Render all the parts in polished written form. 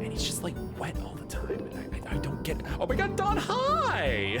And he's just like wet all the time. And I don't get. Oh my god, Don, hi!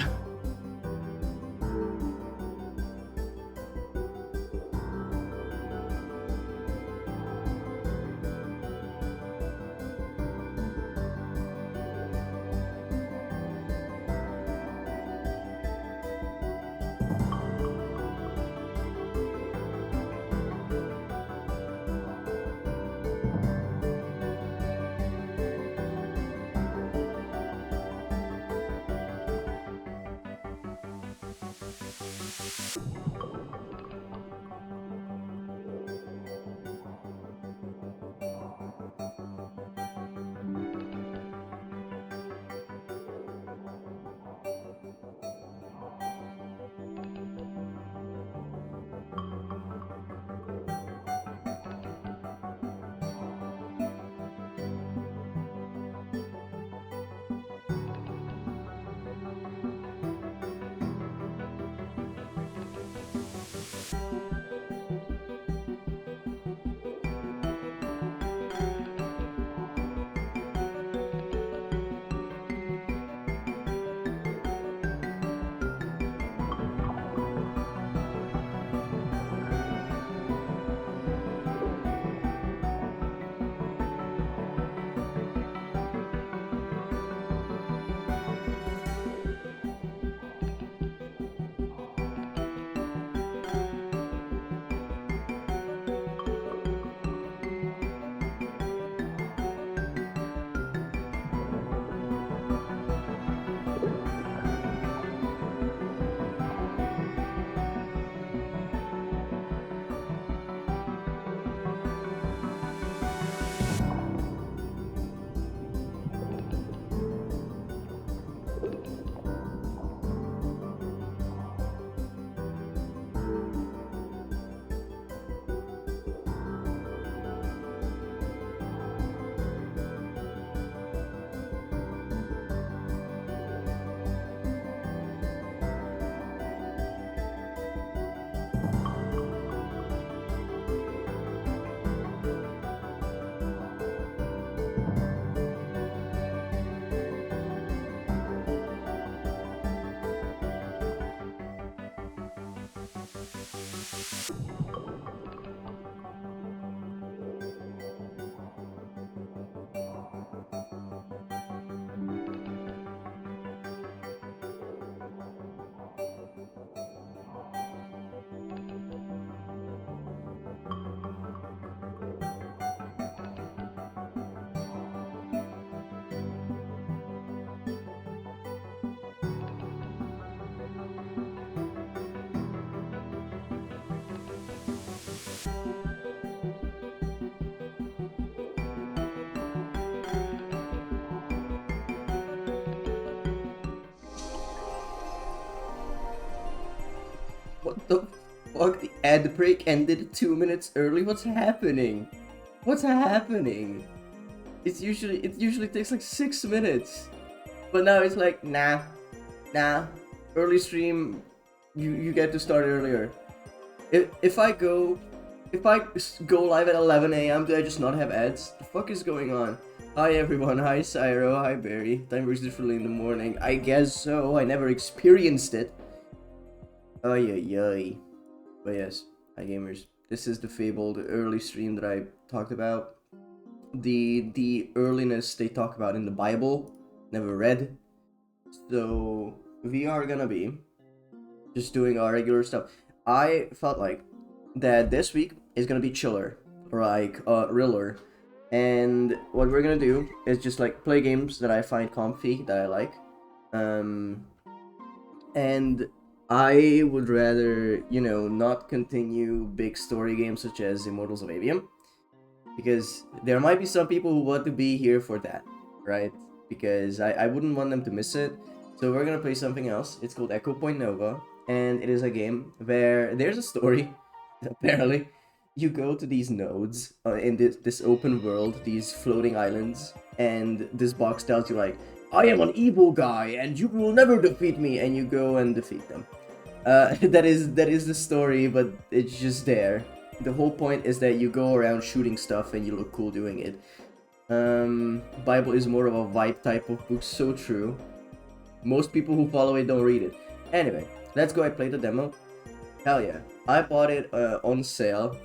What the fuck? The ad break ended 2 minutes early? What's happening? What's happening? It usually takes like 6 minutes. But now it's like, nah. Early stream, you get to start earlier. If I go live at 11 a.m., do I just not have ads? The fuck is going on? Hi everyone, hi Cyro, hi Barry. Time works differently in the morning. I guess so, I never experienced it. Ay. But yes, hi gamers. This is the fabled early stream that I talked about. The earliness they talk about in the Bible, never read. So we are gonna be just doing our regular stuff. I felt like that this week is gonna be chiller, like realer. And what we're gonna do is just like play games that I find comfy, that I like. And I would rather, not continue big story games such as Immortals of Avium, because there might be some people who want to be here for that, right? Because I wouldn't want them to miss it. So we're gonna play something else. It's called Echo Point Nova, and it is a game where there's a story, apparently. You go to these nodes in this open world, these floating islands, and this box tells you like, I am an evil guy and you will never defeat me, and you go and defeat them. That is the story, but it's just there. the whole point is that you go around shooting stuff and you look cool doing it. Bible is more of a vibe type of book, so true. Most people who follow it don't read it. Anyway, let's go. I played the demo. Hell yeah. I bought it on sale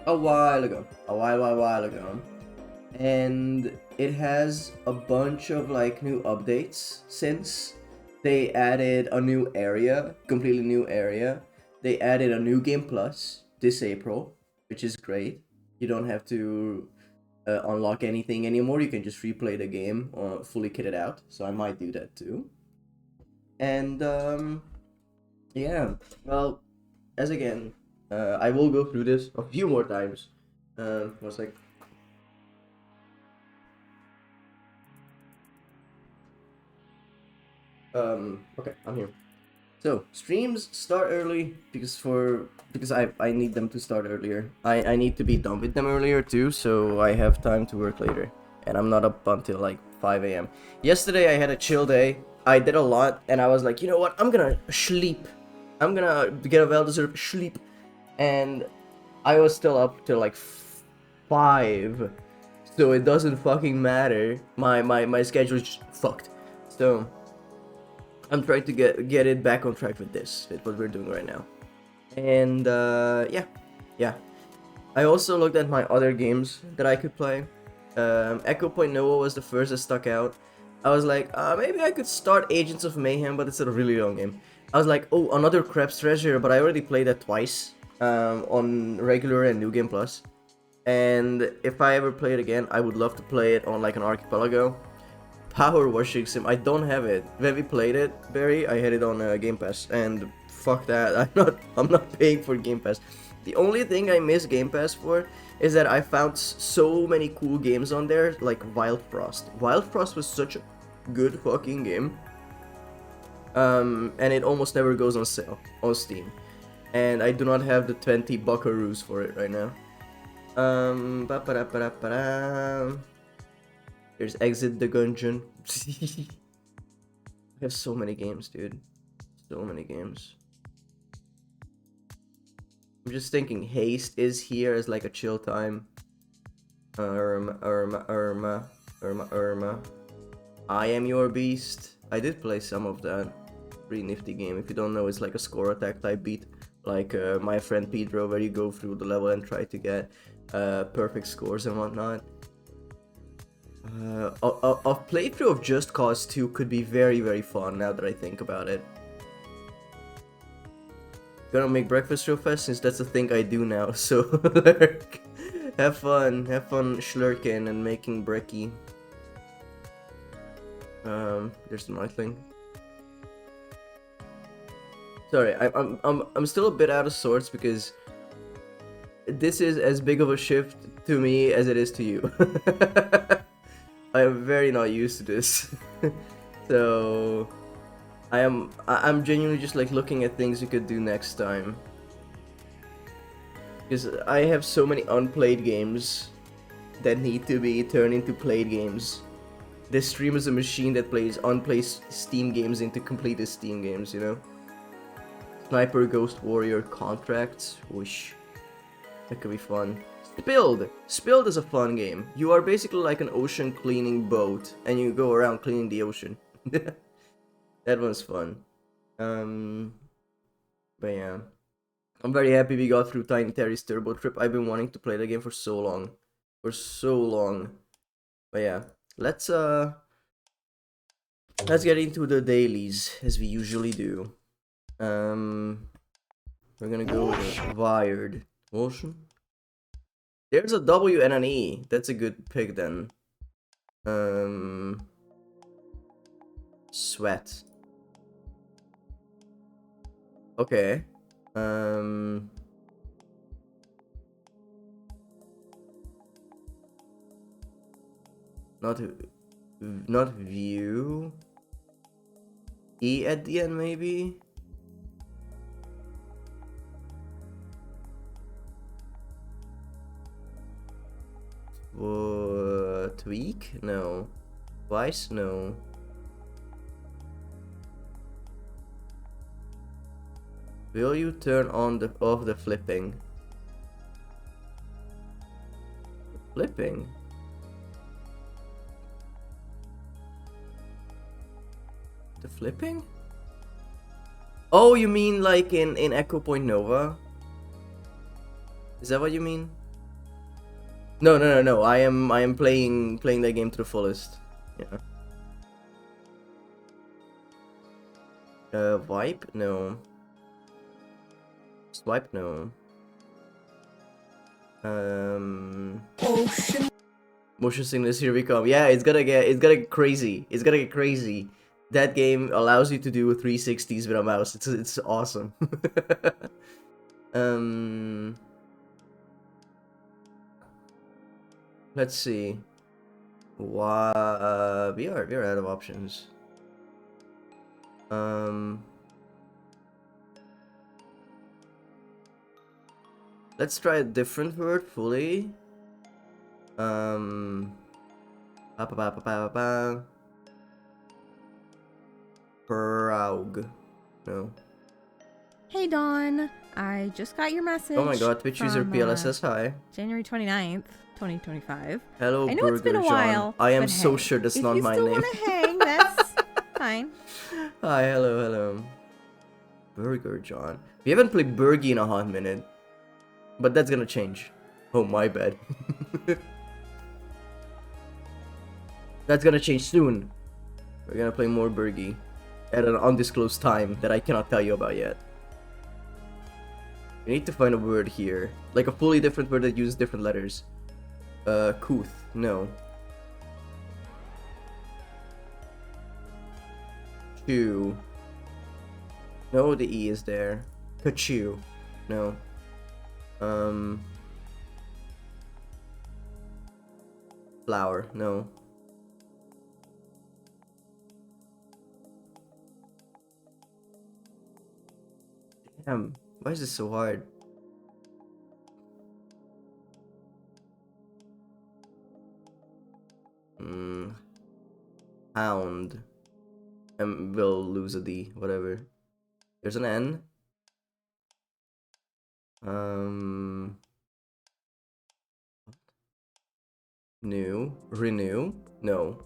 a while ago. A while ago. And it has a bunch of like new updates since. They added a new area, completely new area. They added a new game plus this April, which is great. You don't have to unlock anything anymore. You can just replay the game fully kitted out. So I might do that too. And yeah, well, as again, I will go through this a few more times. One sec. Okay, I'm here. So streams start early because I need them to start earlier. I need to be done with them earlier too, so I have time to work later, and I'm not up until like 5 a.m. Yesterday I had a chill day. I did a lot, and I was like, you know what? I'm gonna sleep. I'm gonna get a well-deserved sleep, and I was still up till like 5, so it doesn't fucking matter. My schedule is just fucked. So I'm trying to get it back on track with this, with what we're doing right now. And yeah. I also looked at my other games that I could play. Echo Point Nova was the first that stuck out. I was like, maybe I could start Agents of Mayhem, but it's a really long game. I was like, oh, another Krebs Treasure, but I already played that twice on regular and New Game Plus. And if I ever play it again, I would love to play it on like an archipelago. Power Washing Sim, I don't have it. When we played it, Barry, I had it on Game Pass, and fuck that. I'm not paying for Game Pass. The only thing I miss Game Pass for is that I found so many cool games on there, like Wild Frost. Wild Frost was such a good fucking game. And it almost never goes on sale on Steam. And I do not have the 20 buckaroos for it right now. There's Exit the Gungeon. I have so many games, dude. So many games. I'm just thinking Haste is here as like a chill time. Irma. I Am Your Beast. I did play some of that. Pretty nifty game. If you don't know, it's like a score attack type beat. Like My Friend Pedro, where you go through the level and try to get perfect scores and whatnot. A playthrough of Just Cause 2 could be very, very fun now that I think about it. Gonna make breakfast real fast since that's a thing I do now, so have fun schlurking and making brekkie. There's another thing. Sorry, I'm still a bit out of sorts because this is as big of a shift to me as it is to you. I am very not used to this. So I'm genuinely just like looking at things you could do next time. Because I have so many unplayed games that need to be turned into played games. This stream is a machine that plays unplayed Steam games into completed Steam games, you know? Sniper Ghost Warrior Contracts. Whoosh. That could be fun. Spilled is a fun game. You are basically like an ocean cleaning boat, and you go around cleaning the ocean. That one's fun. But yeah, I'm very happy we got through Tiny Terry's Turbo Trip. I've been wanting to play the game for so long, But yeah, let's get into the dailies as we usually do. We're gonna go with Wired Motion. There's a W and an E. That's a good pick then. Sweat. Okay. Not view. E at the end maybe. Tweak? No. Twice? No. Will you turn on off the flipping? Flipping. The flipping? Oh, you mean like in Echo Point Nova? Is that what you mean? No. I am playing that game to the fullest. Yeah. Wipe? No. Swipe? No. Motion sickness, here we come. Yeah, it's gonna get crazy. It's gonna get crazy. That game allows you to do 360s with a mouse. It's awesome. Let's see. We are out of options. Let's try a different word fully. Praug. No. Hey Dawn, I just got your message. Oh my god, Twitch user PLSS, hi. January 29th, 2025. Hello, I know it's been a while. I am so sure that's not my name. If you still want to hang, that's fine. Hi, hello. Burger John. We haven't played Burgie in a hot minute. But that's gonna change. Oh, my bad. That's gonna change soon. We're gonna play more Burgie at an undisclosed time that I cannot tell you about yet. We need to find a word here. Like a fully different word that uses different letters. Couth. No. Chew. No, the E is there. Kachu. No. Flower. No. Damn. Why is this so hard? Hound. We'll lose a D. Whatever. There's an N. New. Renew? No.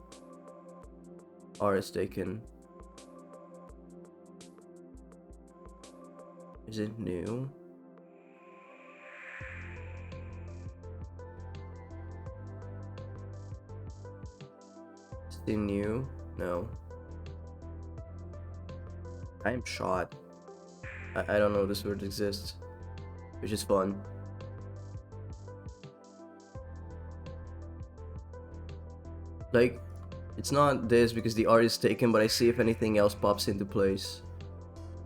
R is taken. Is it new? Still new? No. I am shot. I don't know this word exists, which is fun. Like, it's not this because the R is taken, but I see if anything else pops into place.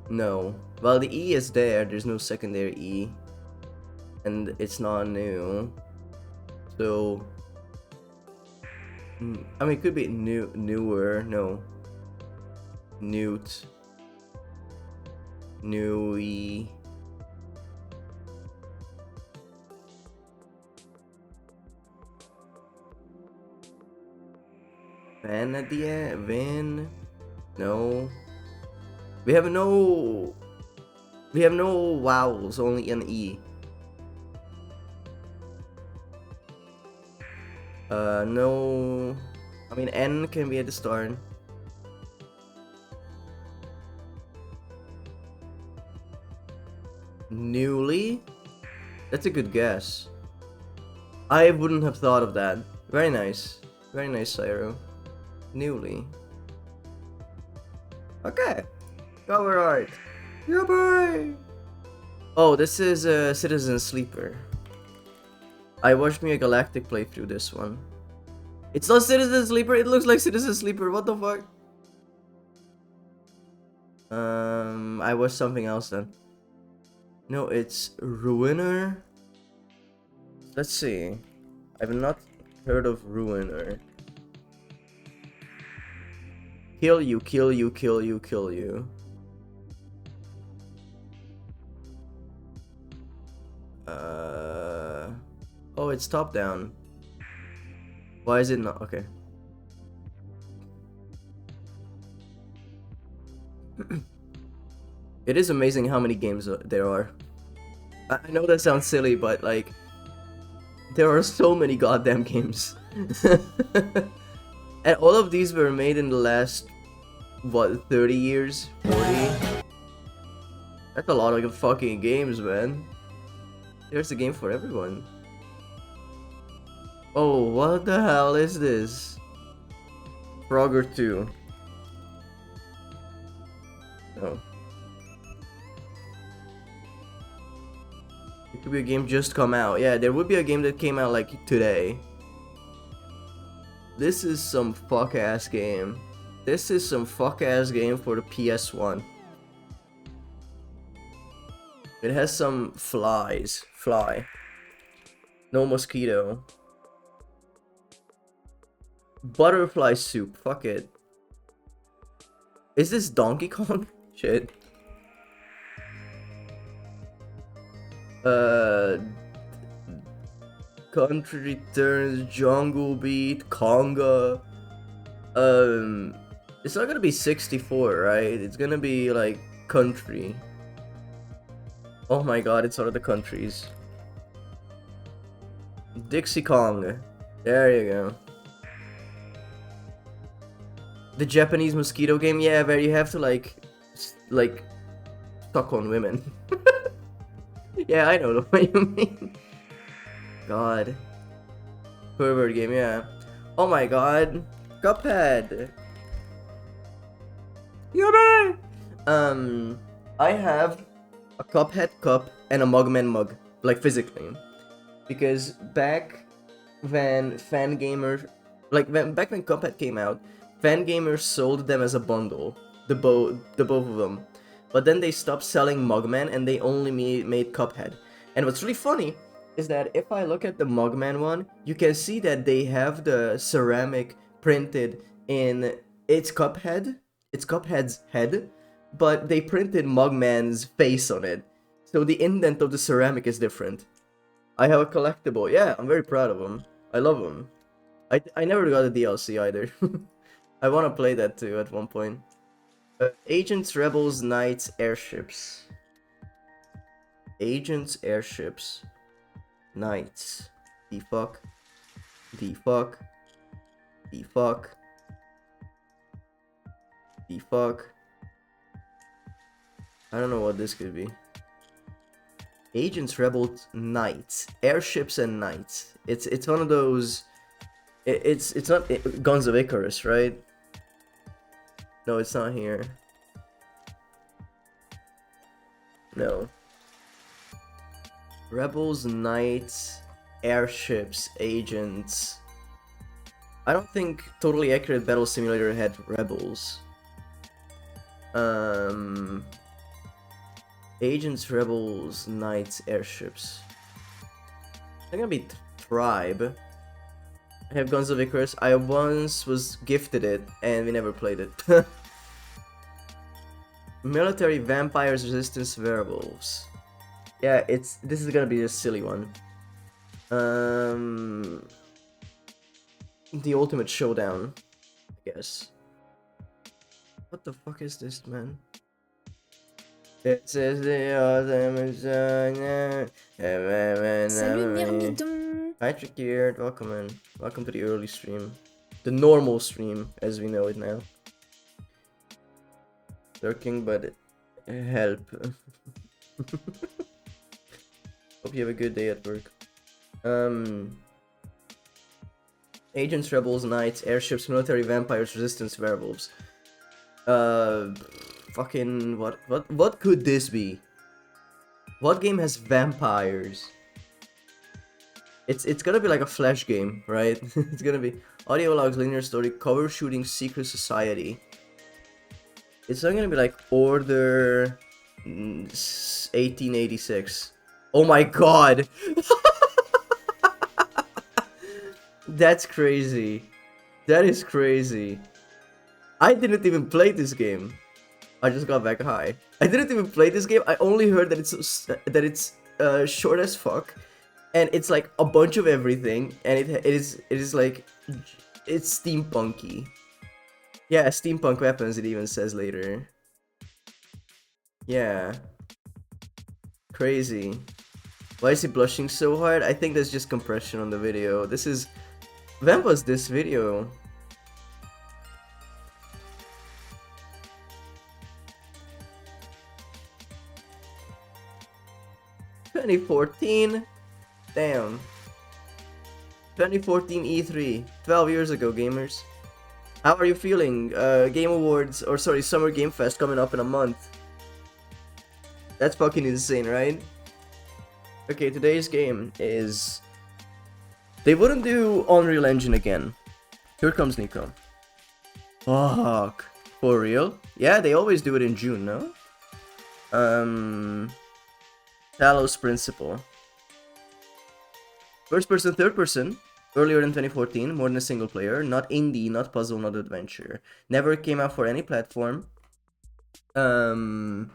No. Well, the E is there. There's no secondary E. And it's not new. So... I mean, it could be newer. No. Newt. Newy. Van at the end? Van? No. We have no vowels, only an E. No. I mean, N can be at the start. Newly? That's a good guess. I wouldn't have thought of that. Very nice. Very nice, Cyro. Newly. Okay. Cover art. Yeah, boy! Oh, this is a Citizen Sleeper. I watched me a Galactic playthrough this one. It's not Citizen Sleeper, it looks like Citizen Sleeper, what the fuck? I watched something else then. No, it's Ruiner. Let's see. I've not heard of Ruiner. Kill you, kill you, kill you, kill you. Oh, it's top down. Why is it not? Okay. It is amazing how many games there are. I know that sounds silly, but like There are so many goddamn games. And all of these were made in the last, what, 30 years? 40? That's a lot of fucking games, man. There's a game for everyone. Oh, what the hell is this? Frogger 2. Oh. It could be a game just come out. Yeah, there would be a game that came out like today. This is some fuck ass game. This is some fuck ass game for the PS1. It has some flies. Fly. No mosquito. Butterfly soup. Fuck it. Is this Donkey Kong? Shit. Country Returns, Jungle Beat, Conga. It's not gonna be 64, right? It's gonna be like country. Oh my god, it's one of the countries. Dixie Kong. There you go. The Japanese mosquito game, yeah, where you have to like suck on women. Yeah, I know what you mean. God. Pervert game, yeah. Oh my god. Cuphead. Yummy! I have a Cuphead cup and a Mugman mug, like physically. Because back when back when Cuphead came out, Fangamers sold them as a bundle, the both of them. But then they stopped selling Mugman and they only made Cuphead. And what's really funny is that if I look at the Mugman one, you can see that they have the ceramic printed in its Cuphead's head, but they printed Mugman's face on it. So the indent of the ceramic is different. I have a collectible. Yeah, I'm very proud of them. I love them. I never got a DLC either. I want to play that too at one point. Agents, Rebels, Knights, Airships. Agents, Airships, Knights. The fuck? The fuck? The fuck? The fuck? I don't know what this could be. Agents, Rebels, Knights. Airships and Knights. It's one of those... It's not Guns of Icarus, right? No, it's not here. No. Rebels, Knights, Airships, Agents. I don't think Totally Accurate Battle Simulator had Rebels. Agents, Rebels, Knights, Airships. They're gonna be Tribe. I have Guns of Icarus. I once was gifted it, and we never played it. Military, Vampires, Resistance, Werewolves. Yeah, this is gonna be a silly one. The Ultimate Showdown, I guess. What the fuck is this, man? It says the Salut Myrmidon. Hi Tricky, welcome in. Welcome to the early stream. The normal stream, as we know it now. Lurking, but help. Hope you have a good day at work. Agents, Rebels, Knights, Airships, Military, Vampires, Resistance, Werewolves. Fucking what could this be? What game has vampires? It's gonna be like a Flash game, right? It's gonna be audio logs, linear story, cover shooting, secret society. It's not gonna be like Order 1886. Oh my god! That's crazy. That is crazy. I didn't even play this game. I just got back high. I didn't even play this game. I only heard that it's short as fuck, and it's like a bunch of everything, and it is like it's steampunky. Yeah, steampunk weapons. It even says later. Yeah. Crazy. Why is he blushing so hard? I think that's just compression on the video. This is... When was this video? ...2014? Damn. 2014 E3. 12 years ago, gamers. How are you feeling? Game Awards, or sorry, Summer Game Fest coming up in a month. That's fucking insane, right? Okay, today's game is... They wouldn't do Unreal Engine again. Here comes Nico. Fuck. For real? Yeah, they always do it in June, no? Talos Principle. First person, third person. Earlier in 2014, more than a single player. Not indie, not puzzle, not adventure. Never came out for any platform. Order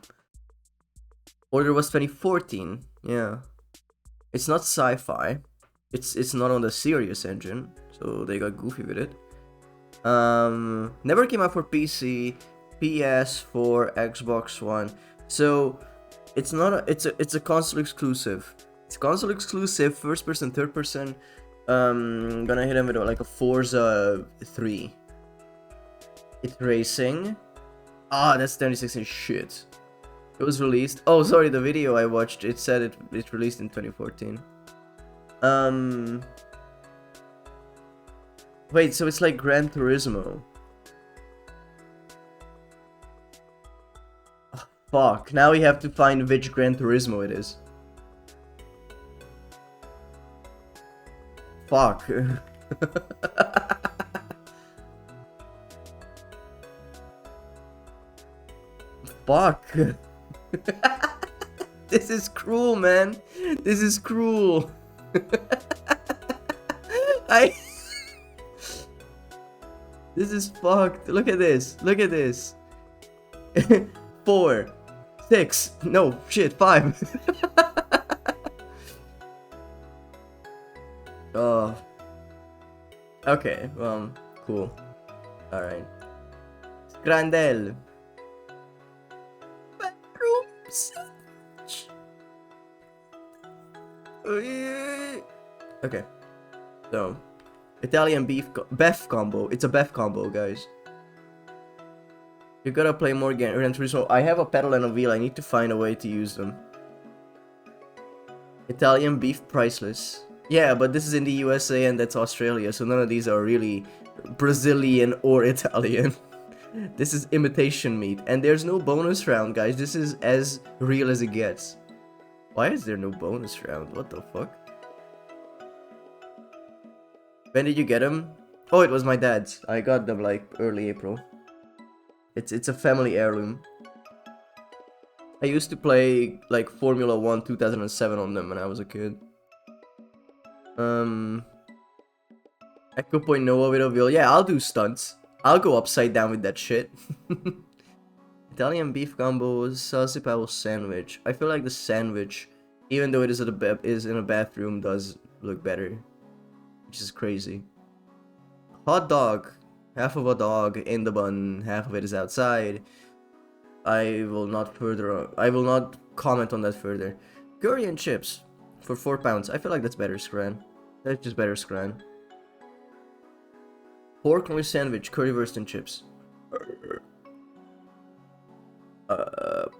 was 2014. Yeah. It's not sci-fi. It's not on the serious engine, so they got goofy with it. Never came out for PC, PS4, Xbox One. So it's not a, it's a console exclusive. It's console exclusive, first person, third person. Gonna hit him with like a Forza 3. It's racing. Ah, that's 2016 shit. It was released. Oh, sorry, the video I watched, it said it released in 2014. Wait, so it's like Gran Turismo. Oh, fuck, now we have to find which Gran Turismo it is. Fuck. Fuck. This is cruel, man. This is cruel. This is fucked. Look at this. Look at this. 4, 6. No, shit, 5. Oh. Okay, cool. Alright. Grandel. Bedroom sandwich. Okay. So, Italian beef combo. It's a beef combo, guys. You gotta play more Gran Turismo. I have a pedal and a wheel. I need to find a way to use them. Italian beef priceless. Yeah, but this is in the USA and that's Australia, so none of these are really Brazilian or Italian. This is imitation meat. And there's no bonus round, guys. This is as real as it gets. Why is there no bonus round? What the fuck? When did you get them? Oh, it was my dad's. I got them like early April. It's a family heirloom. I used to play like Formula 1 2007 on them when I was a kid. Echo Point Nova with a wheel. Yeah, I'll do stunts. I'll go upside down with that shit. Italian beef combos, saucy pebble sandwich. I feel like the sandwich, even though it is in a bathroom, does look better. Which is crazy. Hot dog. Half of a dog in the bun, half of it is outside. I will not comment on that further. Curry and chips for £4. I feel like that's better, Scran. That's just better, Scran. Pork loin sandwich, currywurst and chips.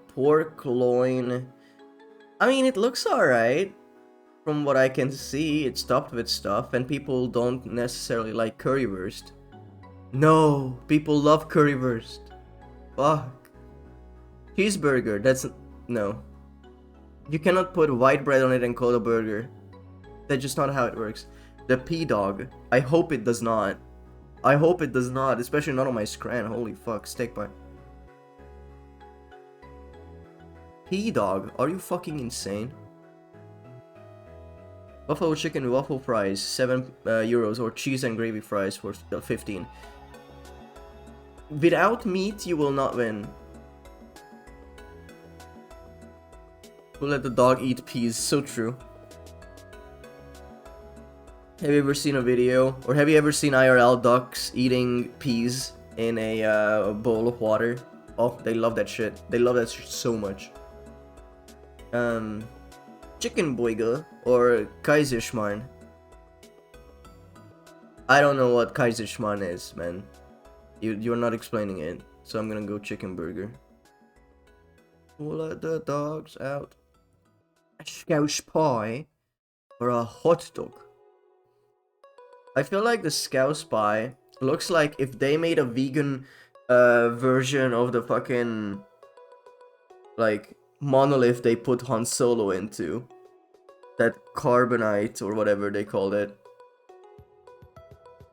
Pork loin. I mean, it looks alright. From what I can see, it's topped with stuff, and people don't necessarily like currywurst. No, people love currywurst. Fuck. Cheeseburger, that's... no. You cannot put white bread on it and call it a burger. That's just not how it works. The P-Dog, I hope it does not. I hope it does not, especially not on my Scran. Holy fuck, steak pie. P-Dog, are you fucking insane? Buffalo chicken waffle fries, €7, or cheese and gravy fries for 15. Without meat, you will not win. We'll let the dog eat peas, so true. Have you ever seen a video, or have you ever seen IRL ducks eating peas in a bowl of water? Oh, they love that shit. They love that shit so much. chicken burger or Kaiserschmarrn. I don't know what Kaiserschmarrn is, man. You're not explaining it, so I'm gonna go chicken burger. Let the dogs out. A scouse pie or a hot dog. I feel like the scouse pie looks like if they made a vegan version of the fucking like monolith they put Han Solo into. That carbonite or whatever they called it.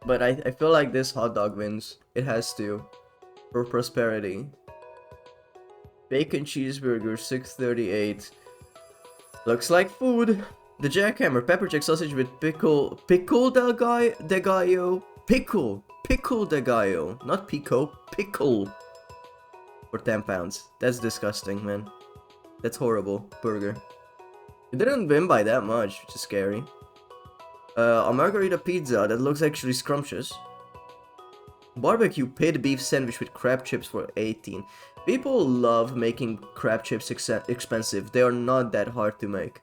But I feel like this hot dog wins. It has to. For prosperity. Bacon cheeseburger, 638. Looks like food. The jackhammer, pepper jack sausage with pickle de gallo. Pickle de gallo. Not pico, pickle. For 10 pounds. That's disgusting, man. That's horrible. Burger. It didn't win by that much, which is scary. A margarita pizza that looks actually scrumptious. Barbecue pit beef sandwich with crab chips for 18. People love making crab chips expensive. They are not that hard to make.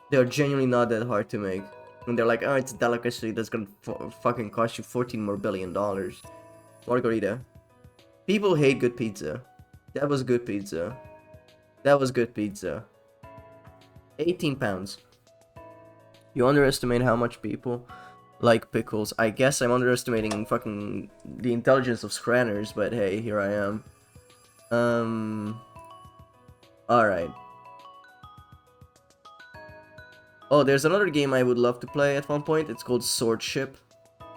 They are genuinely not that hard to make. And they're like, oh, it's a delicacy that's gonna fucking cost you $14 billion. Margarita. People hate good pizza. That was good pizza. That was good pizza. 18 pounds. You underestimate how much people like pickles. I guess I'm underestimating fucking the intelligence of scranners, but hey, here I am. Alright. Oh, there's another game I would love to play at one point. It's called Swordship.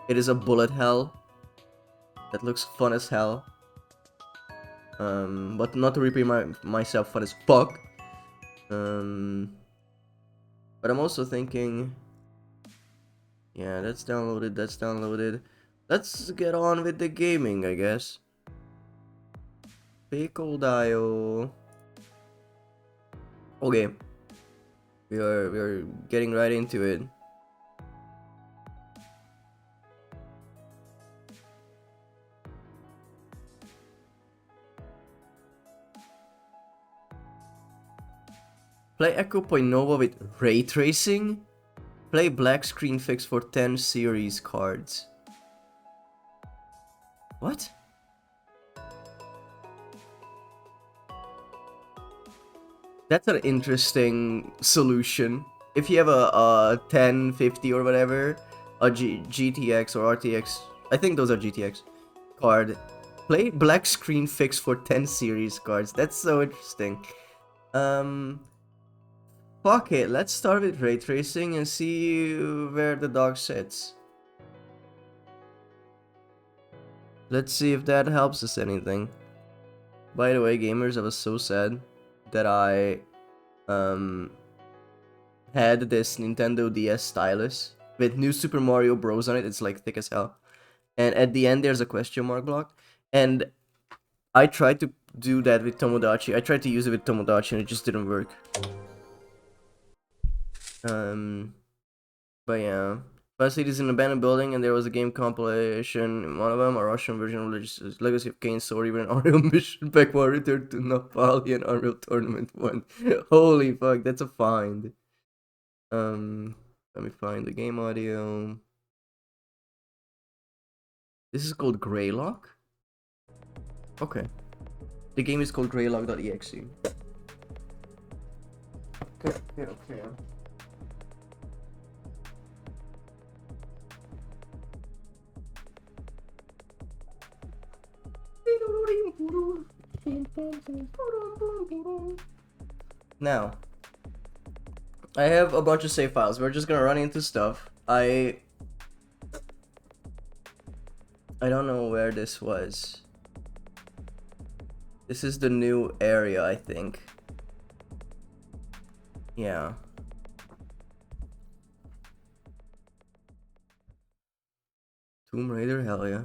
It is a bullet hell. That looks fun as hell. But not to repeat myself, fun as fuck. But I'm also thinking... Yeah, that's downloaded, that's downloaded. Let's get on with the gaming, I guess. Pickle dial. Okay. We are getting right into it. Play Echo Point Nova with ray tracing. Play black screen fix for 10 series cards. What? That's an interesting solution. If you have a 1050 or whatever, a GTX or RTX, I think those are GTX card, play black screen fix for 10 series cards. That's so interesting. Fuck it, let's start with ray tracing and see where the dog sits. Let's see if that helps us anything. By the way, gamers, I was so sad that I had this Nintendo DS stylus with New Super Mario Bros. On it. It's like thick as hell. And at the end there's a question mark block. And I tried to do that with Tomodachi. I tried to use it with Tomodachi and it just didn't work. But yeah. Last it is an abandoned building and there was a game compilation in one of them, a Russian version of Legacy of Kain story with an Unreal mission back while returned to Nepal and Unreal Tournament 1. Holy fuck, that's a find. Let me find the game audio. This is called Greylock? Okay. The game is called Greylock.exe. Okay. Now, I have a bunch of save files. We're just gonna run into stuff. I don't know where this was. This is the new area, I think. Yeah. Tomb Raider, hell yeah.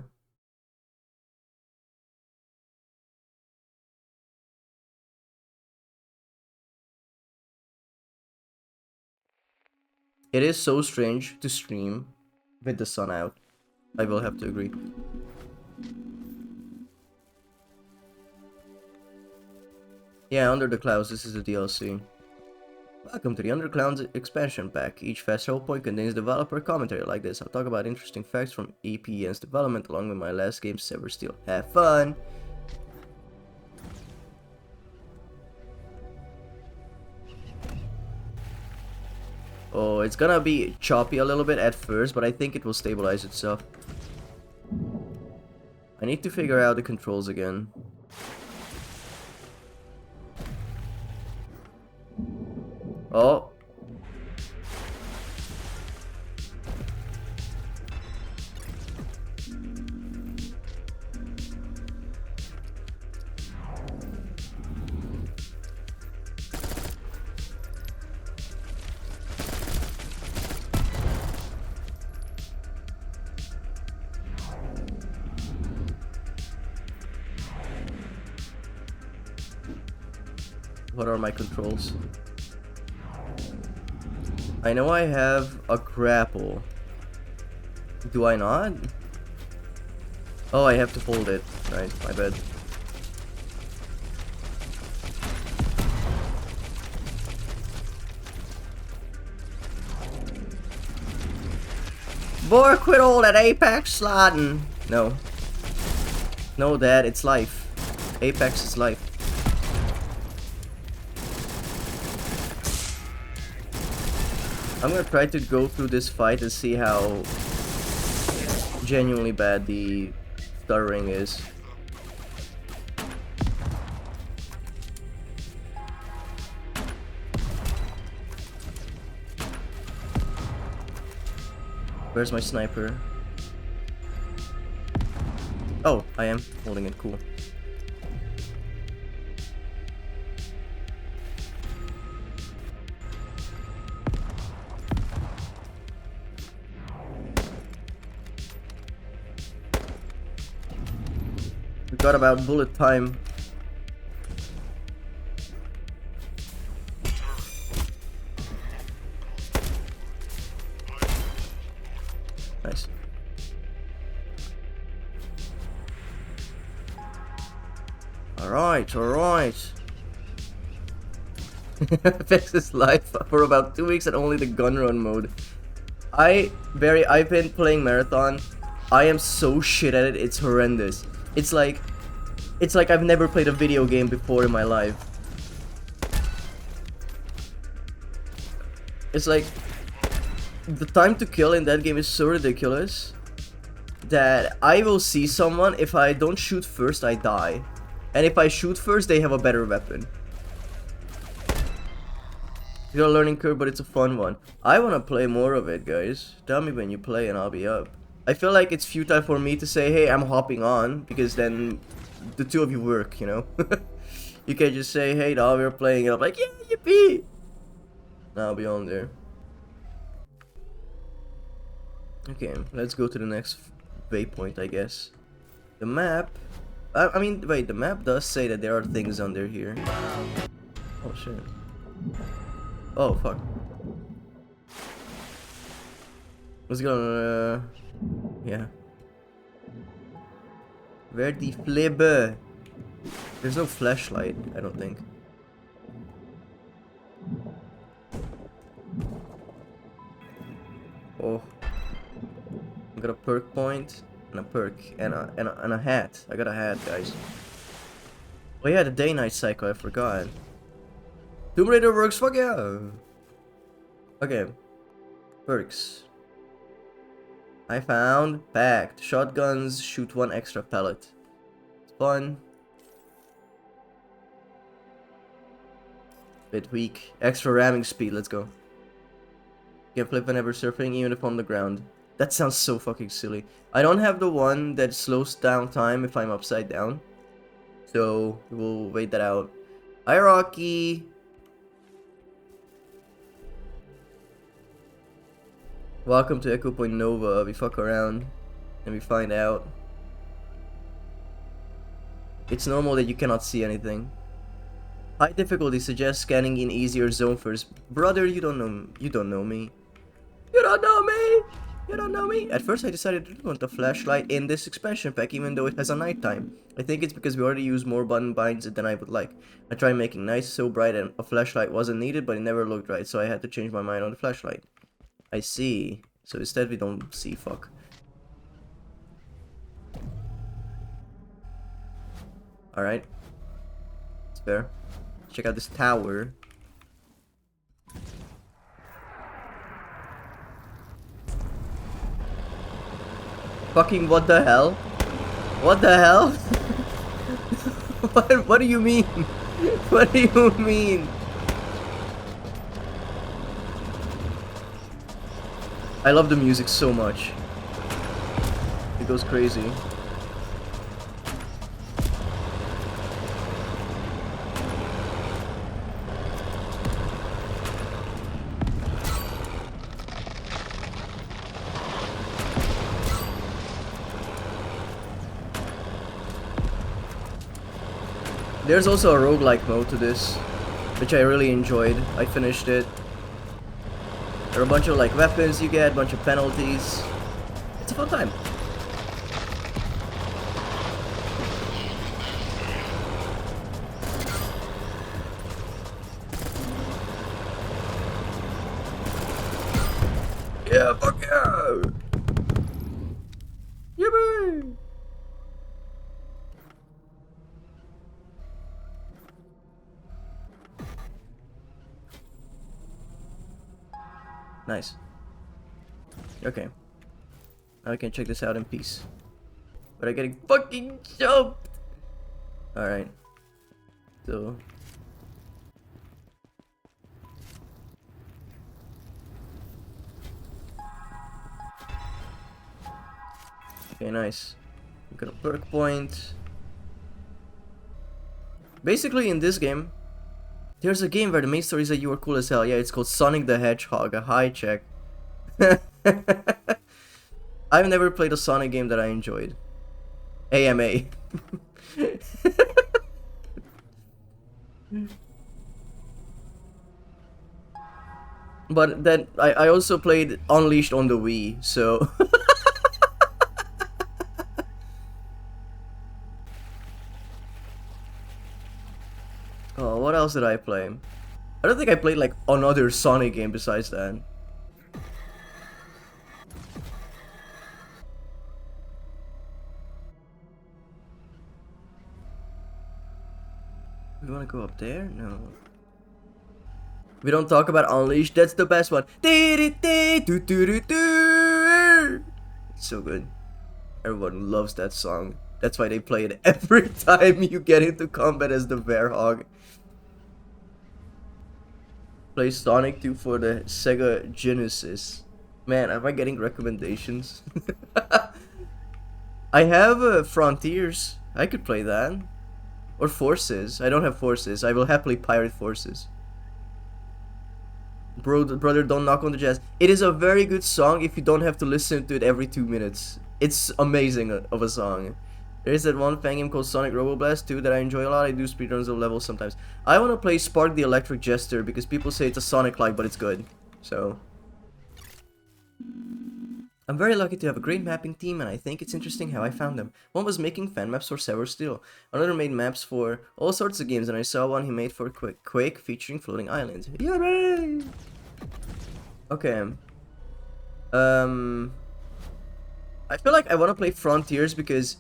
It is so strange to stream with the sun out. I will have to agree. Yeah, Under the Clouds, this is the DLC. Welcome to the Undercloud's expansion pack. Each festival point contains developer commentary like this. I'll talk about interesting facts from EPN's development along with my last game, Sever Steel. Have fun! Oh, it's gonna be choppy a little bit at first, but I think it will stabilize itself. I need to figure out the controls again. Oh. What are my controls? I know I have a grapple. Do I not? Oh, I have to hold it. Right, my bad. Boy, quit all that Apex sliding. No. No, Dad, it's life. Apex is life. I'm gonna try to go through this fight and see how genuinely bad the stuttering is. Where's my sniper? Oh, I am holding it, cool. Forgot about bullet time. Nice. Alright, alright. Fix his life for about 2 weeks and only the gun run mode. I've been playing Marathon. I am so shit at it, it's horrendous. It's like I've never played a video game before in my life. It's like the time to kill in that game is so ridiculous that I will see someone, if I don't shoot first, I die. And if I shoot first, they have a better weapon. It's a learning curve, but it's a fun one. I want to play more of it, guys. Tell me when you play and I'll be up. I feel like it's futile for me to say, hey, I'm hopping on, because then the two of you work, you know? You can't just say, hey, dog, we're playing, and I'm like, yeah, yippee! Now I'll be on there. Okay, let's go to the next waypoint, I guess. The map... I mean, wait, the map does say that there are things under here. Oh, shit. Oh, fuck. Let's go, yeah. Where the flibber? There's no flashlight, I don't think. Oh. I got a perk point and a perk and a hat. I got a hat, guys. Oh yeah, the day-night cycle, I forgot. Tomb Raider works, fuck yeah! Okay. Perks. I found packed. Shotguns shoot 1 extra pellet. It's fun. Bit weak. Extra ramming speed, let's go. Can flip whenever surfing, even if on the ground. That sounds so fucking silly. I don't have the one that slows down time if I'm upside down. So, we'll wait that out. Hi, Rocky! Welcome to Echo Point Nova. We fuck around and we find out. It's normal that you cannot see anything. High difficulty suggests scanning in easier zone first. Brother, you don't know me. You don't know me! You don't know me? At first I decided I didn't want a flashlight in this expansion pack even though it has a nighttime. I think it's because we already use more button binds than I would like. I tried making nights so bright and a flashlight wasn't needed, but it never looked right, so I had to change my mind on the flashlight. I see. So instead we don't see fuck. Alright. It's fair. Check out this tower. Fucking what the hell? What the hell? What do you mean? What do you mean? I love the music so much. It goes crazy. There's also a roguelike mode to this, which I really enjoyed. I finished it. There are a bunch of like weapons you get, a bunch of penalties. It's a fun time. Yeah, fuck yeah! Yippee! Nice. Okay. Now I can check this out in peace. But I'm getting fucking jumped! Alright. So... okay, nice. We got a perk point. Basically, in this game, there's a game where the main story is that you are cool as hell. Yeah, it's called Sonic the Hedgehog, a high check. I've never played a Sonic game that I enjoyed. AMA. But then I also played Unleashed on the Wii, so... oh, what else did I play? I don't think I played like another Sonic game besides that. We wanna go up there? No. We don't talk about Unleashed, that's the best one. It's so good. Everyone loves that song. That's why they play it every time you get into combat as the Werehog. Play Sonic 2 for the Sega Genesis. Man, am I getting recommendations? I have Frontiers. I could play that. Or Forces. I don't have Forces. I will happily pirate Forces. Brother, don't knock on the jazz. It is a very good song if you don't have to listen to it every 2 minutes. It's amazing of a song. There is that one fan game called Sonic Roboblast 2 that I enjoy a lot. I do speedruns of levels sometimes. I want to play Spark the Electric Jester because people say it's a Sonic-like, but it's good. So... I'm very lucky to have a great mapping team, and I think it's interesting how I found them. One was making fan maps for Sever Steel. Another made maps for all sorts of games, and I saw one he made for Quake featuring floating islands. Yay! Okay. I feel like I want to play Frontiers because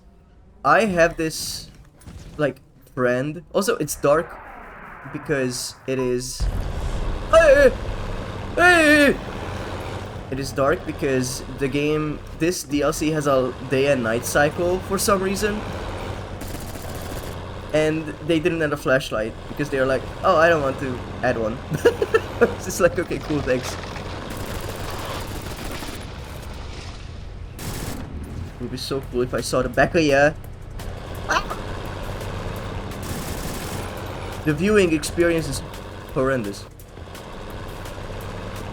I have this, like, friend. Also, it's dark because it is... Hey! Hey! It is dark because the game, this DLC has a day and night cycle for some reason. And they didn't add a flashlight because they were like, oh, I don't want to add one. It's just like, okay, cool, thanks. It would be so cool if I saw the back of ya. Ah! The viewing experience is horrendous.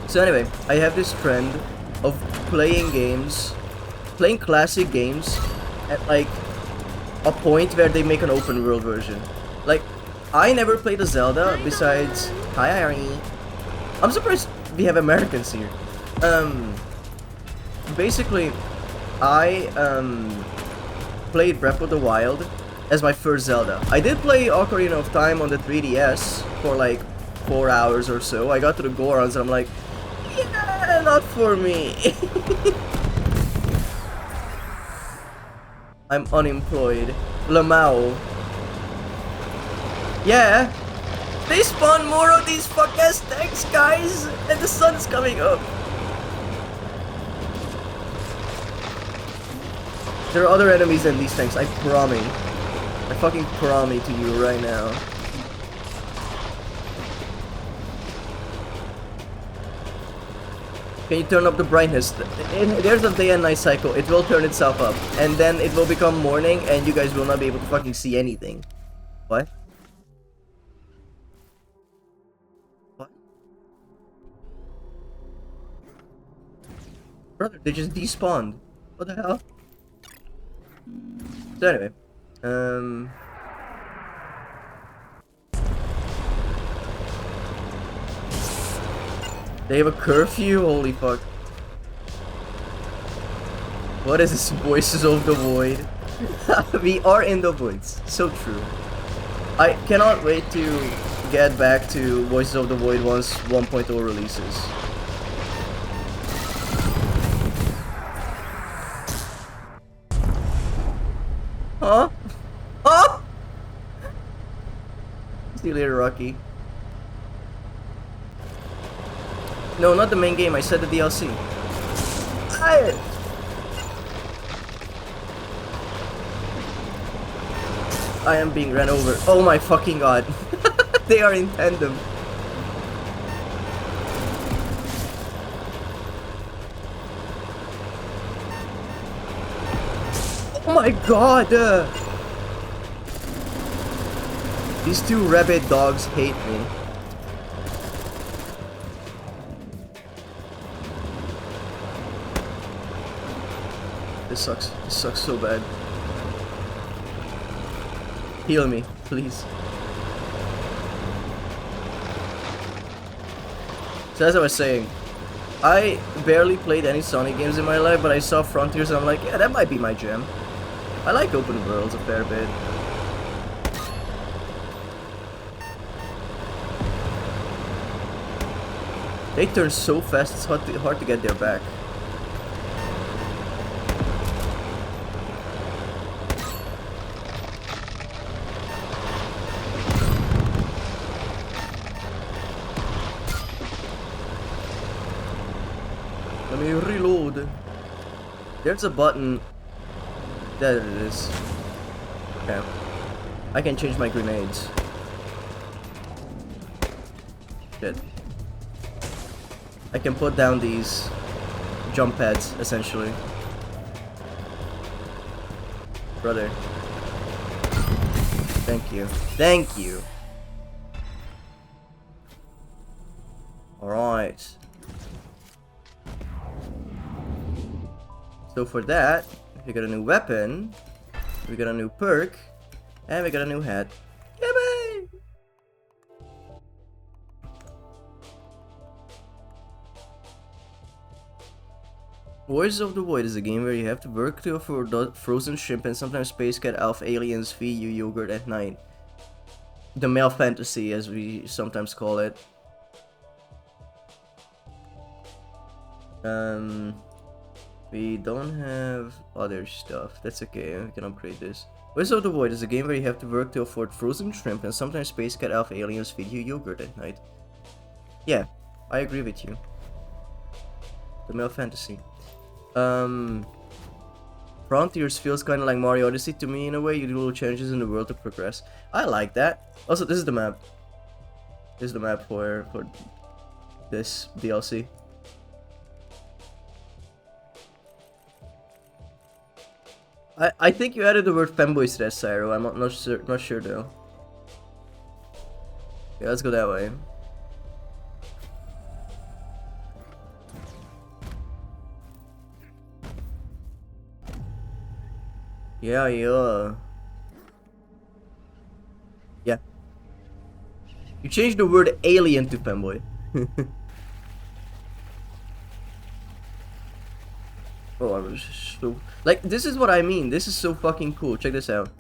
So anyway, I have this trend of playing games, playing classic games at like a point where they make an open world version. Like, I never played a Zelda besides... Hi, Irene. I'm surprised we have Americans here. basically, I played Breath of the Wild as my first Zelda. I did play Ocarina of Time on the 3DS for like 4 hours or so. I got to the Gorons and I'm like, yeah, not for me. I'm unemployed. Lamau. Yeah. They spawn more of these fuck-ass tanks, guys! And the sun's coming up. There are other enemies than these tanks, I promise. I fucking promise to you right now. Can you turn up the brightness? There's a day and night cycle. It will turn itself up. And then it will become morning and you guys will not be able to fucking see anything. What? What? Brother, they just despawned. What the hell? So anyway. They have a curfew? Holy fuck. What is this? Voices of the Void? We are in the woods. So true. I cannot wait to get back to Voices of the Void once 1.0 releases. Huh? Huh? See you later, Rocky. No, not the main game. I said the DLC. I am being ran over. Oh my fucking god. They are in tandem. Oh my god. These two rabid dogs hate me. This sucks. This sucks so bad. Heal me, please. So as I was saying, I barely played any Sonic games in my life, but I saw Frontiers and I'm like, yeah, that might be my jam. I like open worlds a fair bit. They turn so fast, it's hard to get their back. Let me reload. There's a button. There it is. Okay. I can change my grenades. Shit. I can put down these jump pads, essentially. Brother. Thank you. Thank you. Alright. So for that, we got a new weapon, we got a new perk, and we got a new hat. Yippee! Voices of the Void is a game where you have to work to afford frozen shrimp and sometimes space cat elf aliens feed you yogurt at night. The male fantasy, as we sometimes call it. We don't have other stuff. That's okay, we can upgrade this. Voices of the Void is a game where you have to work to afford frozen shrimp and sometimes space cat elf aliens feed you yogurt at night. Yeah, I agree with you. The male fantasy. Frontiers feels kind of like Mario Odyssey to me in a way. You do little challenges in the world to progress. I like that. Also, this is the map. This is the map for this DLC. I think you added the word femboy to that, Cyro. I'm not sure though. Yeah, let's go that way. Yeah. Yeah. You changed the word alien to femboy. Oh, I was so... Like, this is what I mean. This is so fucking cool. Check this out.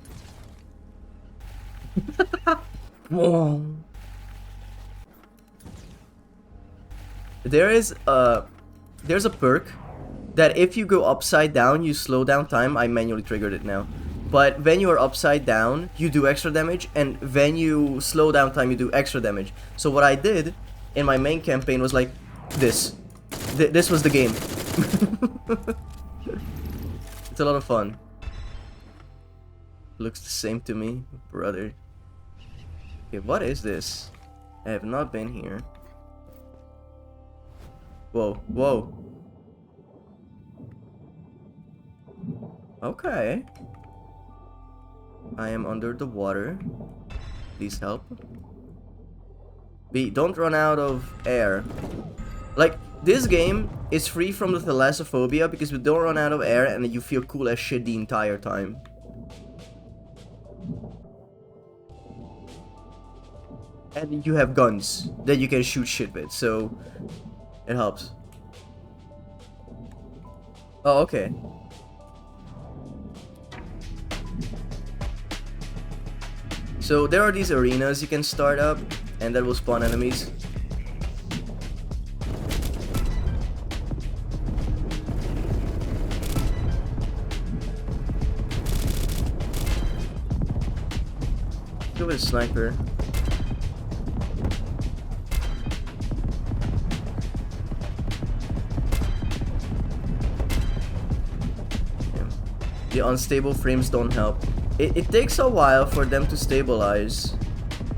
Whoa. There's a perk that if you go upside down, you slow down time. I manually triggered it now. But when you are upside down, you do extra damage, and when you slow down time, you do extra damage. So what I did in my main campaign was like this. This was the game. It's a lot of fun. Looks the same to me, brother. Okay, what is this? I have not been here. Whoa, whoa. Okay. I am under the water. Please help. B, don't run out of air. Like, this game is free from the thalassophobia because you don't run out of air and you feel cool as shit the entire time. And you have guns that you can shoot shit with, so it helps. Oh, okay. So there are these arenas you can start up, and that will spawn enemies. Go with a sniper. The unstable frames don't help. It takes a while for them to stabilize.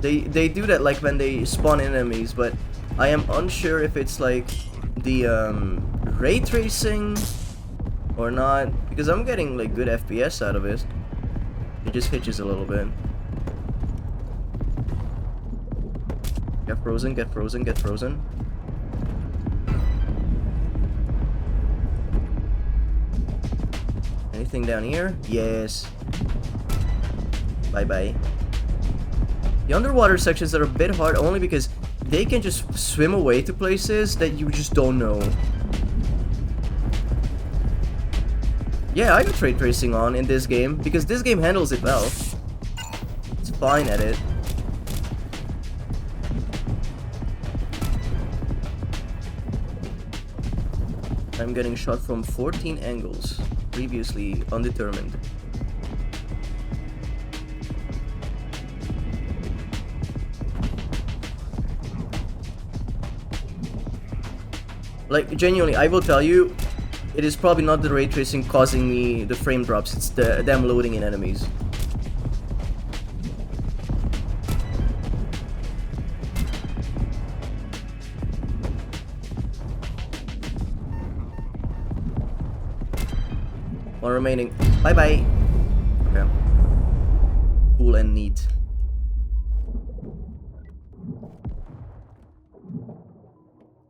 They do that like when they spawn enemies, but I am unsure if it's like the ray tracing or not, because I'm getting like good FPS out of it. It just hitches a little bit. Get frozen, get frozen, get frozen. Anything down here? Yes. Bye bye. The underwater sections are a bit hard only because they can just swim away to places that you just don't know. Yeah, I got ray tracing on in this game because this game handles it well. It's fine at it. I'm getting shot from 14 angles, previously undetermined. Like, genuinely, I will tell you, it is probably not the ray tracing causing me the frame drops, it's them loading in enemies. One remaining. Bye bye. Okay. Cool and neat.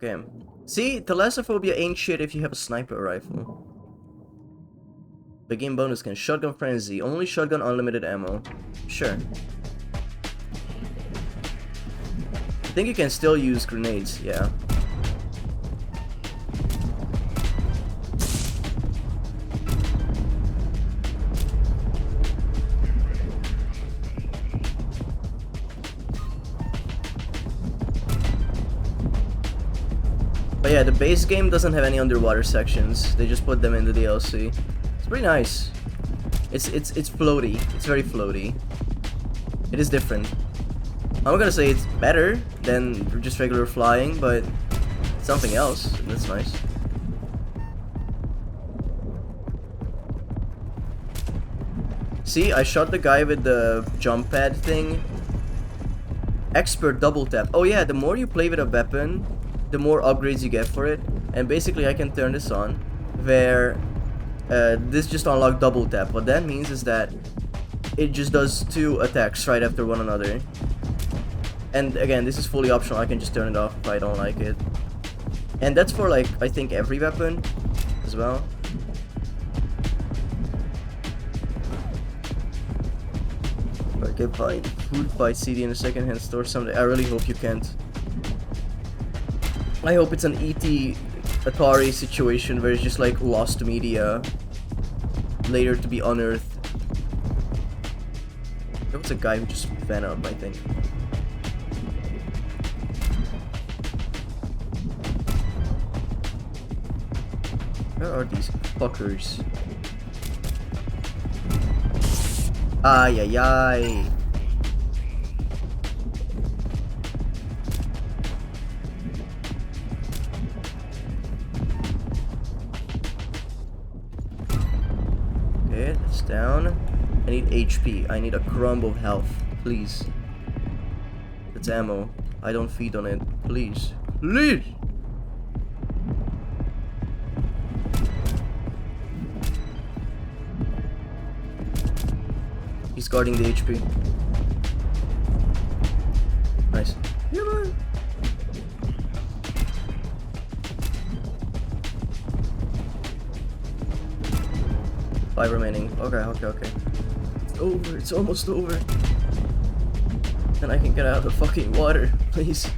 Okay. See, thalassophobia ain't shit if you have a sniper rifle. The game bonus can shotgun frenzy. Only shotgun unlimited ammo. Sure. I think you can still use grenades, yeah. But yeah, the base game doesn't have any underwater sections. They just put them in the DLC. It's pretty nice. It's floaty. It's very floaty. It is different. I'm not gonna say it's better than just regular flying, but it's something else. That's nice. See, I shot the guy with the jump pad thing. Expert double tap. Oh yeah, the more you play with a weapon, the more upgrades you get for it. And basically I can turn this on where this just unlocked double tap. What that means is that it just does 2 attacks right after one another. And again, this is fully optional. I can just turn it off if I don't like it. And that's for like, I think every weapon as well. I can find food fight CD in a secondhand store someday. I really hope you can't. I hope it's an ET Atari situation where it's just like lost media, later to be unearthed. There was a guy who just ran up, I think. Where are these fuckers? Ay ay ay. Okay, that's down. I need HP. I need a crumb of health, please. That's ammo. I don't feed on it. Please. Please! He's guarding the HP. Nice. Yeah, man. Five remaining. Okay. It's over. It's almost over. And I can get out of the fucking water, please.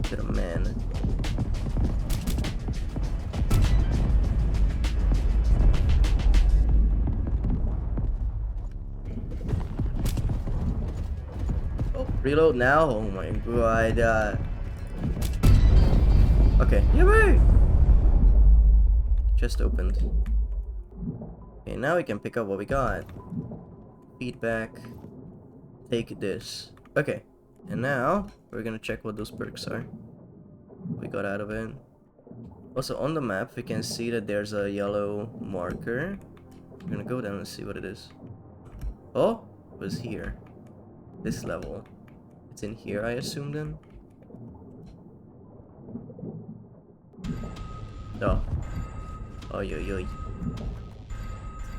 Get a man. Oh, reload now? Oh my god. Okay, yay! Just opened. Okay, now we can pick up what we got. Feedback. Take this. Okay, and now we're gonna check what those perks are. We got out of it. Also, on the map, we can see that there's a yellow marker. We're gonna go down and see what it is. Oh, it was here. This level. It's in here, I assume, then? Oh. Oh, yo, yo.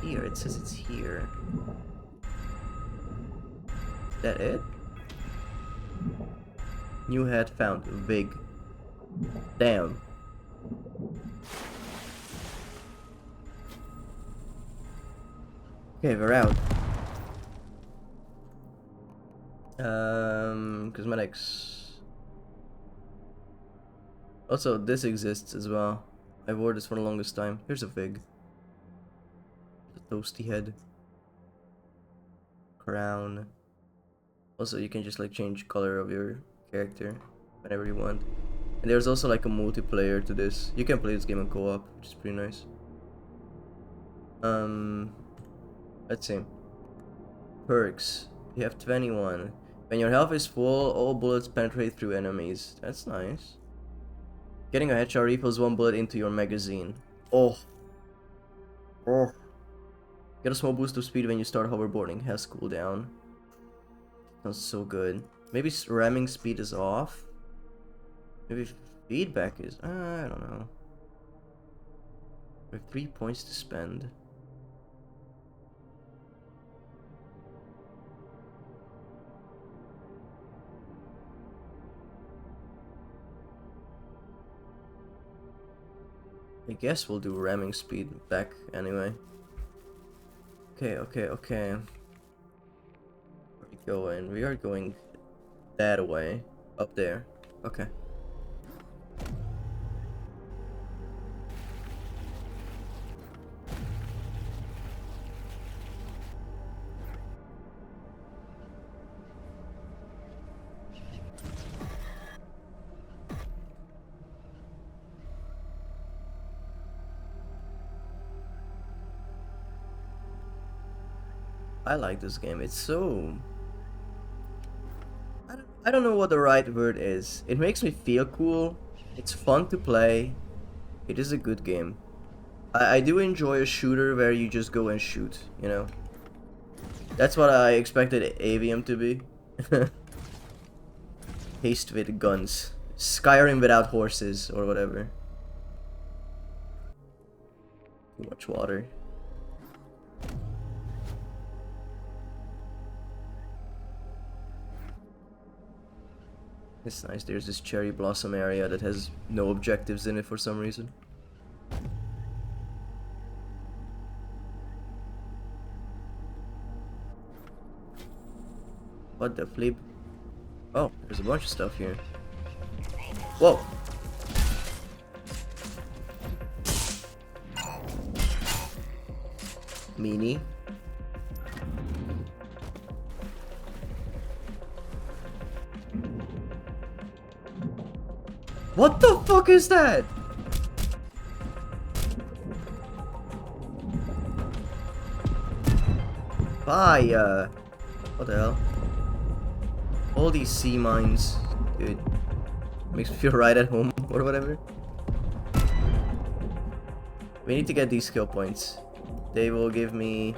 Here, it says it's here. Is that it? New head found. Big. Damn. Okay, we're out. Cosmetics. Also, this exists as well. I've wore this for the longest time. Here's a Vig. The toasty head. Crown. Also, you can just like change color of your character whenever you want. And there's also like a multiplayer to this. You can play this game in co-op, which is pretty nice. Let's see. Perks. You have 21. When your health is full, all bullets penetrate through enemies. That's nice. Getting a headshot refills one bullet into your magazine. Oh. Oh. Get a small boost of speed when you start hoverboarding. Has cooldown. That's so good. Maybe ramming speed is off. Maybe feedback is... I don't know. We have 3 points to spend. I guess we'll do ramming speed back anyway. Okay. Where are we going? We are going that way. Up there. Okay. I like this game. It's so... I don't know what the right word is. It makes me feel cool. It's fun to play. It is a good game. I do enjoy a shooter where you just go and shoot, you know? That's what I expected Avium to be. Haste with guns. Skyrim without horses or whatever. Too much water. It's nice. There's this cherry blossom area that has no objectives in it for some reason. What the flip? Oh, there's a bunch of stuff here. Whoa! Meanie. What the fuck is that? Bye, what the hell? All these sea mines, dude. Makes me feel right at home, or whatever. We need to get these skill points. They will give me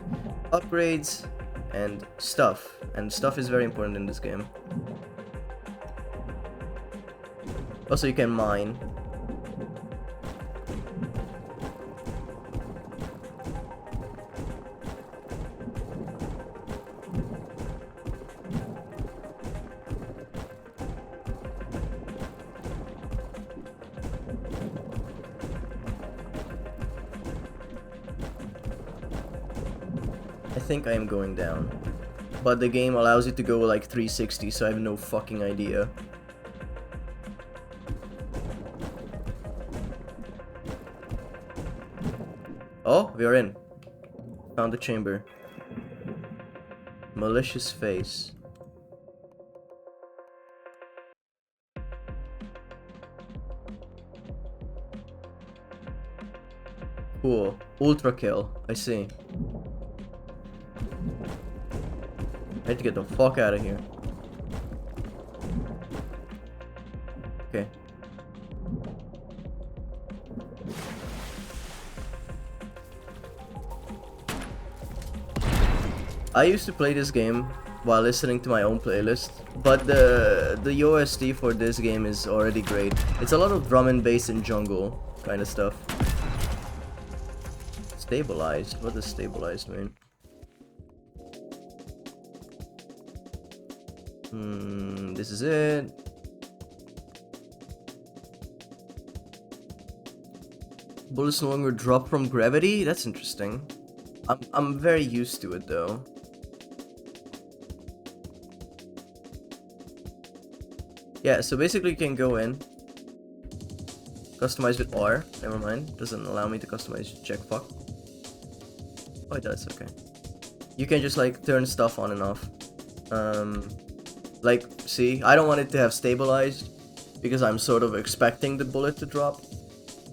upgrades and stuff. And stuff is very important in this game. Also, you can mine. I think I am going down. But the game allows you to go like 360, so I have no fucking idea. Oh, we are in. Found the chamber. Malicious face. Cool. Ultra kill. I see. I need to get the fuck out of here. Okay. I used to play this game while listening to my own playlist, but the OST for this game is already great. It's a lot of drum and bass and jungle kind of stuff. Stabilized? What does stabilized mean? This is it. Bullets no longer drop from gravity? That's interesting. I'm very used to it though. Yeah, so basically you can go in, customize with R. Never mind, doesn't allow me to customize check fuck. Oh, it does, okay. You can just like turn stuff on and off. Like, see, I don't want it to have stabilized because I'm sort of expecting the bullet to drop.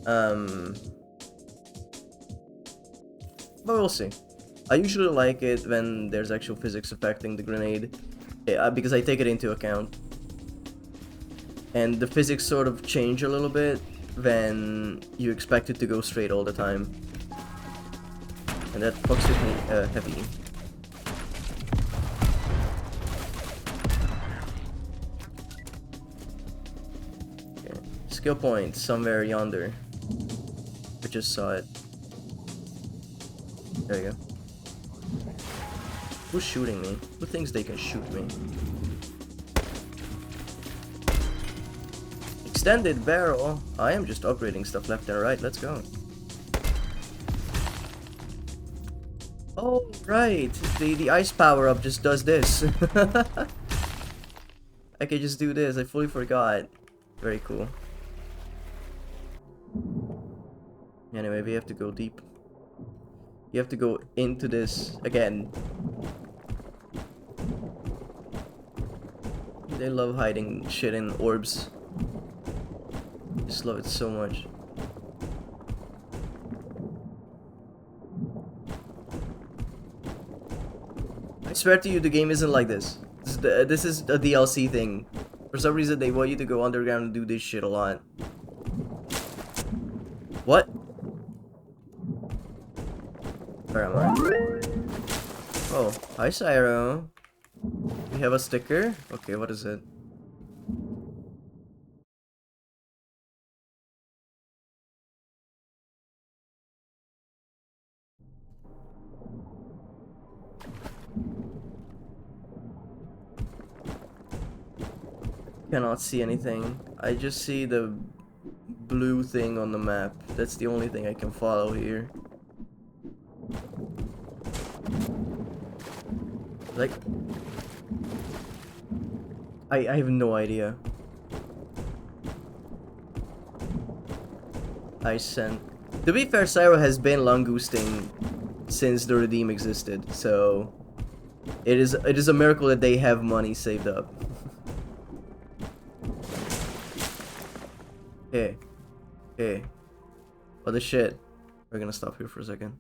But we'll see. I usually like it when there's actual physics affecting the grenade, because I take it into account. And the physics sort of change a little bit when you expect it to go straight all the time. And that fucks with me heavy. Okay. Skill point somewhere yonder. I just saw it. There you go. Who's shooting me? Who thinks they can shoot me? Extended barrel. I am just upgrading stuff left and right. Let's go. Oh, right. The ice power up just does this. I can just do this. I fully forgot. Very cool. Anyway, we have to go deep. You have to go into this again. They love hiding shit in orbs. I just love it so much. I swear to you, the game isn't like this. This is a DLC thing. For some reason, they want you to go underground and do this shit a lot. What? Where am I? Oh, hi Syro. We have a sticker? Okay, what is it? Cannot see anything. I just see the blue thing on the map. That's the only thing I can follow here. Like, I have no idea. I sent. To be fair, Syro has been langoosting since the redeem existed, so it is a miracle that they have money saved up. Okay. Okay. What the shit? We're gonna stop here for a second.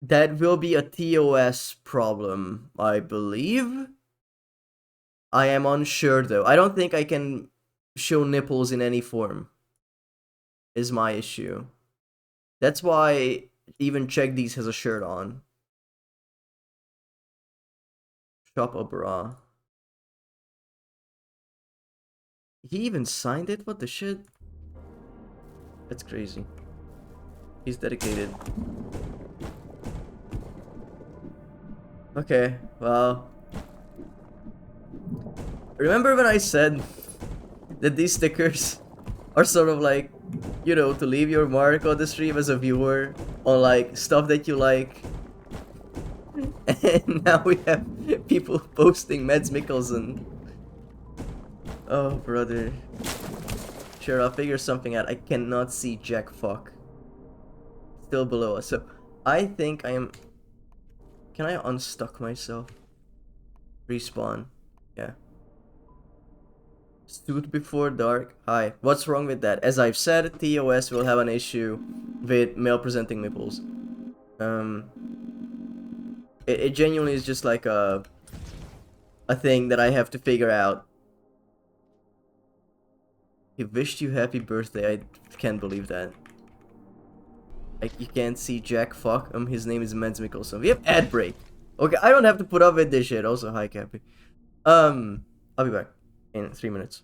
That will be a TOS problem, I believe. I am unsure though. I don't think I can show nipples in any form. Is my issue. That's why even Check These has a shirt on. Shop a bra. He even signed it? What the shit? That's crazy. He's dedicated. Okay, well. Remember when I said that these stickers are sort of like, you know, to leave your mark on the stream as a viewer on like stuff that you like? And now we have people posting Mads Mikkelsen. Oh, brother. Sure, I'll figure something out. I cannot see Jack fuck. Still below us. So, I think I am... Can I unstuck myself? Respawn. Yeah. Suit before dark. Hi. What's wrong with that? As I've said, TOS will have an issue with male presenting nipples. It genuinely is just like a thing that I have to figure out. He wished you happy birthday. I can't believe that. Like, you can't see Jack fuck. His name is Mads Mikkelsen. We have ad break. Okay, I don't have to put up with this shit. Also, hi, Cappy. I'll be back in 3 minutes.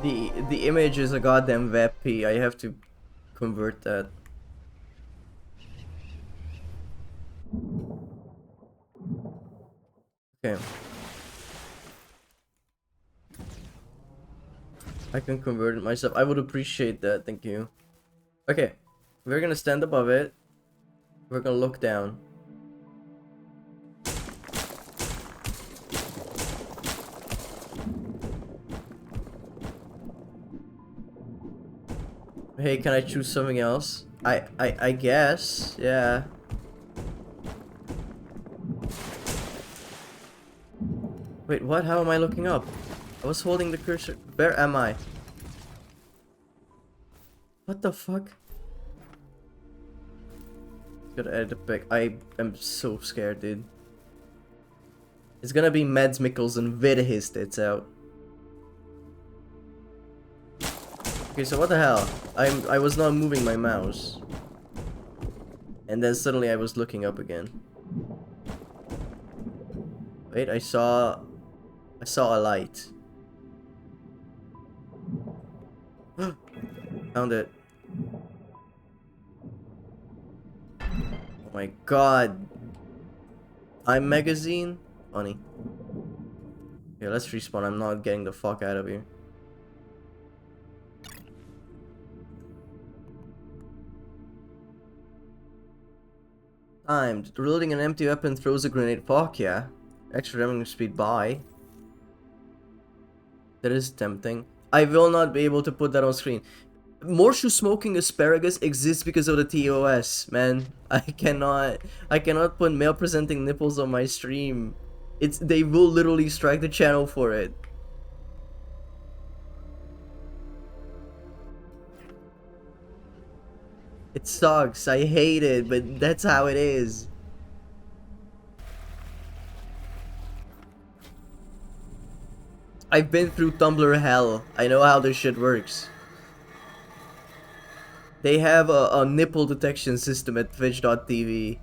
The image is a goddamn WebP. I have to convert that. Okay. I can convert it myself. I would appreciate that. Thank you. Okay. We're gonna stand above it. We're gonna look down. Hey, can I choose something else? I guess, yeah. Wait, what? How am I looking up? I was holding the cursor. Where am I? What the fuck? Gotta edit the pic. I am so scared, dude. It's gonna be Mads Mikkelsen with his tits out. Okay, so what the hell? I was not moving my mouse. And then suddenly I was looking up again. Wait, I saw a light. Found it. Oh my god. I'm magazine? Funny. Okay, let's respawn. I'm not getting the fuck out of here. Timed. Reloading an empty weapon throws a grenade. Fuck yeah. Extra damage speed. Bye. That is tempting. I will not be able to put that on screen. Morshu smoking asparagus exists because of the TOS, man. I cannot put male presenting nipples on my stream. They will literally strike the channel for it. It sucks. I hate it, but that's how it is. I've been through Tumblr hell. I know how this shit works. They have a nipple detection system at Twitch.tv.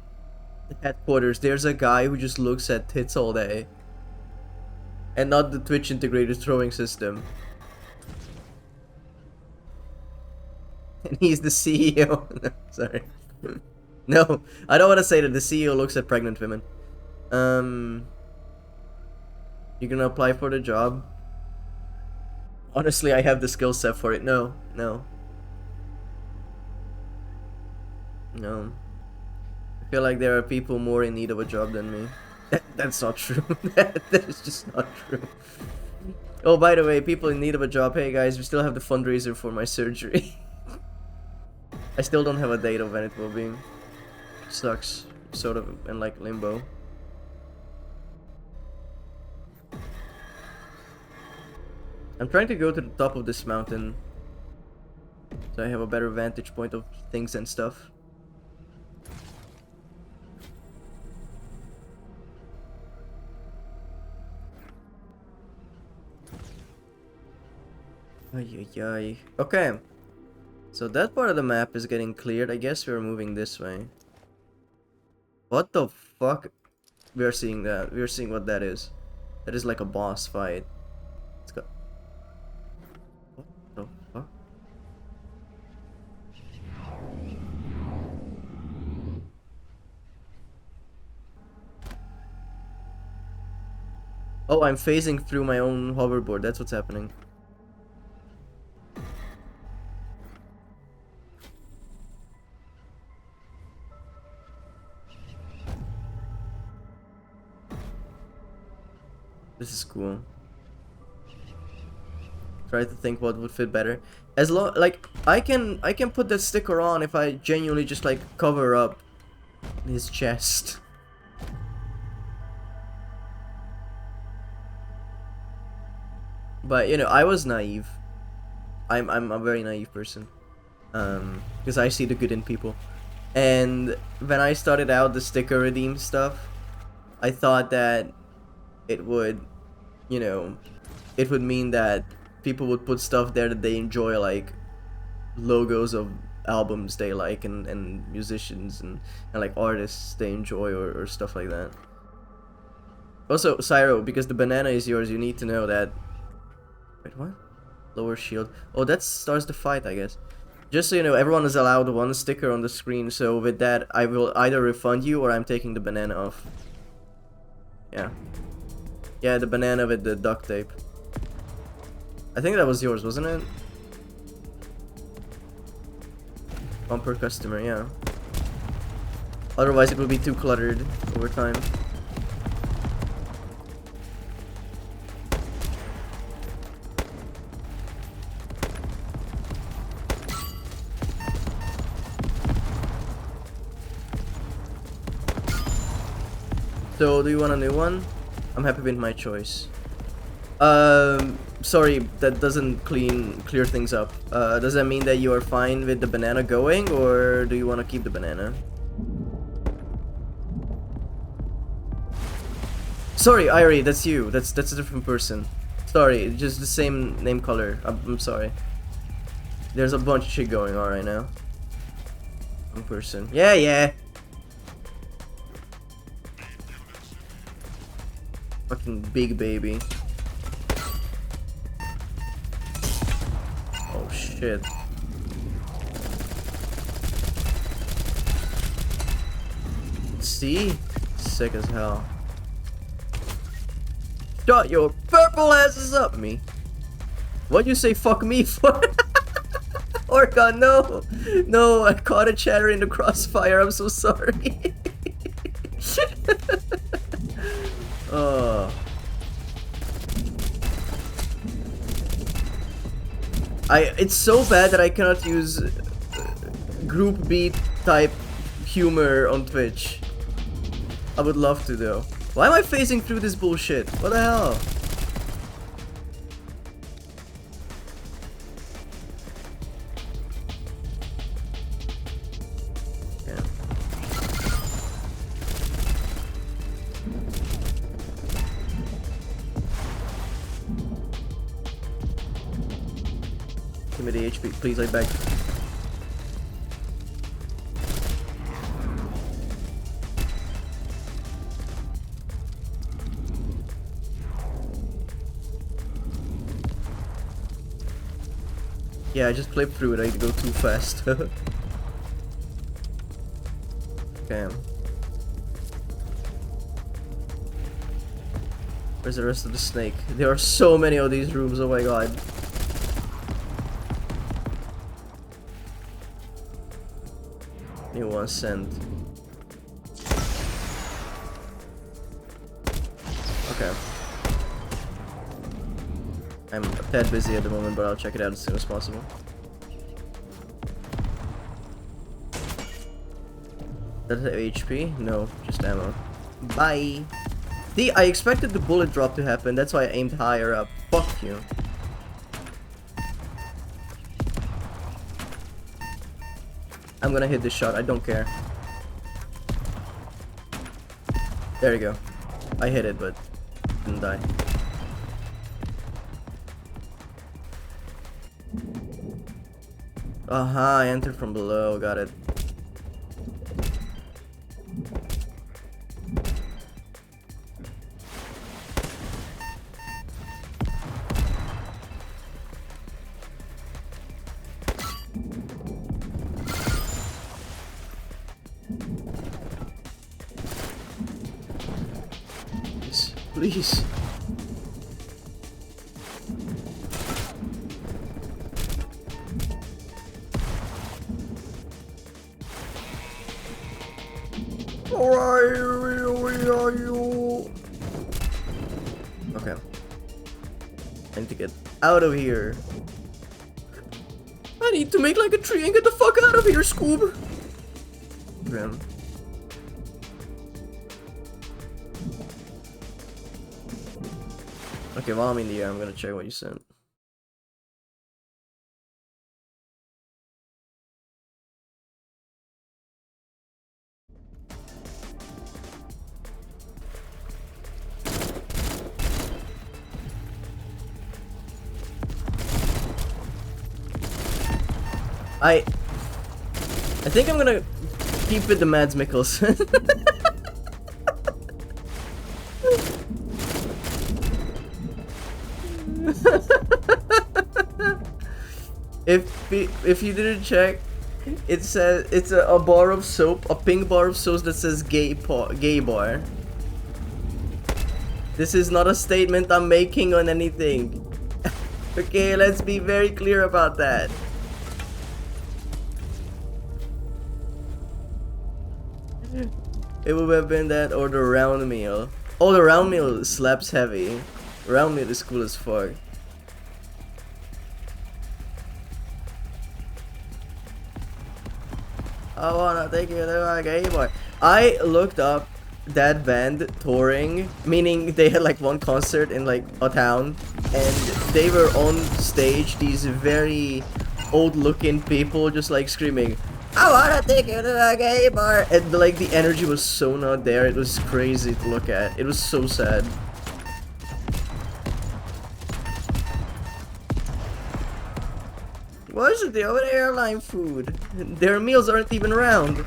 The headquarters. There's a guy who just looks at tits all day. And not the Twitch integrated throwing system. And he's the CEO. No, sorry. No, I don't want to say that the CEO looks at pregnant women. You gonna apply for the job? Honestly, I have the skill set for it. No. I feel like there are people more in need of a job than me. That's not true. That is just not true. Oh, by the way, people in need of a job. Hey guys, we still have the fundraiser for my surgery. I still don't have a date of when it will be. Sucks. Sort of in like limbo. I'm trying to go to the top of this mountain. So I have a better vantage point of things and stuff. Ay. Okay. So that part of the map is getting cleared. I guess we're moving this way. What the fuck? We are seeing that. We are seeing what that is. That is like a boss fight. Let's go. What the fuck? Oh, I'm phasing through my own hoverboard. That's what's happening. This is cool. Try to think what would fit better. As long like I can put that sticker on if I genuinely just like cover up his chest. But you know, I was naive. I'm a very naive person. Because I see the good in people. And when I started out the sticker redeem stuff, I thought that it would, you know, it would mean that people would put stuff there that they enjoy, like logos of albums they like and musicians and like artists they enjoy or stuff like that. Also, Cyro, because the banana is yours, you need to know that... Wait, what? Lower shield. Oh, that starts the fight, I guess. Just so you know, everyone is allowed one sticker on the screen, so with that, I will either refund you or I'm taking the banana off. Yeah. Yeah, the banana with the duct tape. I think that was yours, wasn't it? One per customer, yeah. Otherwise it would be too cluttered over time. So, do you want a new one? I'm happy with my choice. Sorry, that doesn't clear things up. Does that mean that you are fine with the banana going, or do you want to keep the banana? Sorry, Irie, that's you. That's a different person. Sorry, just the same name color. I'm sorry. There's a bunch of shit going on right now. One person. Yeah. Fucking big baby. Oh shit. See? Sick as hell. Shut your purple asses up, me. What'd you say fuck me for? Orca, no! No, I caught a chatter in the crossfire, I'm so sorry. Oh. It's so bad that I cannot use group B type humor on Twitch. I would love to though. Why am I phasing through this bullshit? What the hell? Yeah. Give me the HP, please, I beg. Yeah, I just flipped through it, I go too fast. Okay. Where's the rest of the snake? There are so many of these rooms, oh my god. New one sent. Okay. I'm a tad busy at the moment, but I'll check it out as soon as possible. Does it have HP? No, just ammo. Bye! See, I expected the bullet drop to happen, that's why I aimed higher up. Fuck you. I'm gonna hit this shot, I don't care. There you go. I hit it, but didn't die. Aha, I entered from below, got it. Please. Where are you? Okay. I need to get out of here. I need to make like a tree and get the fuck out of here, Scoob. Grim. Okay, while I'm in the air, I'm gonna check what you sent. I think I'm gonna keep with the Mads Mikkelsen. If you didn't check, it says it's a bar of soap, a pink bar of soap that says gay bar. This is not a statement I'm making on anything. Okay, let's be very clear about that. It would have been that or the round meal. Oh, the round meal slaps heavy. Round meal is cool as fuck. I wanna take you to a gay bar. I looked up that band touring, meaning they had like one concert in like a town, and they were on stage, these very old-looking people just like screaming, "I wanna take you to a gay bar," and like the energy was so not there. It was crazy to look at. It was so sad. Why isn't there over airline food? Their meals aren't even round.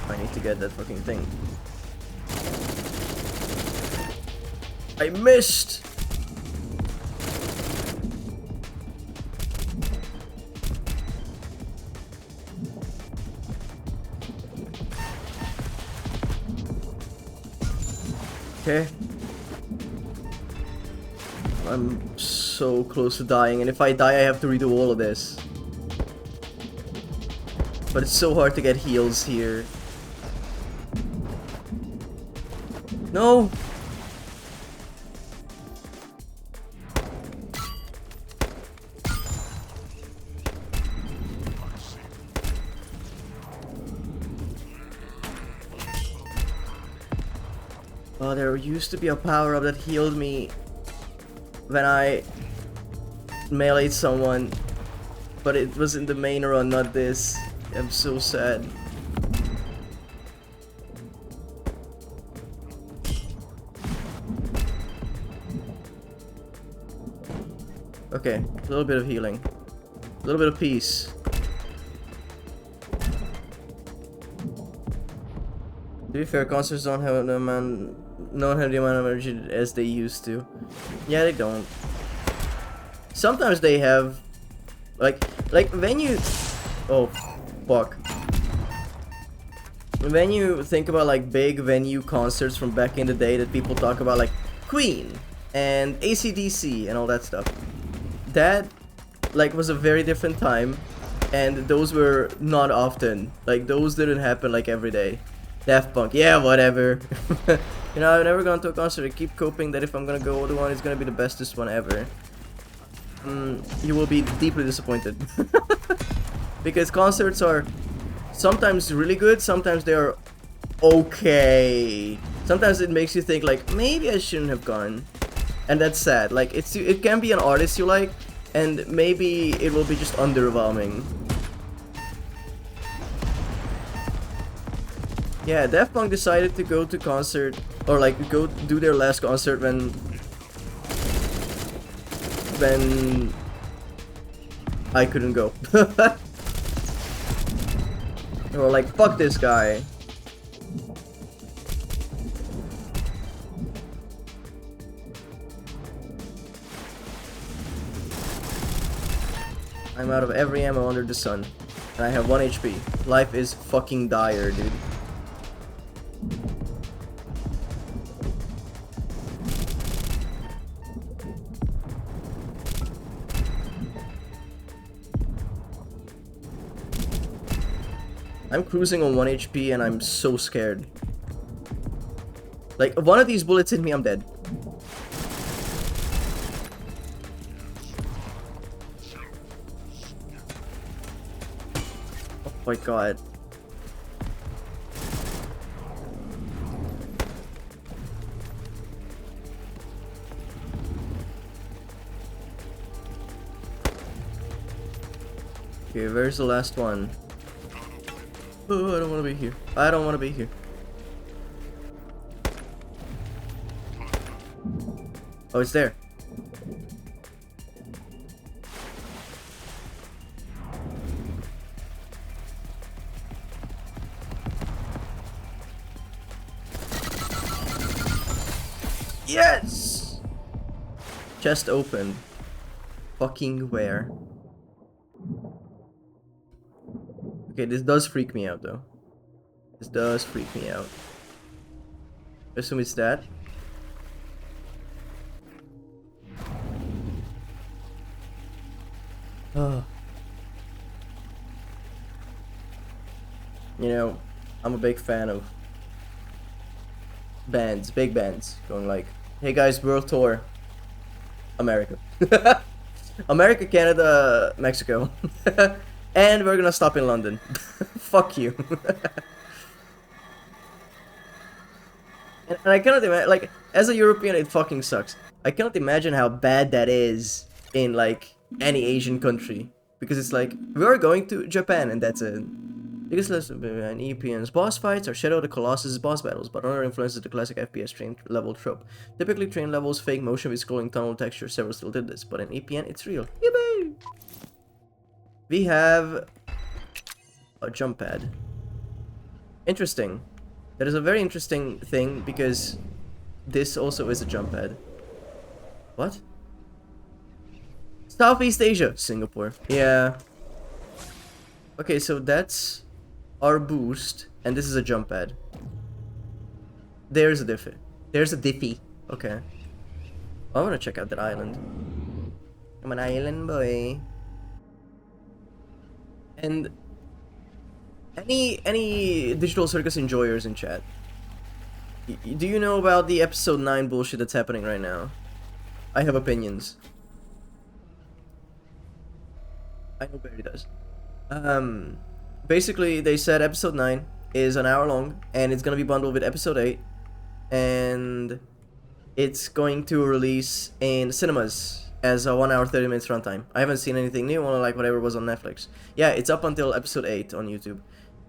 I need to get that fucking thing. I missed! Okay. I'm so close to dying, and if I die I have to redo all of this. But it's so hard to get heals here. No! Oh, there used to be a power-up that healed me when I meleeed someone, but it was in the main run, not this. I'm so sad. Okay, a little bit of healing. A little bit of peace. To be fair, concerts don't have the amount of energy as they used to. Yeah, they don't. Sometimes they have, like when you, oh, fuck. When you think about like big venue concerts from back in the day that people talk about, like Queen and AC/DC and all that stuff, that like was a very different time, and those were not often. Like those didn't happen like every day. Daft Punk, yeah, whatever. You know, I've never gone to a concert. I keep hoping that if I'm gonna go to one, it's gonna be the bestest one ever. You will be deeply disappointed. Because concerts are sometimes really good, sometimes they are okay. Sometimes it makes you think like, maybe I shouldn't have gone. And that's sad. Like, it can be an artist you like, and maybe it will be just underwhelming. Yeah, Daft Punk decided to go to concert, or like go do their last concert when I couldn't go. They were like, fuck this guy. I'm out of every ammo under the sun, and I have 1 HP. Life is fucking dire, dude. I'm cruising on 1 HP and I'm so scared. Like, if one of these bullets hit me, I'm dead. Oh my god. Okay, where's the last one? Oh, I don't want to be here. I don't want to be here. Oh, it's there. Yes! Chest open. Fucking where? Okay, this does freak me out though. This does freak me out. I assume it's that. Oh. You know, I'm a big fan of bands, big bands, going like, hey guys, world tour. America. America, Canada, Mexico. And we're gonna stop in London. Fuck you. And I cannot imagine, like, as a European, it fucking sucks. I cannot imagine how bad that is in, like, any Asian country. Because it's like, we're going to Japan and that's it. Because an EPN's boss fights are Shadow the Colossus' boss battles, but another influences the classic FPS train level trope. Typically, train levels fake motion with scrolling tunnel texture, several still did this, but in EPN, it's real. Yippee! We have a jump pad. Interesting. That is a very interesting thing, because this also is a jump pad. What? Southeast Asia, Singapore. Yeah. Okay, so that's our boost, and this is a jump pad. There's a diffy. There's a diffy. Okay. I want to check out that island. I'm an island boy. And any Digital Circus enjoyers in chat? Do you know about the episode 9 bullshit that's happening right now? I have opinions. I know Barry does. Basically, they said episode 9 is an hour long, and it's gonna be bundled with episode 8, and it's going to release in cinemas as a 1 hour 30 minutes runtime. I haven't seen anything new, only like whatever was on Netflix. Yeah, it's up until episode 8 on YouTube.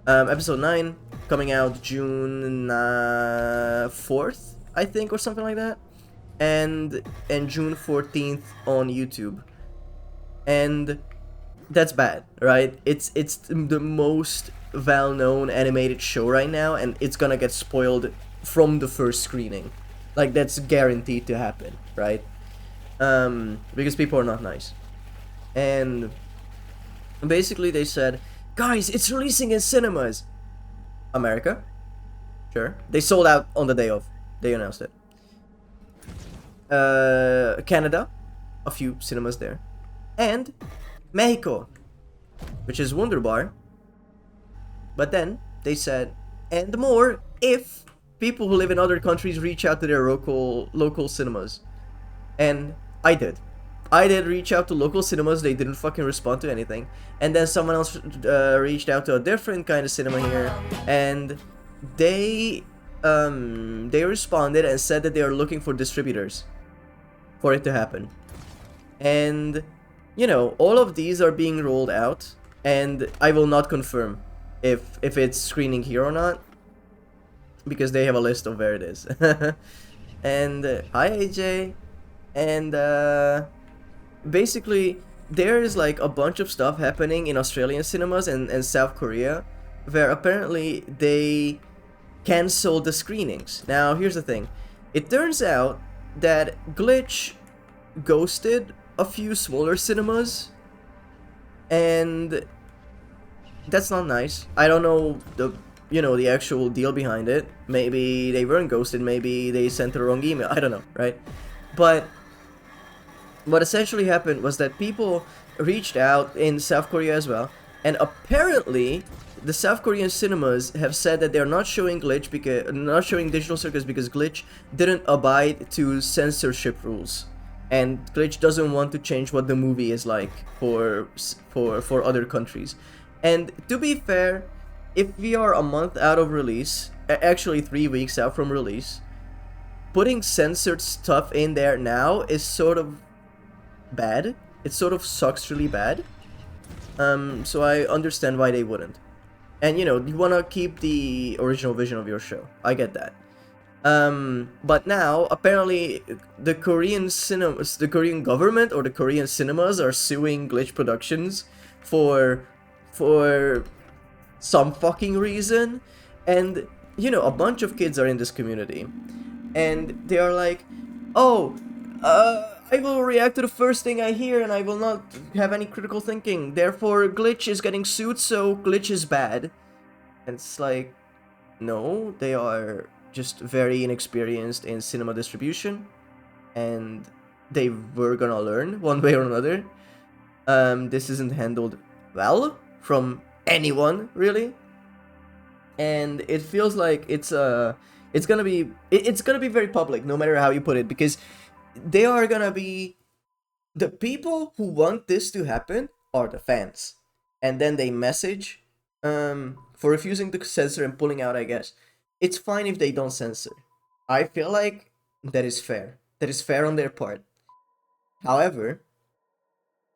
Episode 9 coming out June 4th, I think, or something like that, and June 14th on YouTube. And that's bad, right? It's the most well-known animated show right now, and it's gonna get spoiled from the first screening. Like, that's guaranteed to happen, right? Because people are not nice. And basically they said, guys, it's releasing in cinemas. America? Sure. They sold out on the day of. They announced it. Canada? A few cinemas there. And Mexico, which is Wonderbar. But then they said, and more if people who live in other countries reach out to their local cinemas. And I did reach out to local cinemas. They didn't fucking respond to anything. And then someone else reached out to a different kind of cinema here, and they responded and said that they are looking for distributors for it to happen. And you know, all of these are being rolled out, and I will not confirm if it's screening here or not, because they have a list of where it is. And hi AJ. And basically there is like a bunch of stuff happening in Australian cinemas and South Korea, where apparently they canceled the screenings. Now here's the thing, it turns out that Glitch ghosted a few smaller cinemas, and that's not nice. I don't know the actual deal behind it. Maybe they weren't ghosted, maybe they sent the wrong email, I don't know, right? But what essentially happened was that people reached out in South Korea as well, and apparently the South Korean cinemas have said that they're not showing Digital Circus because Glitch didn't abide to censorship rules, and Glitch doesn't want to change what the movie is like for other countries. And to be fair, if we are a month out of release, actually 3 weeks out from release, putting censored stuff in there now is sort of bad. It sort of sucks really bad. So I understand why they wouldn't. And you want to keep the original vision of your show. I get that. But now apparently the Korean government or the Korean cinemas are suing Glitch Productions for some fucking reason. And a bunch of kids are in this community, and they are like, oh, I will react to the first thing I hear, and I will not have any critical thinking. Therefore, Glitch is getting sued, so Glitch is bad. And it's like, no, they are just very inexperienced in cinema distribution, and they were gonna learn one way or another. This isn't handled well from anyone, really. And it feels like it's gonna be very public, no matter how you put it, because they are gonna be The people who want this to happen are the fans, and then they message for refusing to censor and pulling out. I guess it's fine if they don't censor. I feel like that is fair. That is fair on their part. However,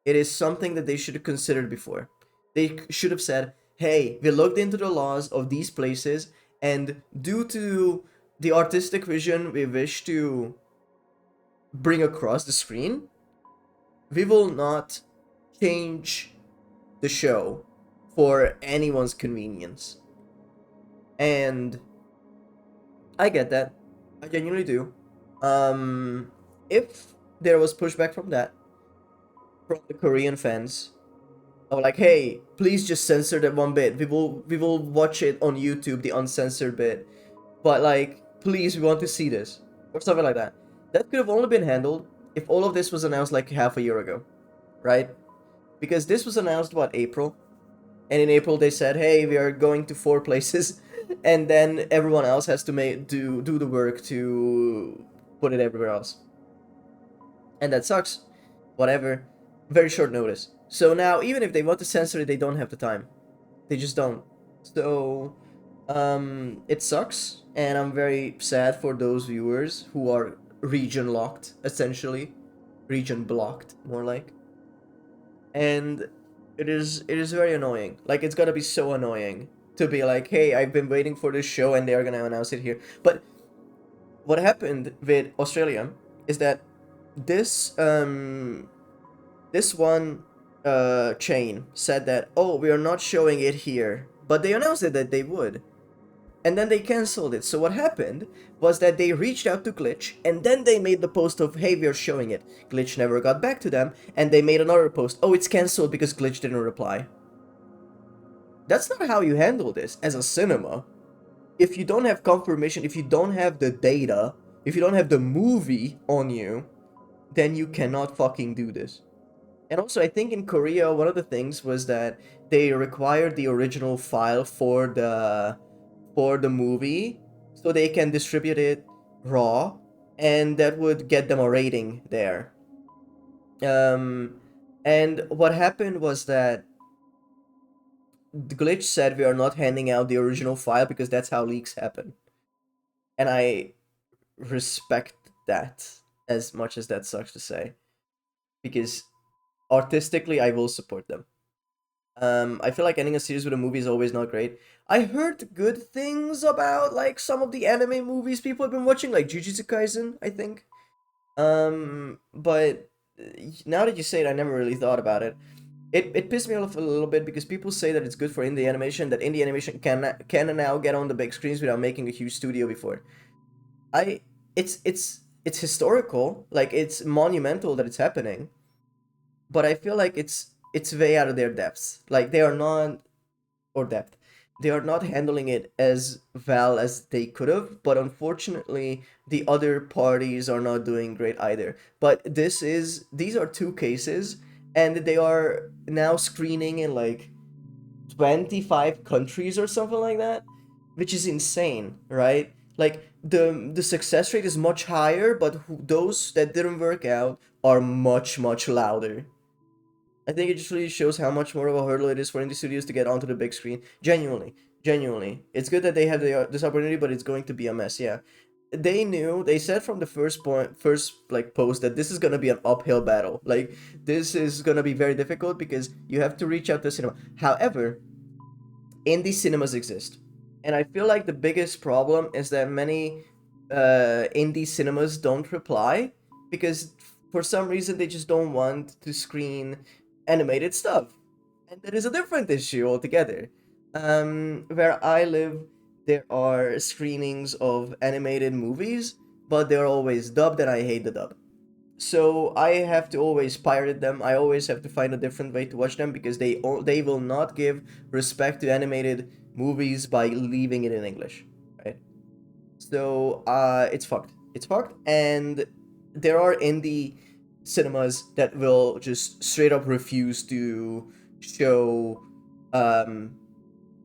it is something that they should have considered before. They should have said, hey, we looked into the laws of these places, and due to the artistic vision we wish to bring across the screen, we will not change the show for anyone's convenience. And I get that. I genuinely do. If there was pushback from that, from the Korean fans, or like, hey, please just censor that one bit. We will watch it on YouTube, the uncensored bit. But like, please, we want to see this. Or something like that. That could have only been handled if all of this was announced like half a year ago. Right? Because this was announced, what, April? And in April they said, hey, we are going to 4 places. And then everyone else has to do the work to put it everywhere else. And that sucks. Whatever. Very short notice. So now, even if they want to censor it, they don't have the time. They just don't. So, it sucks, and I'm very sad for those viewers who are region locked, essentially, region blocked, more like. And it is very annoying. Like, it's gonna be so annoying to be like, hey, I've been waiting for this show, and they are gonna announce it here. But what happened with Australia is that this this one chain said that, oh, we are not showing it here, but they announced it that they would, and then they canceled it. So what happened was that they reached out to Glitch, and then they made the post of, hey, we are showing it. Glitch never got back to them, and they made another post, oh, it's canceled because Glitch didn't reply. That's not how you handle this as a cinema. If you don't have confirmation, if you don't have the data, if you don't have the movie on you, then you cannot fucking do this. And also, I think in Korea, one of the things was that they required the original file for the movie so they can distribute it raw, and that would get them a rating there. And what happened was that the Glitch said we are not handing out the original file because that's how leaks happen. And I respect that, as much as that sucks to say, because artistically I will support them. I feel like ending a series with a movie is always not great. I heard good things about like some of the anime movies people have been watching, like Jujutsu Kaisen, I think. But now that you say it, I never really thought about it. It pissed me off a little bit because people say that it's good for indie animation, that indie animation can now get on the big screens without making a huge studio before. I it's historical, like it's monumental that it's happening, but I feel like it's way out of their depths. Like they are not, or depth. They are not handling it as well as they could have, but unfortunately, the other parties are not doing great either. But these are 2 cases, and they are now screening in like 25 countries or something like that, which is insane, right? Like the success rate is much higher, but those that didn't work out are much louder. I think it just really shows how much more of a hurdle it is for indie studios to get onto the big screen. Genuinely. It's good that they have this opportunity, but it's going to be a mess, yeah. They said from the first like post that this is gonna be an uphill battle. Like, this is gonna be very difficult because you have to reach out to cinema. However, indie cinemas exist. And I feel like the biggest problem is that many indie cinemas don't reply because for some reason they just don't want to screen animated stuff. And that is a different issue altogether. Where I live, there are screenings of animated movies, but they're always dubbed, and I hate the dub. So I have to always pirate them. I always have to find a different way to watch them because they will not give respect to animated movies by leaving it in English, right? So it's fucked. It's fucked, and there are indie cinemas that will just straight up refuse to show um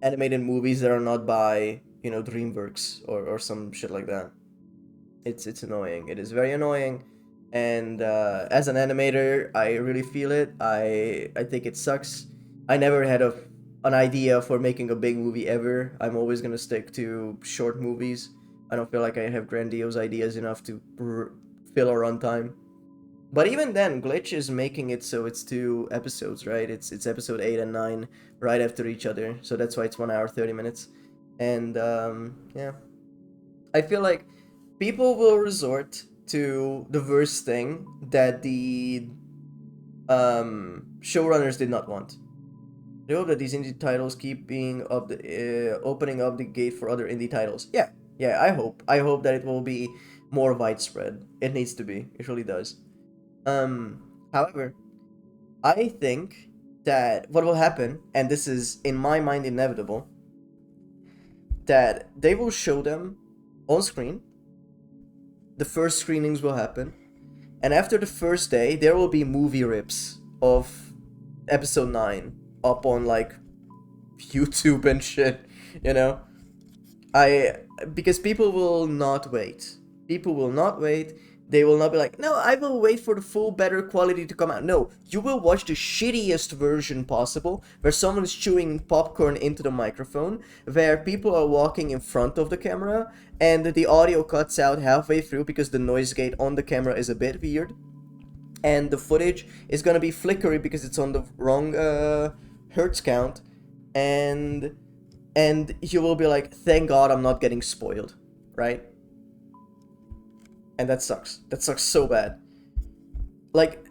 animated movies that are not by, DreamWorks or some shit like that. It's annoying. It is very annoying. And as an animator, I really feel it. I think it sucks. I never had an idea for making a big movie ever. I'm always gonna stick to short movies. I don't feel like I have grandiose ideas enough to fill a runtime. But even then, Glitch is making it so it's 2 episodes, right? It's episode 8 and 9 right after each other, so that's why it's 1 hour 30 minutes. And yeah, I feel like people will resort to the worst thing that the showrunners did not want. They hope that these indie titles keep being up the opening up the gate for other indie titles. Yeah, I hope. I hope that it will be more widespread. It needs to be. It really does. However, I think that what will happen, and this is in my mind inevitable, that they will show them on screen. The first screenings will happen, and after the first day, there will be movie rips of episode 9 up on like YouTube and shit, you know? Because people will not wait. People will not wait. They will not be like, no, I will wait for the full better quality to come out. No, you will watch the shittiest version possible, where someone is chewing popcorn into the microphone, where people are walking in front of the camera, and the audio cuts out halfway through because the noise gate on the camera is a bit weird. And the footage is gonna be flickery because it's on the wrong hertz count. And you will be like, thank God I'm not getting spoiled, right? And that sucks. That sucks so bad. Like,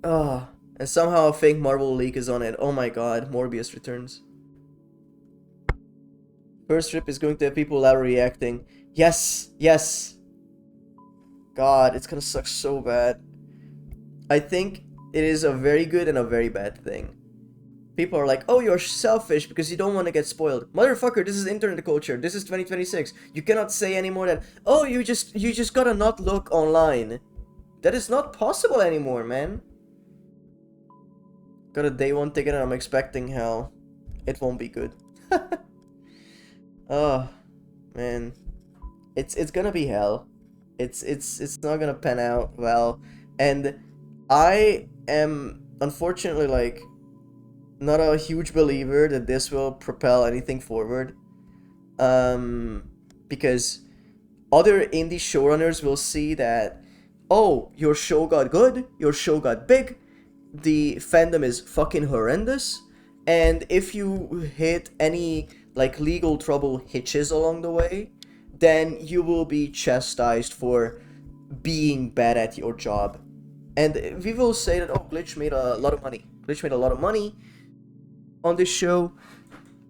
and somehow a fake Marvel leak is on it. Oh my God, Morbius returns. First trip is going to have people loud reacting. Yes, yes. God, it's gonna suck so bad. I think it is a very good and a very bad thing. People are like, oh, you're selfish because you don't want to get spoiled. Motherfucker, this is internet culture. This is 2026. You cannot say any more than, oh, you just gotta not look online. That is not possible anymore, man. Got a day 1 ticket and I'm expecting hell. It won't be good. Oh, man. It's gonna be hell. It's not gonna pan out well. And I am unfortunately like not a huge believer that this will propel anything forward, because other indie showrunners will see that, oh, your show got good, your show got big, the fandom is fucking horrendous, and if you hit any like legal trouble hitches along the way, then you will be chastised for being bad at your job. And we will say that, oh, Glitch made a lot of money. Glitch made a lot of money on this show.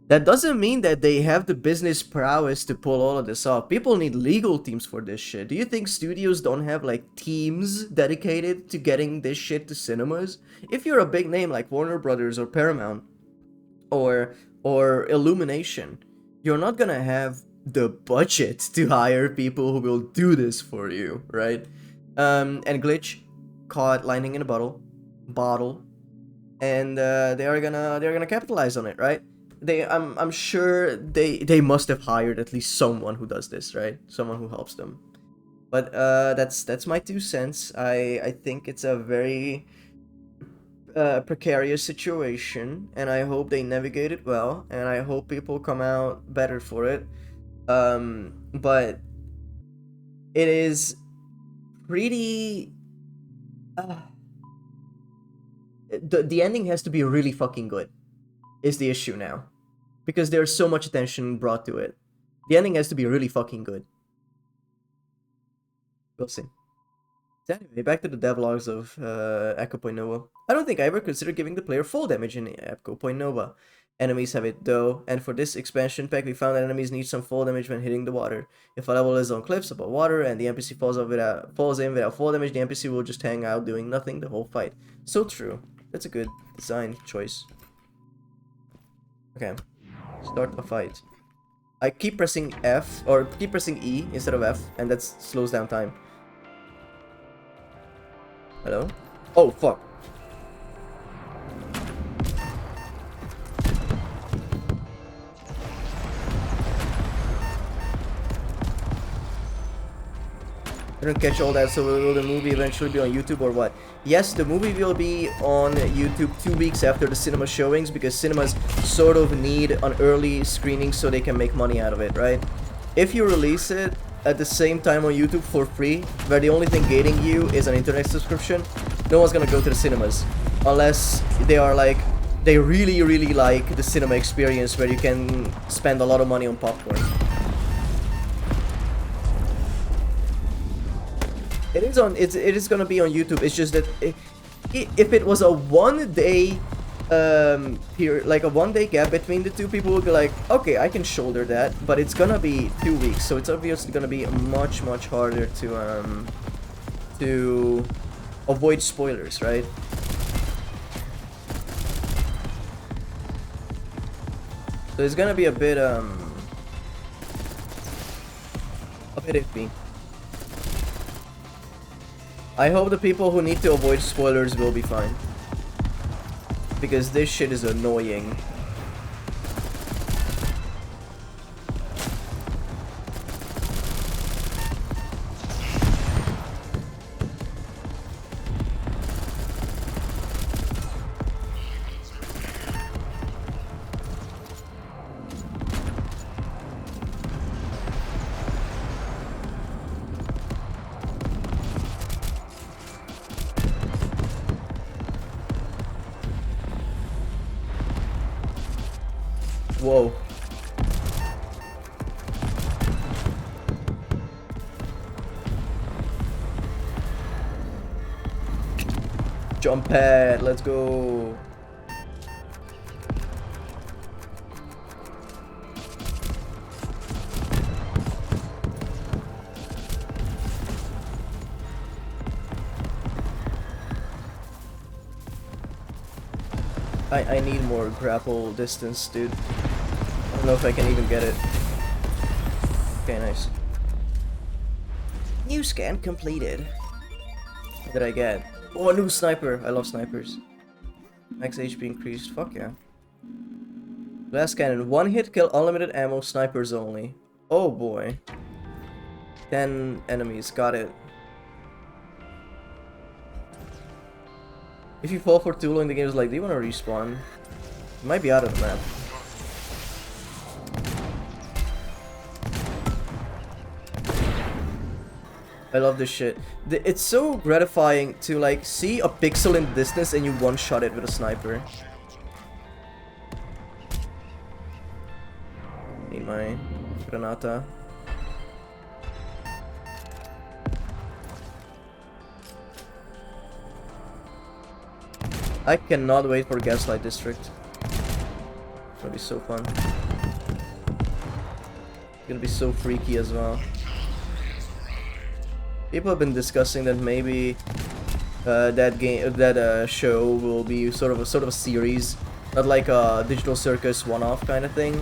That doesn't mean that they have the business prowess to pull all of this off. People need legal teams for this shit. Do you think studios don't have like teams dedicated to getting this shit to cinemas? If you're a big name like Warner Brothers or Paramount or Illumination, you're not gonna have the budget to hire people who will do this for you, right? And Glitch caught lightning in a bottle, and they're gonna capitalize on it, right? I'm sure they must have hired at least someone who does this, right? Someone who helps them. But that's my 2 cents. I think it's a very precarious situation, and I hope they navigate it well, and I hope people come out better for it. But it is pretty. The ending has to be really fucking good, is the issue now, because there's so much attention brought to it. The ending has to be really fucking good. We'll see. So anyway, back to the devlogs of Echo Point Nova. I don't think I ever considered giving the player full damage in Echo Point Nova. Enemies have it though, and for this expansion pack we found that enemies need some fall damage when hitting the water. If a level is on cliffs above water and the NPC falls in without fall damage, the NPC will just hang out doing nothing the whole fight. So true. That's a good design choice. Okay. Start a fight. I keep pressing F, or keep pressing E instead of F, and that slows down time. Hello? Oh, fuck. I don't catch all that. So will the movie eventually be on YouTube or what? Yes, the movie will be on YouTube 2 weeks after the cinema showings, because cinemas sort of need an early screening so they can make money out of it, right? If you release it at the same time on YouTube for free, where the only thing gating you is an internet subscription, no one's gonna go to the cinemas. Unless they are like, they really like the cinema experience where you can spend a lot of money on popcorn. It is gonna be on YouTube. It's just that if it was a 1 day period, like a 1 day gap between the two, people would be like, okay, I can shoulder that. But it's gonna be 2 weeks, so it's obviously gonna be much harder to avoid spoilers, right? So it's gonna be a bit iffy. I hope the people who need to avoid spoilers will be fine, because this shit is annoying. Whoa. Jump pad, let's go. I need more grapple distance, dude. I don't know if I can even get it. Okay, nice. New scan completed. What did I get? Oh, a new sniper. I love snipers. Max HP increased. Fuck yeah. Glass cannon. 1 hit kill, unlimited ammo, snipers only. Oh boy. 10 enemies. Got it. If you fall for too long, the game is like, do you want to respawn? You might be out of the map. I love this shit. It's so gratifying to like see a pixel in the distance and you one-shot it with a sniper. Need my granata. I cannot wait for Gaslight District. It's gonna be so fun. It's gonna be so freaky as well. People have been discussing that maybe that show will be sort of a series, not like a Digital Circus one-off kind of thing,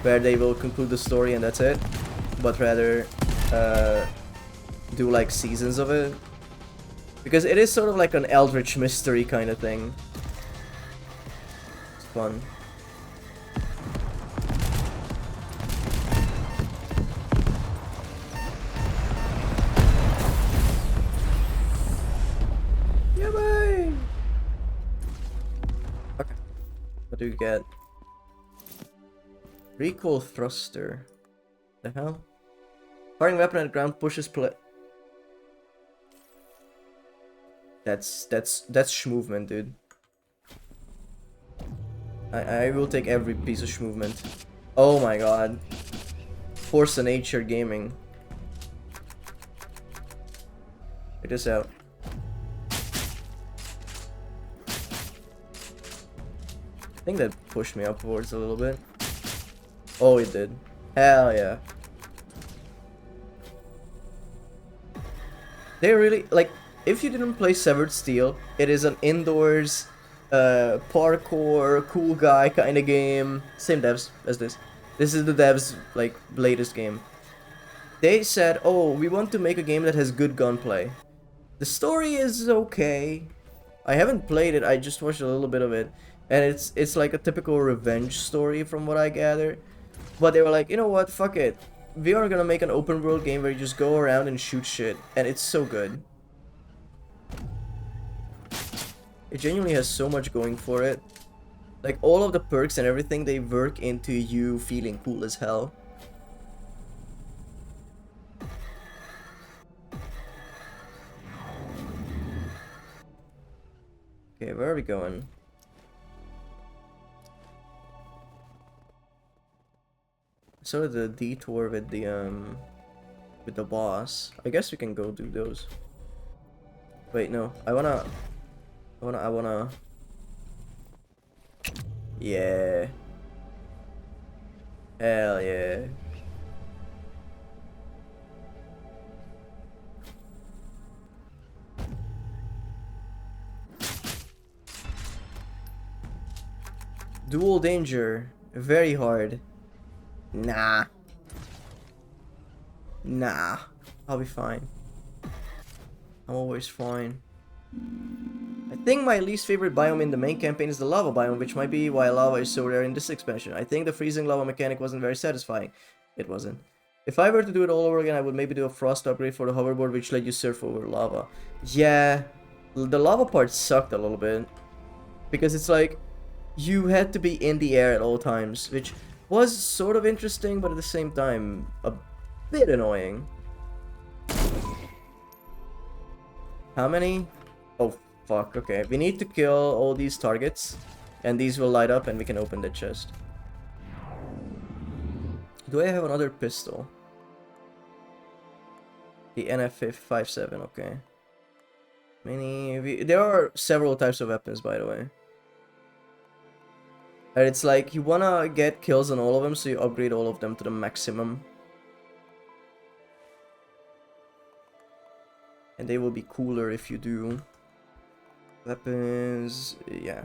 where they will conclude the story and that's it, but rather do like seasons of it, because it is sort of like an Eldritch mystery kind of thing. It's fun. What do you get? Recoil thruster. The hell? Firing weapon at the ground pushes play. That's schmovement, dude. I will take every piece of schmovement. Oh my god. Force of Nature Gaming. Check this out. I think that pushed me upwards a little bit. Oh, it did. Hell yeah. They really, like, if you didn't play Severed Steel, it is an indoors, parkour, cool guy kind of game. Same devs as this. This is the devs, like, latest game. They said, oh, we want to make a game that has good gunplay. The story is okay. I haven't played it, I just watched a little bit of it. And it's like a typical revenge story from what I gather. But they were like, you know what, fuck it. we are gonna make an open world game where you just go around and shoot shit, and it's so good. It genuinely has so much going for it. Like, all of the perks and everything, they work into you feeling cool as hell. Okay, where are we going? Sort of the detour with the boss. I guess we can go do those. Wait, no. I wanna... Yeah. Hell yeah. Dual danger. Very hard. Nah. Nah. I'll be fine. I'm always fine. I think my least favorite biome in the main campaign is the lava biome, which might be why lava is so rare in this expansion. I think the freezing lava mechanic wasn't very satisfying. It wasn't. If I were to do it all over again, I would maybe do a frost upgrade for the hoverboard, which let you surf over lava. Yeah, the lava part sucked a little bit. Because it's like, you had to be in the air at all times, which was sort of interesting, but at the same time, a bit annoying. How many? Oh, fuck, okay. We need to kill all these targets, and these will light up, and we can open the chest. Do I have another pistol? The NF57, okay. There are several types of weapons, by the way. And it's like, you wanna get kills on all of them, so you upgrade all of them to the maximum. And they will be cooler if you do. Weapons, yeah.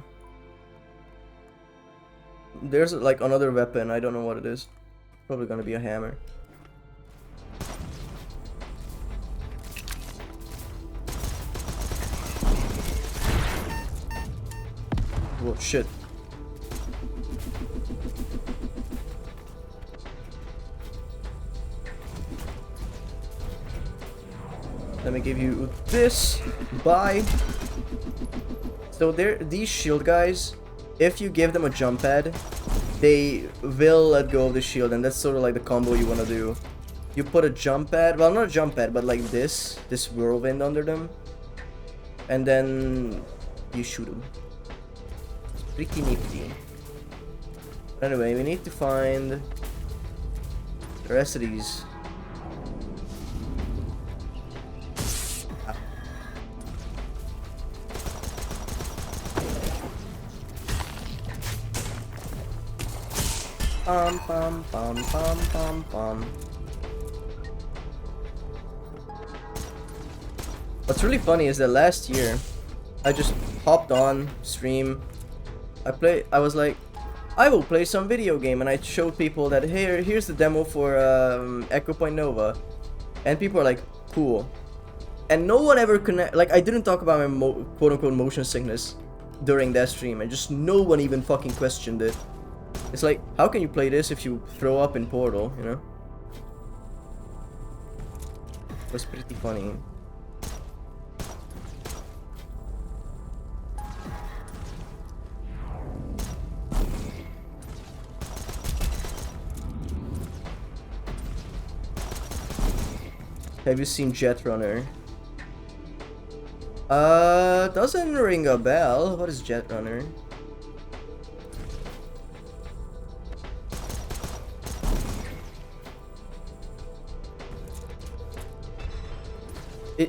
There's like another weapon, I don't know what it is. Probably gonna be a hammer. Whoa, shit. Let me give you this. Bye. So these shield guys, if you give them a jump pad, they will let go of the shield, and that's sort of like the combo you want to do. You put a jump pad, well, not a jump pad, but like this whirlwind under them, and then you shoot them. It's pretty nifty. But anyway, we need to find the rest of these. Pum pum pum pum pum pum. What's really funny is that last year, I just hopped on stream. I was like, I will play some video game, and I showed people that here's the demo for Echo Point Nova, and people are like, cool. And no one ever like, I didn't talk about my quote unquote motion sickness during that stream, and just no one even fucking questioned it. It's like, how can you play this if you throw up in Portal, you know? It was pretty funny. Have you seen Jet Runner? Doesn't ring a bell. What is Jet Runner?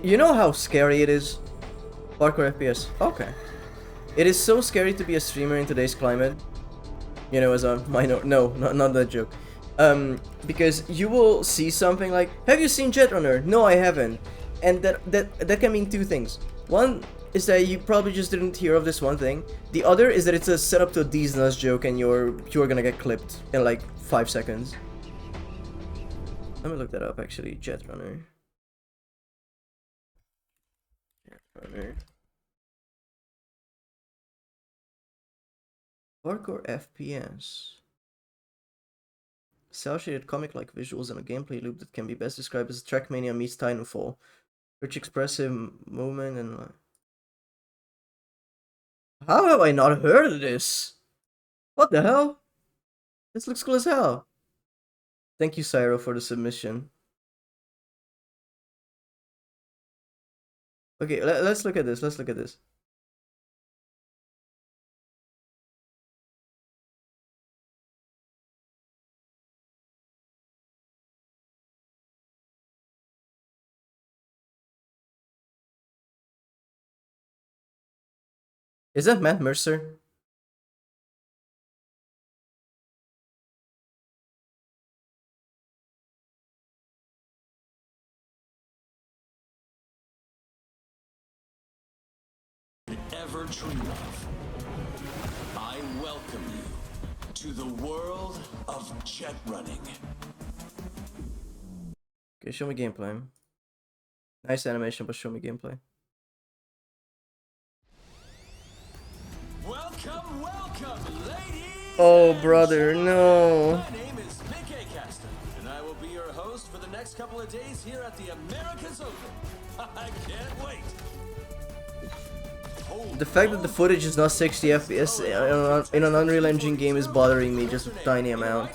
You know how scary it is? Parkour FPS. Okay. It is so scary to be a streamer in today's climate. You know, as a minor... No, not that joke. Because you will see something like, have you seen Jet Runner? No, I haven't. And that can mean two things. One is that you probably just didn't hear of this one thing. The other is that it's a setup to a D's Nuts joke, and you're gonna get clipped in like 5 seconds. Let me look that up, actually. Jet Runner. Parkour FPS. cel-shaded comic-like visuals and a gameplay loop that can be best described as Trackmania meets Titanfall. Rich expressive movement and... How have I not heard of this? What the hell? This looks cool as hell. Thank you, Cyro, for the submission. Okay, let's look at this. Let's look at this. Is that Matt Mercer? Ever dream of. I welcome you to the world of jet running. Okay, show me gameplay. Nice animation, but show me gameplay. Welcome, welcome, ladies! Oh, brother, no. My name is Megaspinning, and I will be your host for the next couple of days here at the America's Open. I can't wait. The fact that the footage is not 60 FPS in an Unreal Engine game is bothering me just a tiny amount.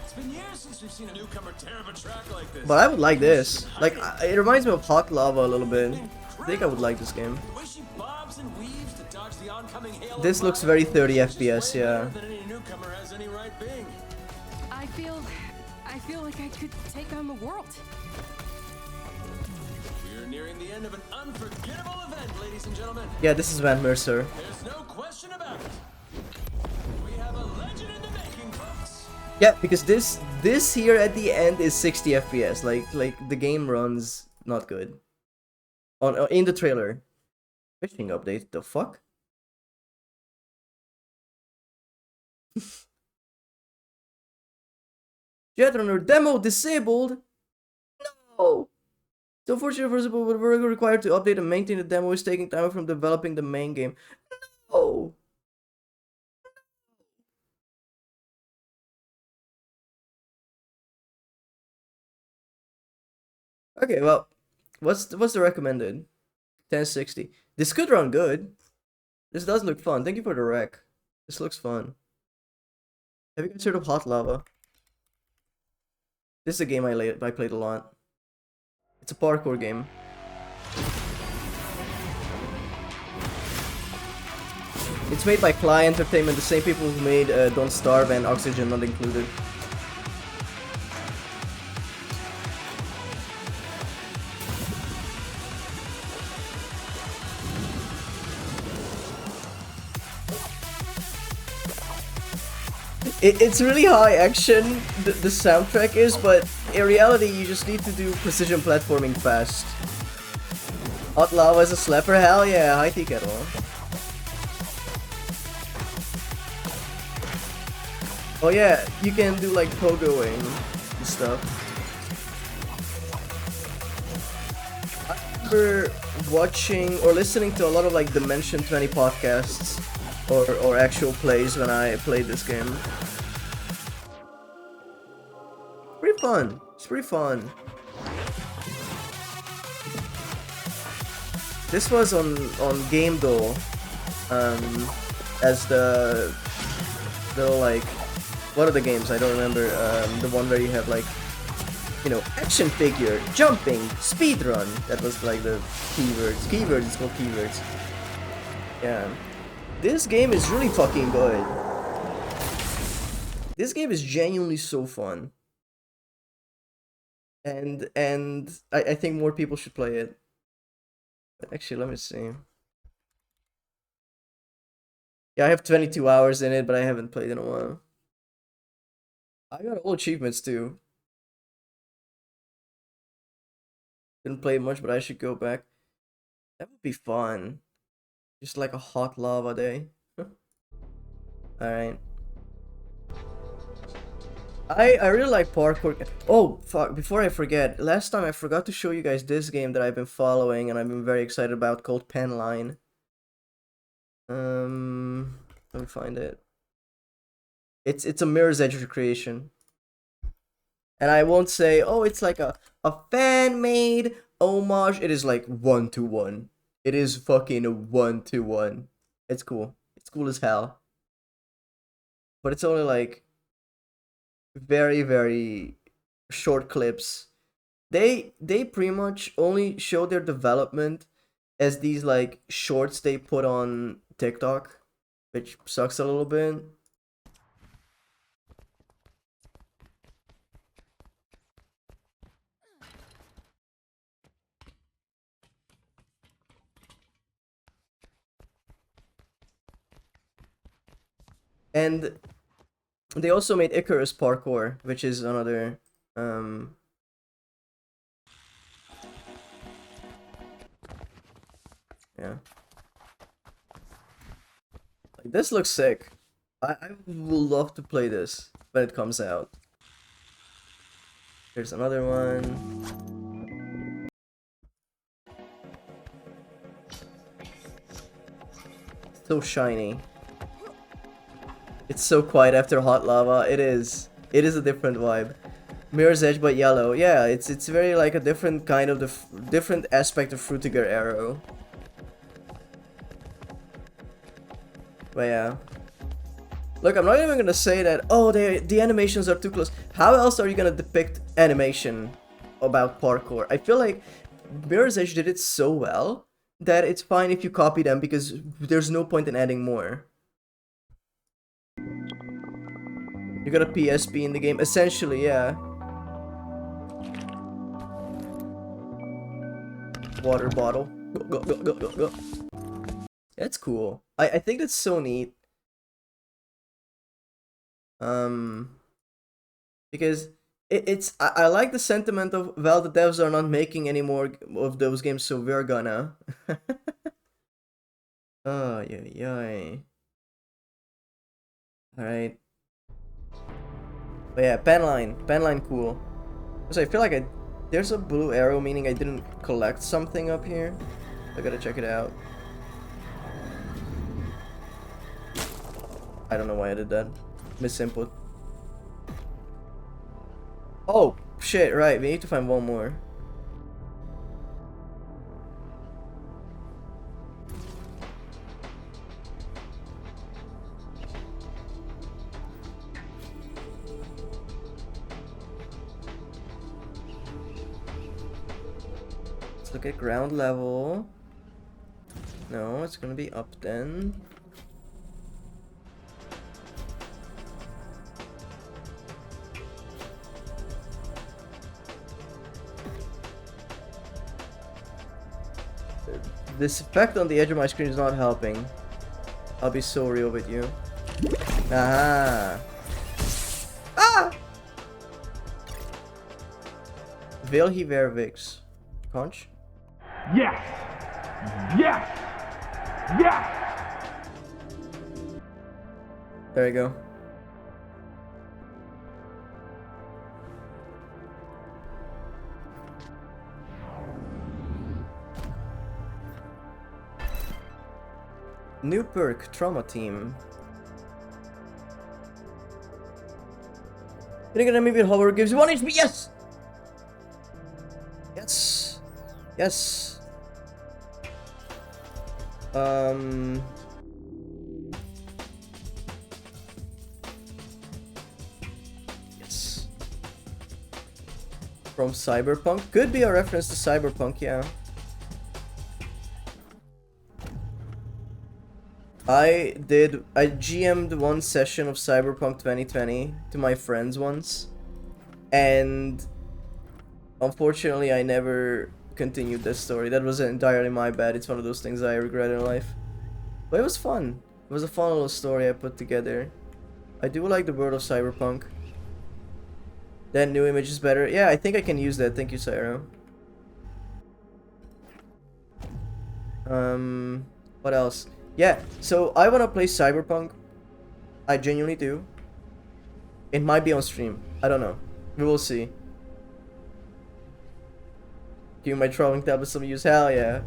It's been years since we've seen a newcomer tear up a track like this. But I would like this. Like, it reminds me of Hot Lava a little bit. I think I would like this game. The way she bobs and weaves to dodge the oncoming hail of This looks fire very 30 is FPS, way better yeah. than any newcomer has any right being. I feel like I could take on the world. We're nearing the end of an unforgettable event, ladies and gentlemen. Yeah, this is Van Mercer. There's no question about it. We have a legend in the making, folks. Yeah, because this here at the end is 60 FPS. Like the game runs not good. On in the trailer. Fishing update. The fuck? Jetrunner demo disabled. No. So unfortunately, for example, we're required to update and maintain the demo is taking time from developing the main game. No. Okay, well, what's the recommended? 1060. This could run good. This does look fun. Thank you for the rec. This looks fun. Have you guys heard of Hot Lava? This is a game I played a lot. It's a parkour game. It's made by Cly Entertainment, the same people who made Don't Starve and Oxygen Not Included. It's really high action, the soundtrack is, but in reality you just need to do precision platforming fast. Hot Lava is a slapper? Hell yeah, high tea kettle. Oh yeah, you can do like pogoing and stuff. I remember watching or listening to a lot of like Dimension 20 podcasts or actual plays when I played this game. Pretty fun. It's pretty fun. This was on GameDole as the like, what are the games? I don't remember. The one where you have like, you know, action figure, jumping, speedrun. That was like the keywords. Keywords, it's called keywords. Yeah. This game is really fucking good. This game is genuinely so fun. And I think more people should play it. But actually, let me see. Yeah, I have 22 hours in it, but I haven't played in a while. I got all achievements too. Didn't play much, but I should go back. That would be fun. Just like a hot lava day. Alright. I really like parkour. Oh, fuck, before I forget, last time I forgot to show you guys this game that I've been following and I've been very excited about called Penline. Let me find it. It's a Mirror's Edge recreation. And I won't say, oh, it's like a fan-made homage. It is like 1-to-1. It is fucking 1-to-1. It's cool. It's cool as hell. But it's only like very, very short clips. They pretty much only show their development as these like shorts they put on TikTok, which sucks a little bit. And they also made Icarus Parkour, which is another yeah. Like, this looks sick. I will love to play this when it comes out. Here's another one. So shiny. It's so quiet after hot lava. It is. It is a different vibe. Mirror's Edge but yellow. Yeah, it's very like a different kind of different aspect of Frutiger Arrow. But yeah. Look, I'm not even gonna say that, oh, the animations are too close. How else are you gonna depict animation about parkour? I feel like Mirror's Edge did it so well that it's fine if you copy them because there's no point in adding more. You got a PSP in the game, essentially, yeah. Water bottle. Go, go, go, go, go. That's cool. I think that's so neat. Because I like the sentiment of, well, the devs are not making any more of those games, so we're gonna. Oh, yeah. Alright. But yeah, penline cool. So I feel like there's a blue arrow, meaning I didn't collect something up here. I gotta check it out. I don't know why I did that. Misinput. Oh, shit, right, we need to find one more. Let's look at ground level. No, it's gonna be up then. This effect on the edge of my screen is not helping. I'll be so real with you. Aha! Ah! Will he wear Vix? Conch? Yes! Yes! Yes! There you go. New perk, Trauma Team. Hitting an enemy with hover gives you 1 HP, yes! Yes! Yes! Yes. From Cyberpunk? Could be a reference to Cyberpunk, yeah. I GM'd one session of Cyberpunk 2020 to my friends once, and unfortunately I never continued this story. That was entirely my bad. It's one of those things I regret in life. But it was fun. It was a fun little story I put together. I do like the world of Cyberpunk. That new image is better. Yeah, I think I can use that. Thank you, Cyro. What else? Yeah, so I wanna play Cyberpunk. I genuinely do. It might be on stream. I don't know. We will see. Give my traveling tablet some use. Hell yeah.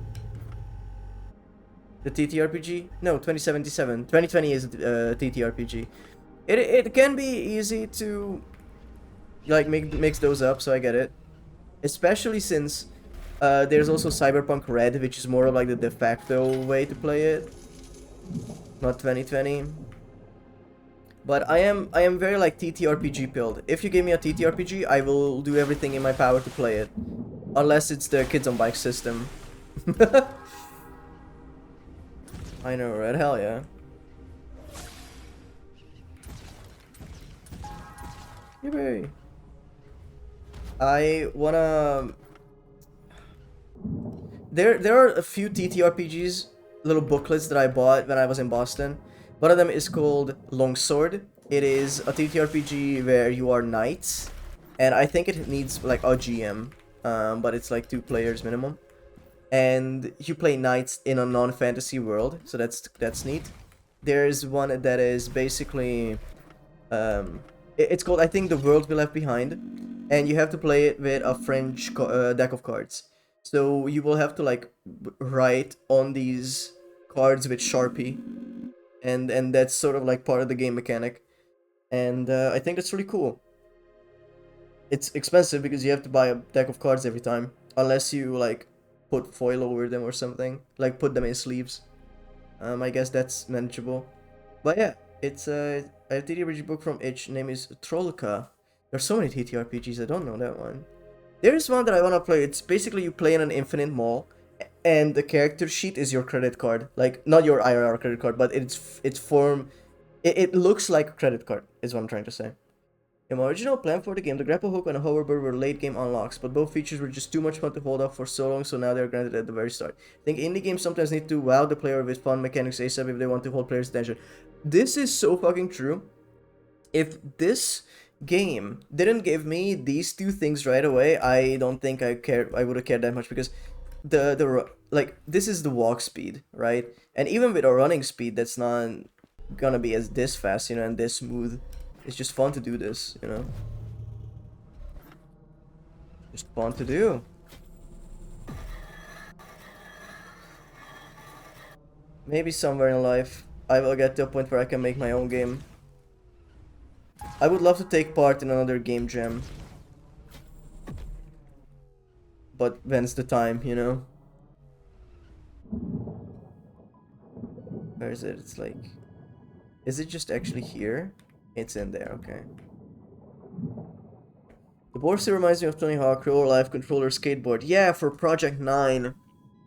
The TTRPG? No, 2077. 2020 is TTRPG. It can be easy to like mix those up, so I get it. Especially since there's also Cyberpunk Red, which is more of like the de facto way to play it, not 2020. But I am very like TTRPG pilled. If you give me a TTRPG, I will do everything in my power to play it, unless it's the Kids on Bike system. I know, right? Hell yeah. Yippee. I wanna... There are a few TTRPGs, little booklets that I bought when I was in Boston. One of them is called Longsword. It is a TTRPG where you are knights, and I think it needs like a GM, but it's like 2 players minimum. And you play knights in a non-fantasy world, so that's neat. There's one that is basically... it's called, I think, The World We Left Behind, and you have to play it with a French deck of cards. So you will have to like write on these cards with Sharpie, and that's sort of like part of the game mechanic, and I think that's really cool. It's expensive because you have to buy a deck of cards every time, unless you like put foil over them or something, like put them in sleeves. I guess that's manageable, but yeah, it's a TTRPG book from Itch. Name is Trollka. There's so many TTRPGs, I don't know that one. There's one that I want to play. It's basically you play in an infinite mall, and the character sheet is your credit card. Like, not your IRR credit card, but it's form... It looks like a credit card, is what I'm trying to say. In my original plan for the game, the grapple hook and a hoverboard were late game unlocks, but both features were just too much fun to hold up for so long, so now they're granted at the very start. I think indie games sometimes need to wow the player with fun mechanics ASAP if they want to hold players' attention. This is so fucking true. If this game didn't give me these 2 things right away, I don't think I would have cared that much, because the like, this is the walk speed, right? And even with a running speed, that's not gonna be as this fast, you know, and this smooth. It's just fun to do this, you know. Just fun to do. Maybe somewhere in life I will get to a point where I can make my own game. I would love to take part in another game jam. But when's the time, you know? Where is it? It's like... Is it just actually here? It's in there, okay. The board still reminds me of Tony Hawk, real life controller skateboard. Yeah, for Project 9,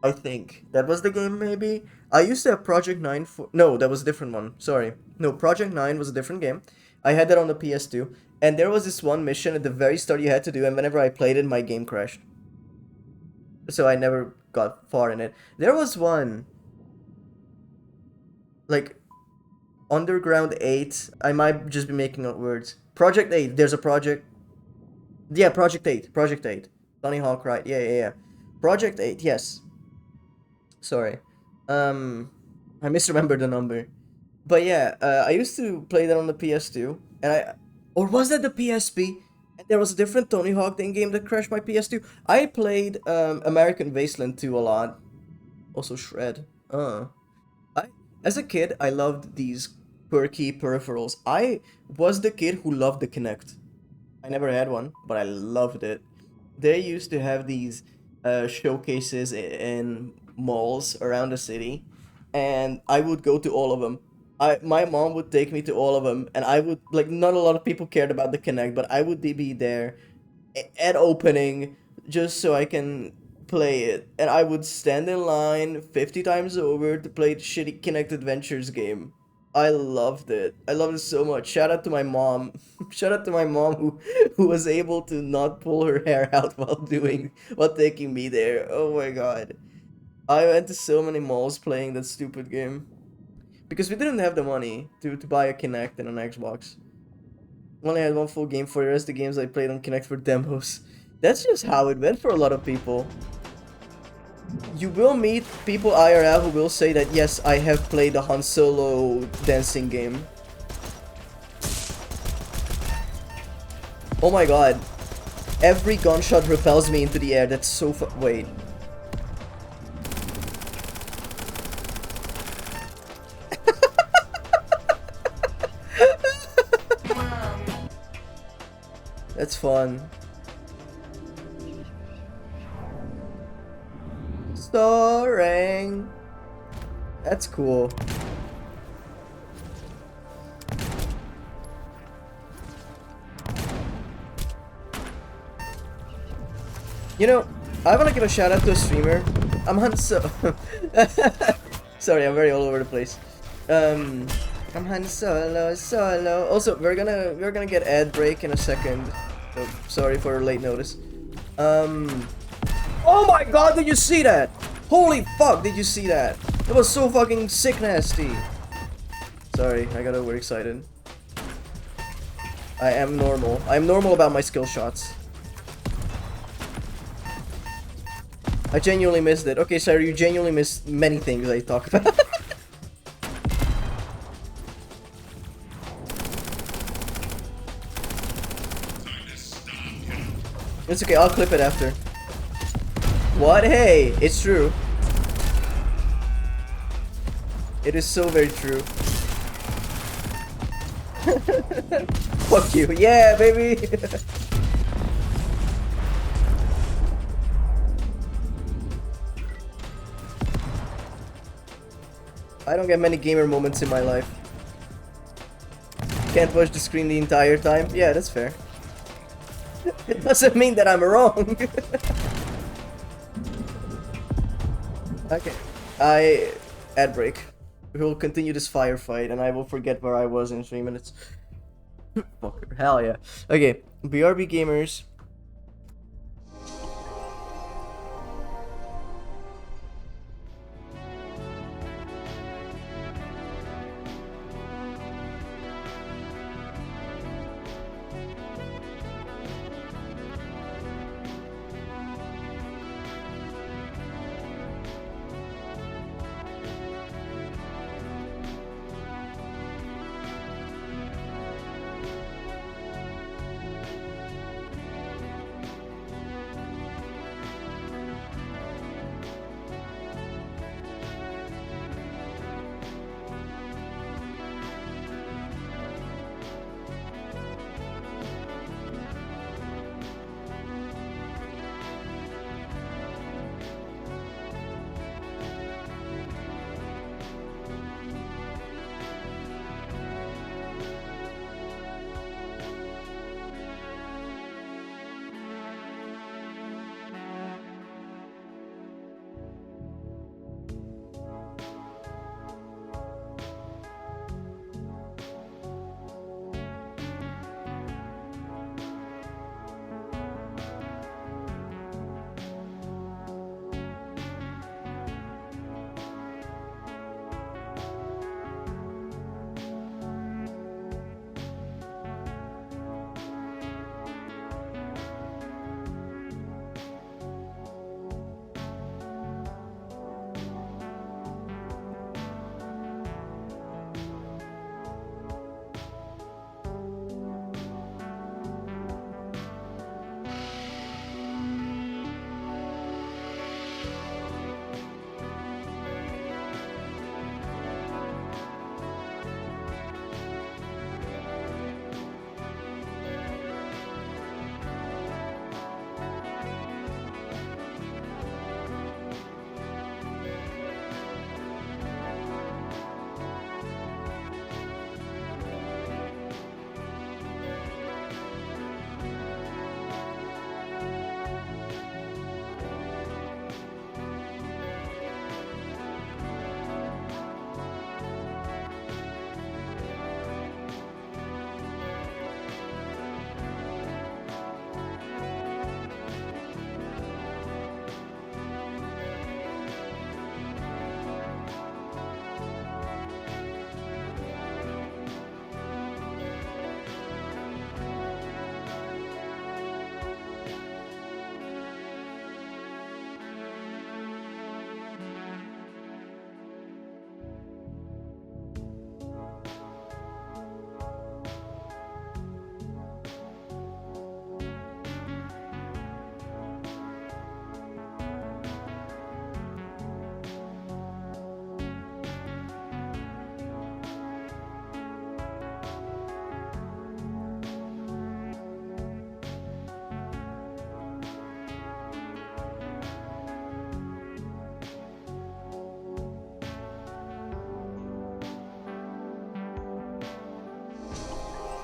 I think. That was the game, maybe? I used to have Project 9 for... No, that was a different one. Sorry. No, Project 9 was a different game. I had that on the PS2. And there was this one mission at the very start you had to do, and whenever I played it, my game crashed. So I never got far in it. There was one... Like... Underground 8. I might just be making up words. Project 8. There's a project... Yeah, Project 8. Project 8. Tony Hawk, right? Yeah. Project 8, yes. Sorry. I misremembered the number. But yeah, I used to play that on the PS2. And or was that the PSP? And there was a different Tony Hawk thing game that crashed my PS2. I played American Wasteland 2 a lot. Also Shred. As a kid, I loved these perky peripherals. I was the kid who loved the Kinect. I never had one, but I loved it. They used to have these showcases in malls around the city, and I would go to all of them. My mom would take me to all of them, and I would, like, not a lot of people cared about the Kinect, but I would be there at opening just so I can play it, and I would stand in line 50 times over to play the shitty Kinect Adventures game. I loved it. I loved it so much. Shout out to my mom. Shout out to my mom who was able to not pull her hair out while taking me there. Oh my god. I went to so many malls playing that stupid game. Because we didn't have the money to buy a Kinect and an Xbox. Only had one full game. For the rest of the games I played on Kinect were demos. That's just how it went for a lot of people. You will meet people IRL who will say that, yes, I have played the Han Solo dancing game. Oh my god. Every gunshot repels me into the air. That's so wait. That's fun. Soaring. That's cool. You know, I want to give a shout out to a streamer. I'm Hanso. Sorry, I'm very all over the place. I'm Han Solo. Also, we're gonna get ad break in a second. So sorry for late notice. Oh my god, did you see that? Holy fuck, did you see that? That was so fucking sick nasty. Sorry, I got overexcited. I am normal. I'm normal about my skill shots. I genuinely missed it. Okay, sorry, you genuinely missed many things I talk about. It's okay, I'll clip it after. What? Hey, it's true. It is so very true. Fuck you. Yeah, baby. I don't get many gamer moments in my life. Can't watch the screen the entire time. Yeah, that's fair. It doesn't mean that I'm wrong. Okay. Ad break. We will continue this firefight and I will forget where I was in 3 minutes. Fucker. Hell yeah. Okay. BRB gamers.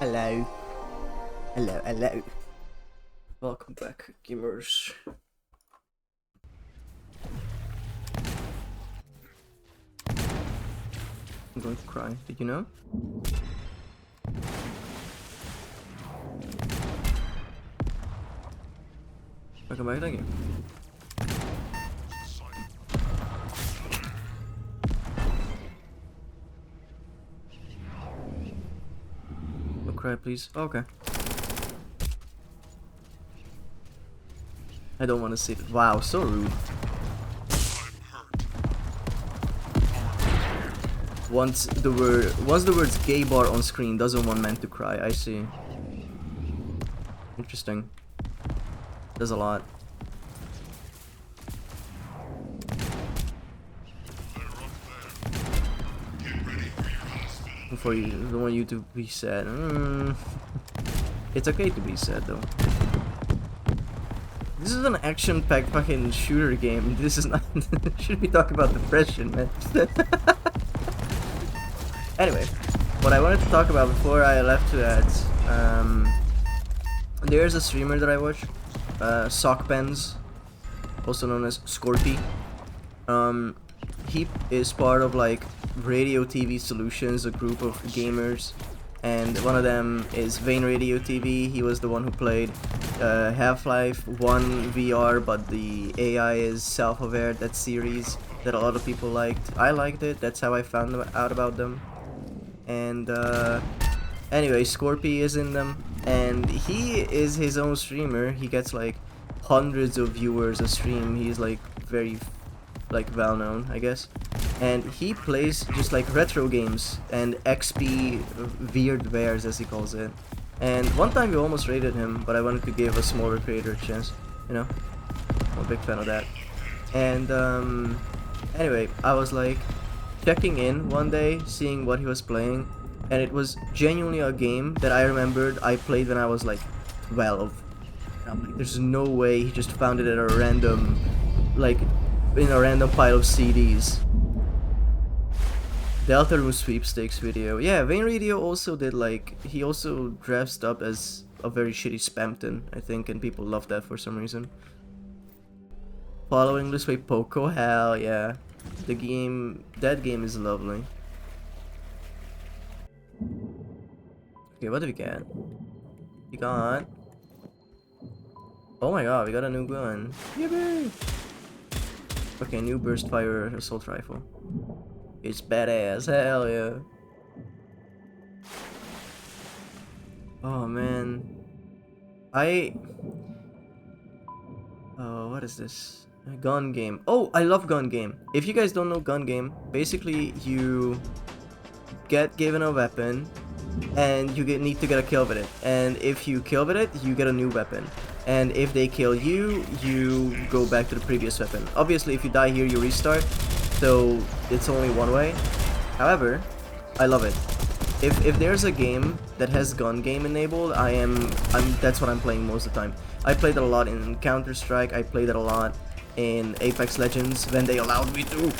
Hello. Hello, hello. Welcome back, gamers. I'm going to cry. Did you know? Welcome back, thank you. Don't cry, please. Oh, okay. I don't want to see it. Wow, so rude. Once the words gay bar on screen, doesn't want men to cry. I see. Interesting. There's a lot. For you, don't want you to be sad. It's okay to be sad though. This is an action-packed fucking shooter game. This is not. Should be talking about depression, man. Anyway, what I wanted to talk about before I left to that, there's a streamer that I watch, Sockpens, also known as Scorpy. He is part of like Radio TV Solutions, a group of gamers, and one of them is Vane Radio TV. He was the one who played Half-Life 1 VR, but the AI is self-aware, that series that a lot of people liked. I liked it, that's how I found out about them. And anyway, Scorpy is in them, and he is his own streamer. He gets like hundreds of viewers a stream. He's like very like well known, I guess, and he plays just like retro games and XP weird wares, as he calls it. And one time we almost raided him, but I wanted to give a smaller creator a chance, you know. I'm a big fan of that. And anyway, I was like checking in one day, seeing what he was playing, and it was genuinely a game that I remembered I played when I was like 12. And I'm like, there's no way he just found it at a random, like, in a random pile of CDs. Delta Room sweepstakes video. Yeah, Vane Radio also did like, he also dressed up as a very shitty Spamton, I think, and people loved that for some reason. Following this way, Poco, hell yeah. The game, that game is lovely. Okay, what do we get? We got... Oh my god, we got a new gun. Yippee! Okay, new burst fire assault rifle. It's badass, hell yeah. Oh man. Oh, what is this? A gun game. Oh, I love gun game. If you guys don't know gun game, basically you get given a weapon and you need to get a kill with it. And if you kill with it, you get a new weapon. And if they kill you, you go back to the previous weapon. Obviously, if you die here, you restart. So it's only one way. However, I love it. If there's a game that has gun game enabled, that's what I'm playing most of the time. I played it a lot in Counter-Strike. I played it a lot in Apex Legends when they allowed me to.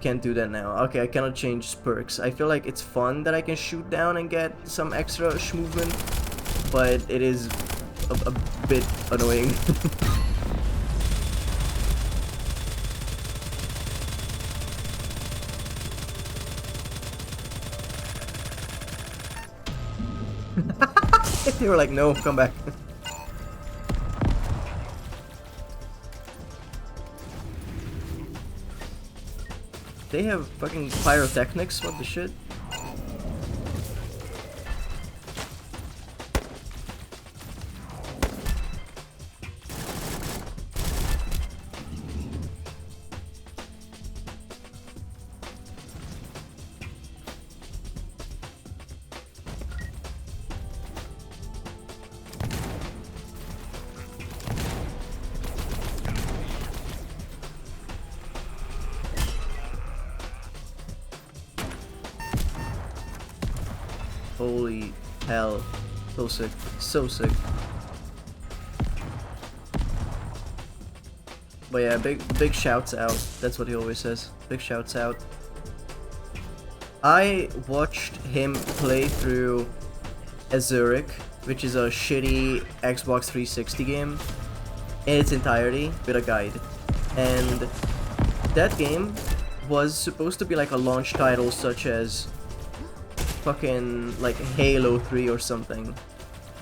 Can't do that now. Okay, I cannot change perks. I feel like it's fun that I can shoot down and get some extra movement, but it is a bit annoying. They were like, no, come back. They have fucking pyrotechnics? What the shit? Holy hell. So sick. So sick. But yeah, big shouts out. That's what he always says. Big shouts out. I watched him play through Azuric, which is a shitty Xbox 360 game, in its entirety with a guide. And that game was supposed to be like a launch title such as fucking like Halo 3 or something.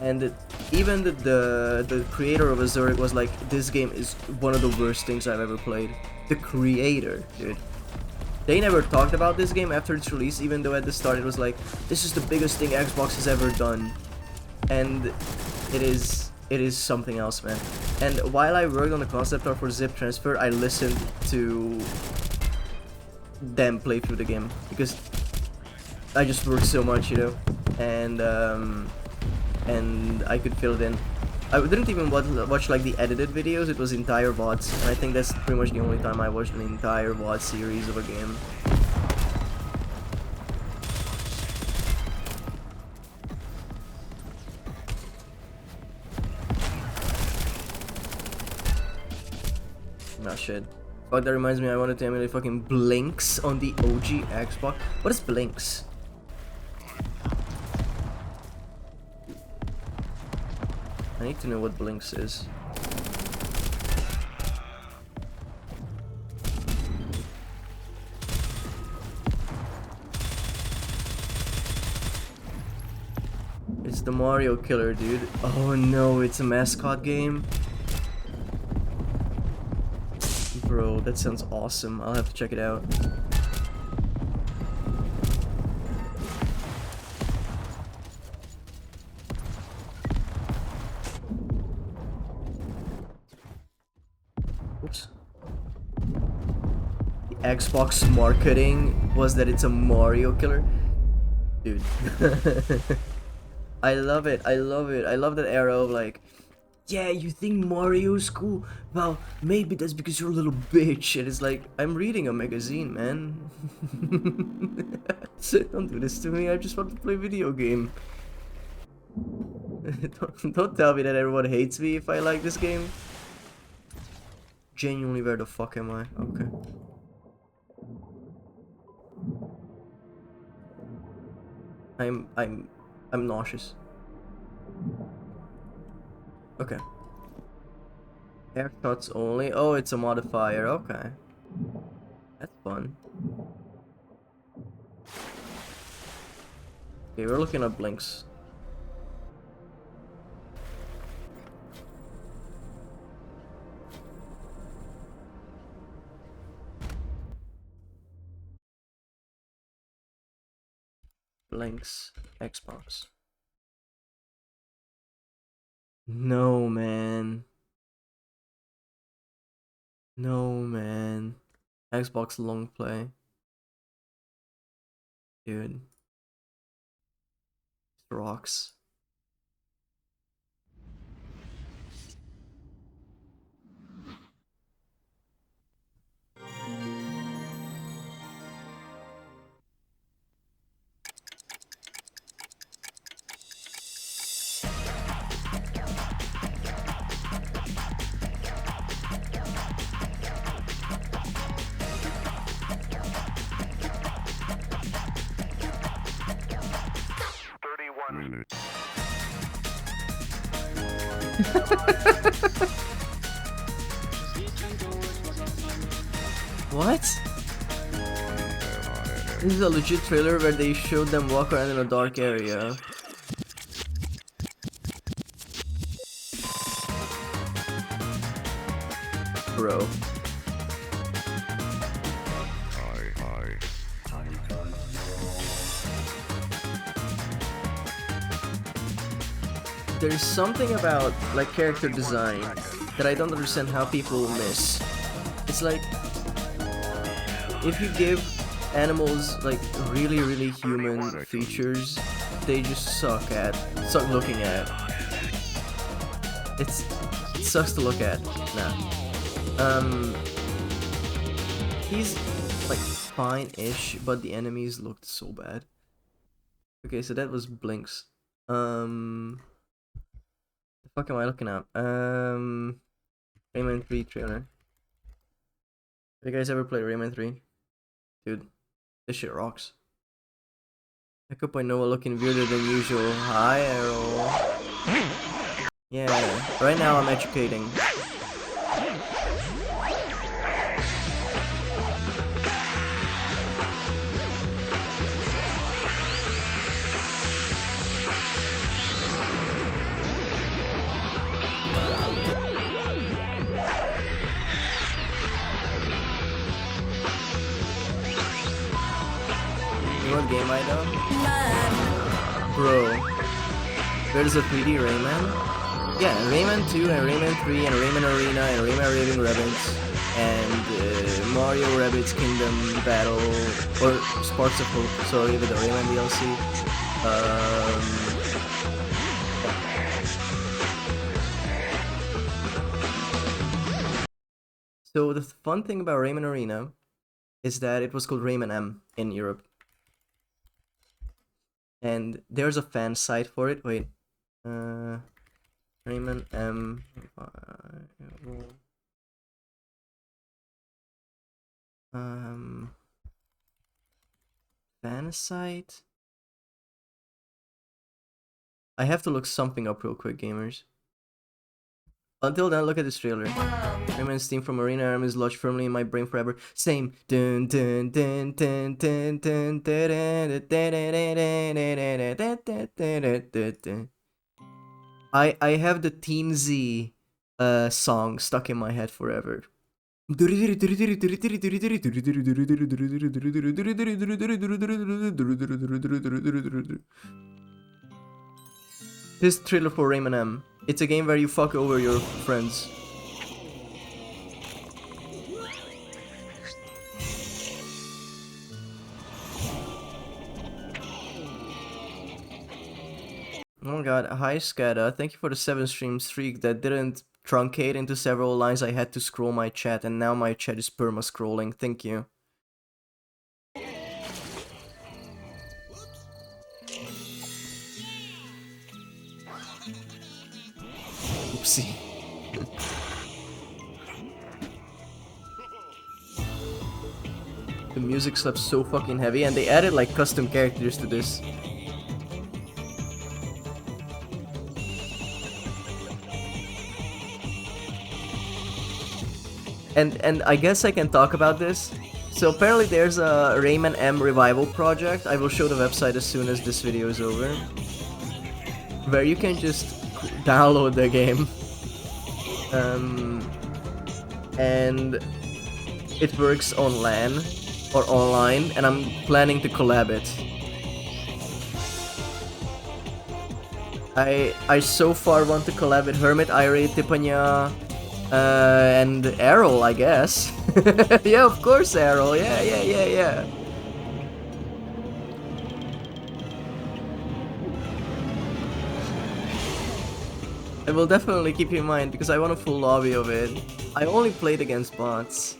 And even the creator of Azuric was like, this game is one of the worst things I've ever played. The creator, dude. They never talked about this game after its release, even though at the start it was like, this is the biggest thing Xbox has ever done. And it is something else, man. And while I worked on the concept art for Zip Transfer, I listened to them play through the game because I just worked so much, you know, and I could fill it in. I didn't even watch like the edited videos, it was entire VODs, and I think that's pretty much the only time I watched an entire VOD series of a game. Nah, shit. Fuck, that reminds me, I wanted to emulate fucking Blinks on the OG Xbox. What is Blinks? I need to know what Blinks is. It's the Mario Killer, dude. Oh no, it's a mascot game. Bro, that sounds awesome. I'll have to check it out. Oops. The Xbox marketing was that it's a Mario Killer. Dude. I love it. I love it. I love that era of like, yeah, you think Mario's cool? Well, maybe that's because you're a little bitch. And it's like, I'm reading a magazine, man. Don't do this to me. I just want to play a video game. Don't tell me that everyone hates me if I like this game. Genuinely, where the fuck am I? Okay. I'm nauseous. Okay. Air shots only. Oh, it's a modifier. Okay. That's fun. Okay, we're looking at Blinks. Blinks Xbox. No, man. No, man. Xbox long play. Dude. Rocks. What? This is a legit trailer where they showed them walk around in a dark area. Bro. There's something about like character design that I don't understand how people miss. It's like if you give animals like really human features, they just suck looking at. It sucks to look at. Nah. He's like fine-ish, but the enemies looked so bad. Okay, so that was Blinks. The fuck am I looking at? Rayman 3 trailer. Have you guys ever played Rayman 3? Dude, this shit rocks. Echo Point Nova looking weirder than usual. Hi, Arrow. Yeah, right now I'm educating. You know what game I done? Bro, there's a 3D Rayman. Yeah, Rayman 2 and Rayman 3 and Rayman Arena and Rayman Raving Rabbids and Mario Rabbids Kingdom Battle or Sparks of Hope, sorry, with the Rayman DLC. So the fun thing about Rayman Arena is that it was called Rayman M in Europe. And there's a fan site for it. Wait. Rayman M. Fan site? I have to look something up real quick, gamers. Until then, look at this trailer. Rayman's theme from Arena Arm is lodged firmly in my brain forever. Same. Dun dun dun dun dun dun dun. I have the Teen Z song stuck in my head forever. This trailer for Rayman M. It's a game where you fuck over your friends. Oh my god, hi Skada, thank you for the 7 stream streak that didn't truncate into several lines. I had to scroll my chat and now my chat is perma-scrolling, thank you. Oopsie. The music slaps so fucking heavy and they added like custom characters to this. And I guess I can talk about this. So apparently there's a Rayman M revival project. I will show the website as soon as this video is over. Where you can just download the game. And it works on LAN or online, and I'm planning to collab it. I so far want to collab with Hermit, Irate, Tipanya, and Errol, I guess. Yeah, of course, Errol. Yeah. I will definitely keep you in mind because I want a full lobby of it. I only played against bots.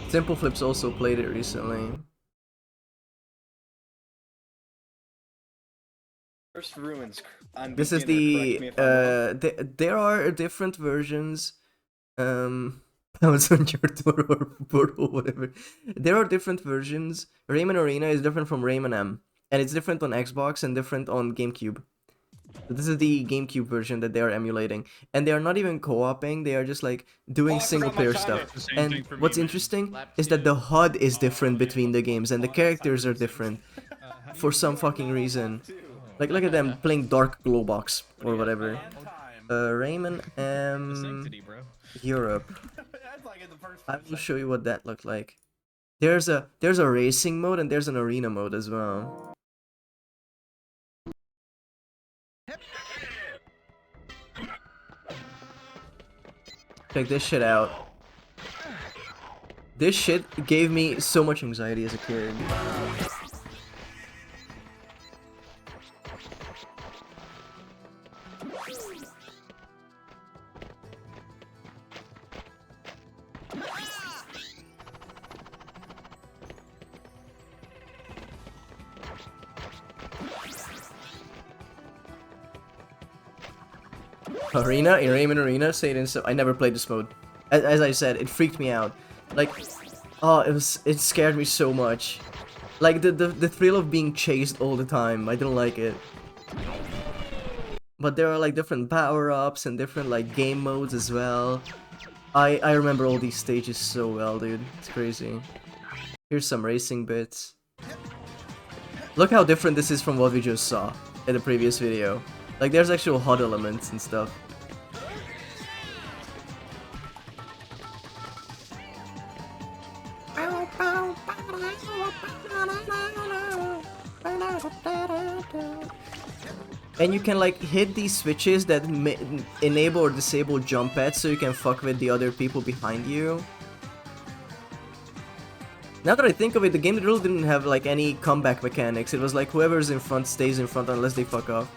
Simple Flips also played it recently. First Ruins. This is the there are different versions. That was on your tour or board or whatever. There are different versions. Rayman Arena is different from Rayman M, and it's different on Xbox and different on GameCube. So this is the GameCube version that they are emulating, and they are not even co-oping. They are just like doing single-player stuff. And what's interesting is that the HUD is different between the games, and the characters are different for some fucking reason. Like, look at them playing Dark Glowbox or whatever. Rayman M Europe. I will show you what that looked like. There's a racing mode and there's an arena mode as well. Check this shit out. This shit gave me so much anxiety as a kid. Arena? In Rayman Arena? Say it in so I never played this mode. As I said, it freaked me out. Like, oh, it scared me so much. Like the thrill of being chased all the time. I don't like it. But there are like different power-ups and different like game modes as well. I remember all these stages so well, dude. It's crazy. Here's some racing bits. Look how different this is from what we just saw in the previous video. Like, there's actual HUD elements and stuff. And you can like hit these switches that enable or disable jump pads so you can fuck with the other people behind you. Now that I think of it, the game really didn't have like any comeback mechanics. It was like whoever's in front stays in front unless they fuck off.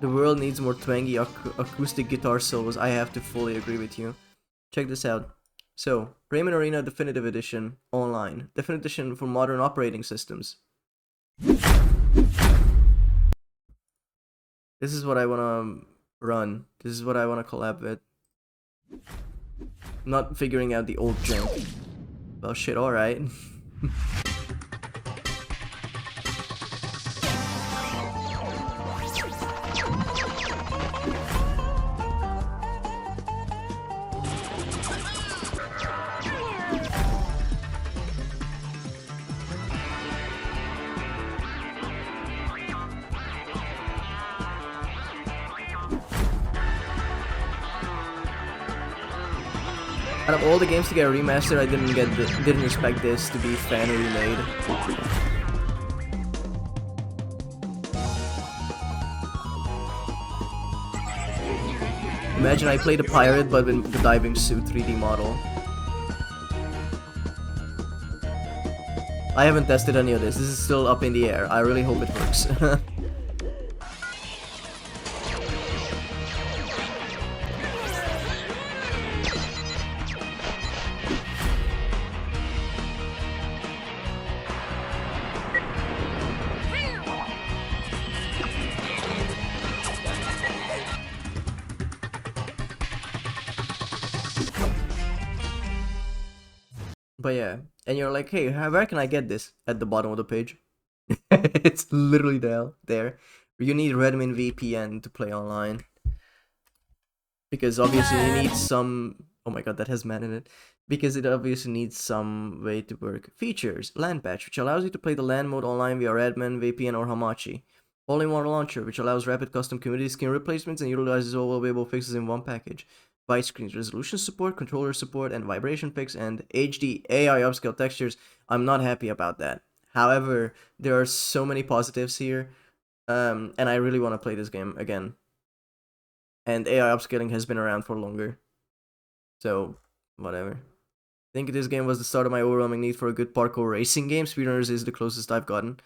The world needs more twangy acoustic guitar solos. I have to fully agree with you. Check this out. So, Rayman Arena Definitive Edition online. Definitive Edition for modern operating systems. This is what I wanna run. This is what I wanna collab with. Not figuring out the old junk. Well, shit, alright. Out of all the games to get a remaster, I didn't expect this to be fan remade. Imagine I played a pirate but with the diving suit 3D model. I haven't tested any of this. This is still up in the air. I really hope it works. But yeah, and you're like, hey, where can I get this? At the bottom of the page. It's literally there. You need Redmine VPN to play online. Because obviously you need some... Oh my god, that has man in it. Because it obviously needs some way to work. Features. LAN patch, which allows you to play the LAN mode online via Redmine, VPN, or Hamachi. All-in-one launcher, which allows rapid custom community skin replacements and utilizes all available fixes in one package. Widescreen resolution support, controller support, and vibration fix, and HD AI upscale textures. I'm not happy about that. However, there are so many positives here, and I really want to play this game again. And AI upscaling has been around for longer. So, whatever. I think this game was the start of my overwhelming need for a good parkour racing game. Speedrunners is the closest I've gotten.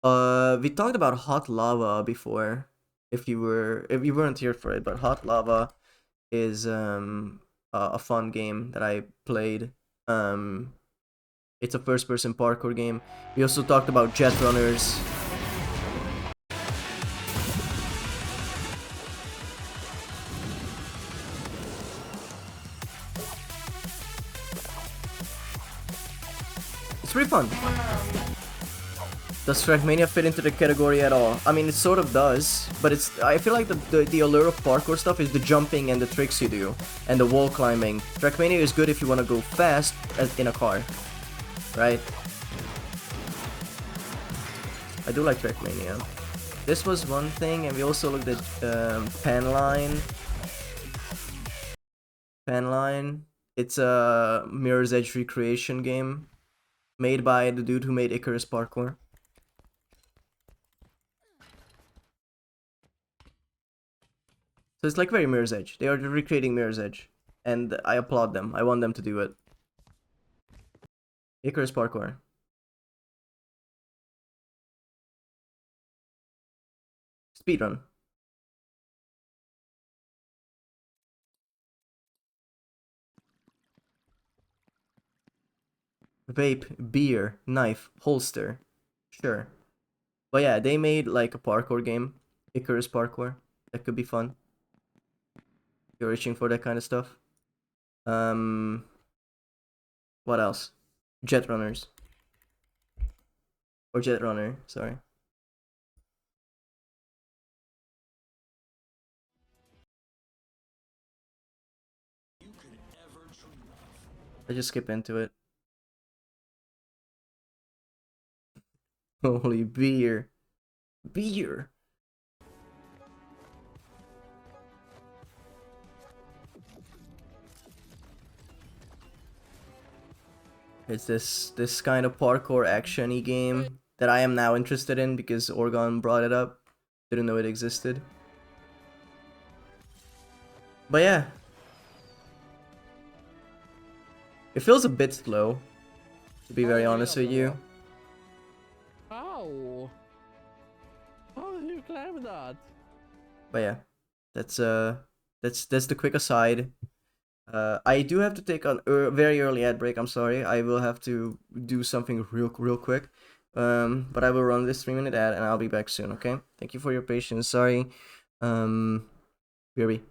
We talked about Hot Lava before, if you weren't here for it, but Hot Lava is a fun game that I played. It's a first-person parkour game. We also talked about Jet Runners. It's pretty fun. Does Trackmania fit into the category at all? I mean, it sort of does, but I feel like the allure of parkour stuff is the jumping and the tricks you do, and the wall climbing. Trackmania is good if you want to go fast in a car, right? I do like Trackmania. This was one thing, and we also looked at Panline. Panline. It's a Mirror's Edge recreation game made by the dude who made Icarus Parkour. So it's like very Mirror's Edge. They are recreating Mirror's Edge. And I applaud them. I want them to do it. Icarus Parkour. Speedrun. Vape, beer, knife, holster. Sure. But yeah, they made like a parkour game. Icarus Parkour. That could be fun. you're reaching for that kind of stuff. What else? Jet runners. Or jet runner, sorry. I just skip into it. Holy beer. Beer. It's this kind of parkour action-y game that I am now interested in because Orgon brought it up. Didn't know it existed. But yeah. It feels a bit slow, to be very honest with you. How? How did you climb that? But yeah, that's the quick aside. I do have to take a very early ad break. I'm sorry. I will have to do something real quick. But I will run this 3-minute ad and I'll be back soon. Okay. Thank you for your patience. Sorry. BRB.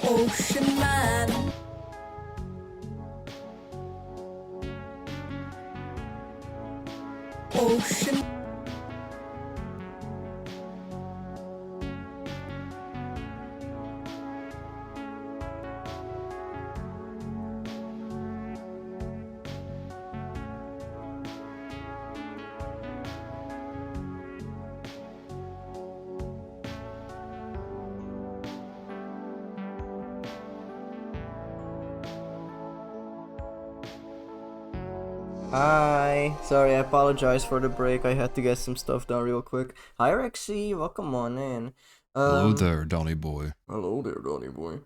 Ocean man. Ocean. Hi. Sorry, I apologize for the break. I had to get some stuff done real quick. Hi, Rexy. Welcome on in. Hello there, Donny boy. Hello there, Donny boy.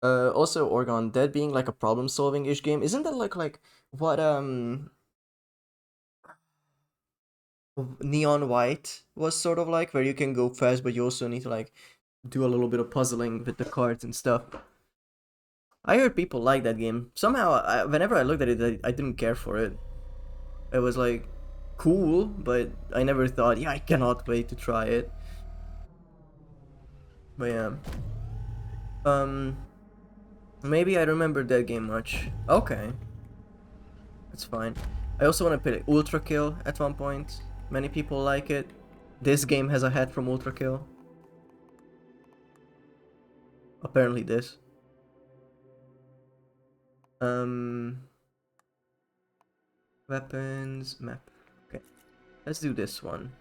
Also, Orgon, that being like a problem-solving-ish game, isn't that like what Neon White was sort of like, where you can go fast, but you also need to like do a little bit of puzzling with the cards and stuff. I heard people like that game. Somehow, whenever I looked at it, I didn't care for it. It was like cool, but I never thought, yeah, I cannot wait to try it. But yeah. Maybe I remember that game much. Okay. That's fine. I also want to play Ultra Kill at one point. Many people like it. This game has a hat from Ultra Kill. Apparently this. Weapons, map. Okay. Let's do this one.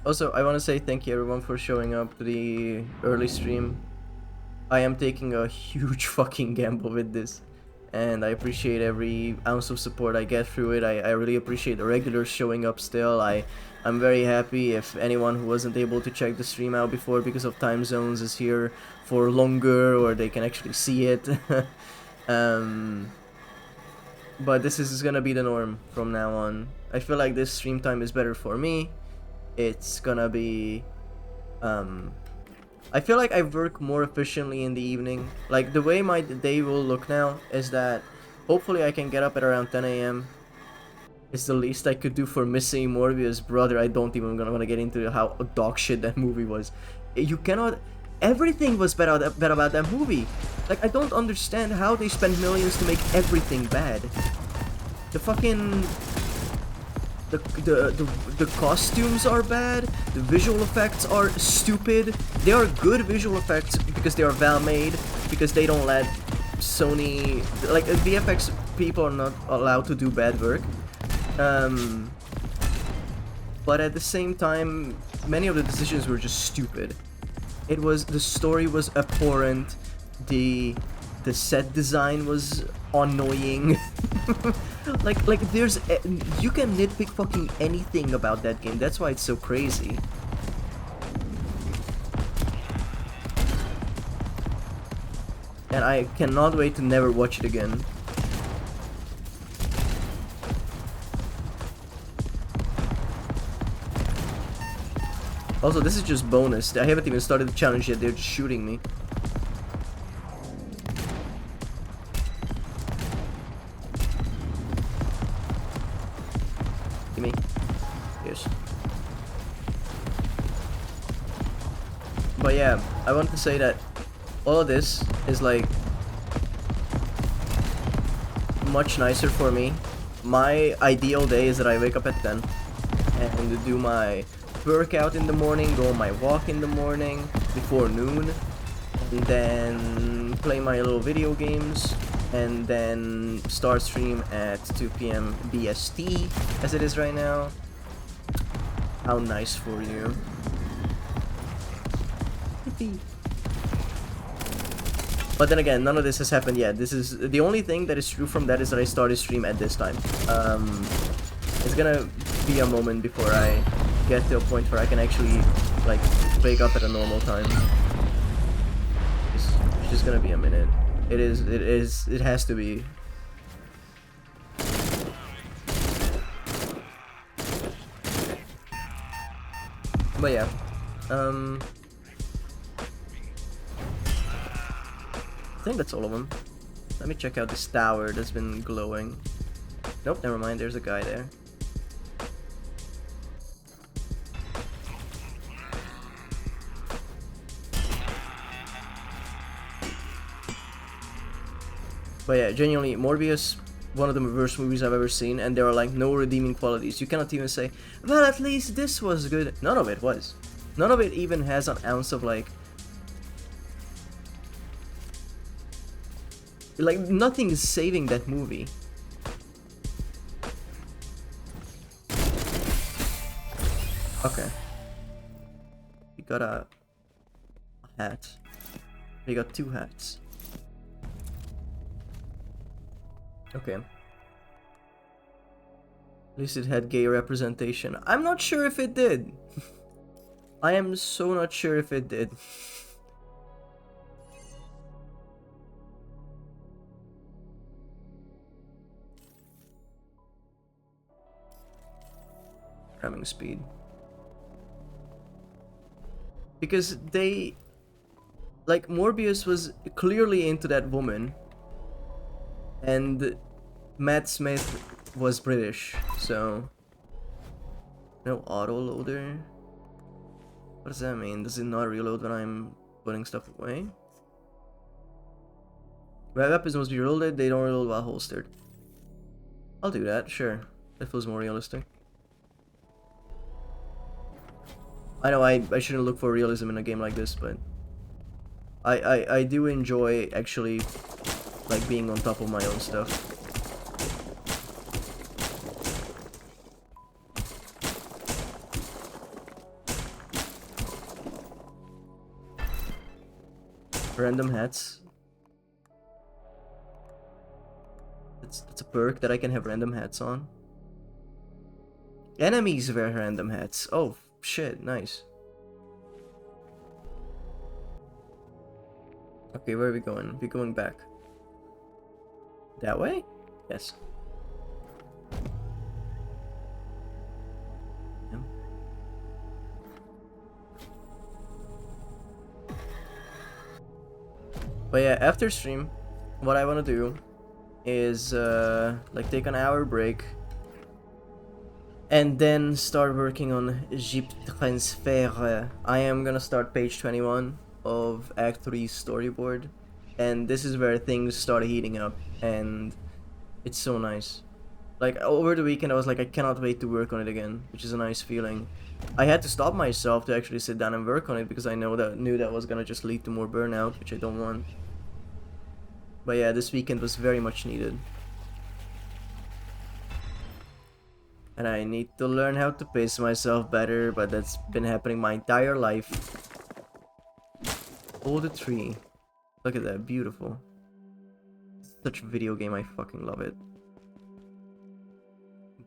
Also, I want to say thank you everyone for showing up to the early stream. I am taking a huge fucking gamble with this, and I appreciate every ounce of support I get through it. I really appreciate the regulars showing up still. I'm very happy if anyone who wasn't able to check the stream out before because of time zones is here for longer, or they can actually see it. But this is gonna be the norm from now on. I feel like this stream time is better for me. It's gonna be I feel like I work more efficiently in the evening. Like, the way my day will look now is that hopefully I can get up at around 10 a.m. It's the least I could do for missing Morbius. Brother, I don't even gonna get into how dog shit that movie was. You cannot... Everything was bad about that movie. Like, I don't understand how they spent millions to make everything bad. The fucking... The costumes are bad, the visual effects are stupid. They are good visual effects because they are well made, because they don't let Sony... Like, VFX people are not allowed to do bad work. But at the same time, many of the decisions were just stupid. The story was abhorrent, the set design was annoying. like you can nitpick fucking anything about that game. That's why it's so crazy. And I cannot wait to never watch it again. Also, this is just bonus. I haven't even started the challenge yet. They're just shooting me. Gimme. Yes. But yeah, I want to say that all of this is like much nicer for me. My ideal day is that I wake up at 10 and do my workout in the morning, go on my walk in the morning before noon, and then play my little video games, and then start stream at 2 p.m. BST as it is right now. How nice for you. But then again, none of this has happened yet. This is the only thing that is true from that is that I started stream at this time. It's gonna be a moment before I get to a point where I can actually like wake up at a normal time. It's just gonna be a minute. It has to be. But yeah, I think that's all of them. Let me check out this tower that's been glowing. Nope, never mind, there's a guy there. But yeah, genuinely, Morbius, one of the worst movies I've ever seen, and there are like no redeeming qualities. You cannot even say, well, at least this was good. None of it was. None of it even has an ounce of like nothing is saving that movie. Okay. We got a hat. We got two hats. Okay. At least it had gay representation. I'm not sure if it did. I am so not sure if it did. Ramming speed. Because they... Like, Morbius was clearly into that woman. And Matt Smith was British, so... No autoloader? What does that mean? Does it not reload when I'm putting stuff away? My weapons must be reloaded, they don't reload while holstered. I'll do that, sure. That feels more realistic. I know I shouldn't look for realism in a game like this, but... I do enjoy actually like being on top of my own stuff. Random hats. It's a perk that I can have random hats on. Enemies wear random hats. Oh shit, nice. Okay, where are we going? We're going back. That way? Yes. Yeah. But yeah, after stream, what I want to do is like take an hour break and then start working on Jeep Transfer. I am gonna start page 21 of Act 3 storyboard, and this is where things start heating up, and it's so nice. Like, over the weekend I was like, I cannot wait to work on it again, which is a nice feeling. I had to stop myself to actually sit down and work on it because I knew that was gonna just lead to more burnout, which I don't want. But yeah, this weekend was very much needed. And I need to learn how to pace myself better, but that's been happening my entire life. Oh, the tree. Look at that, beautiful. Such a video game, I fucking love it.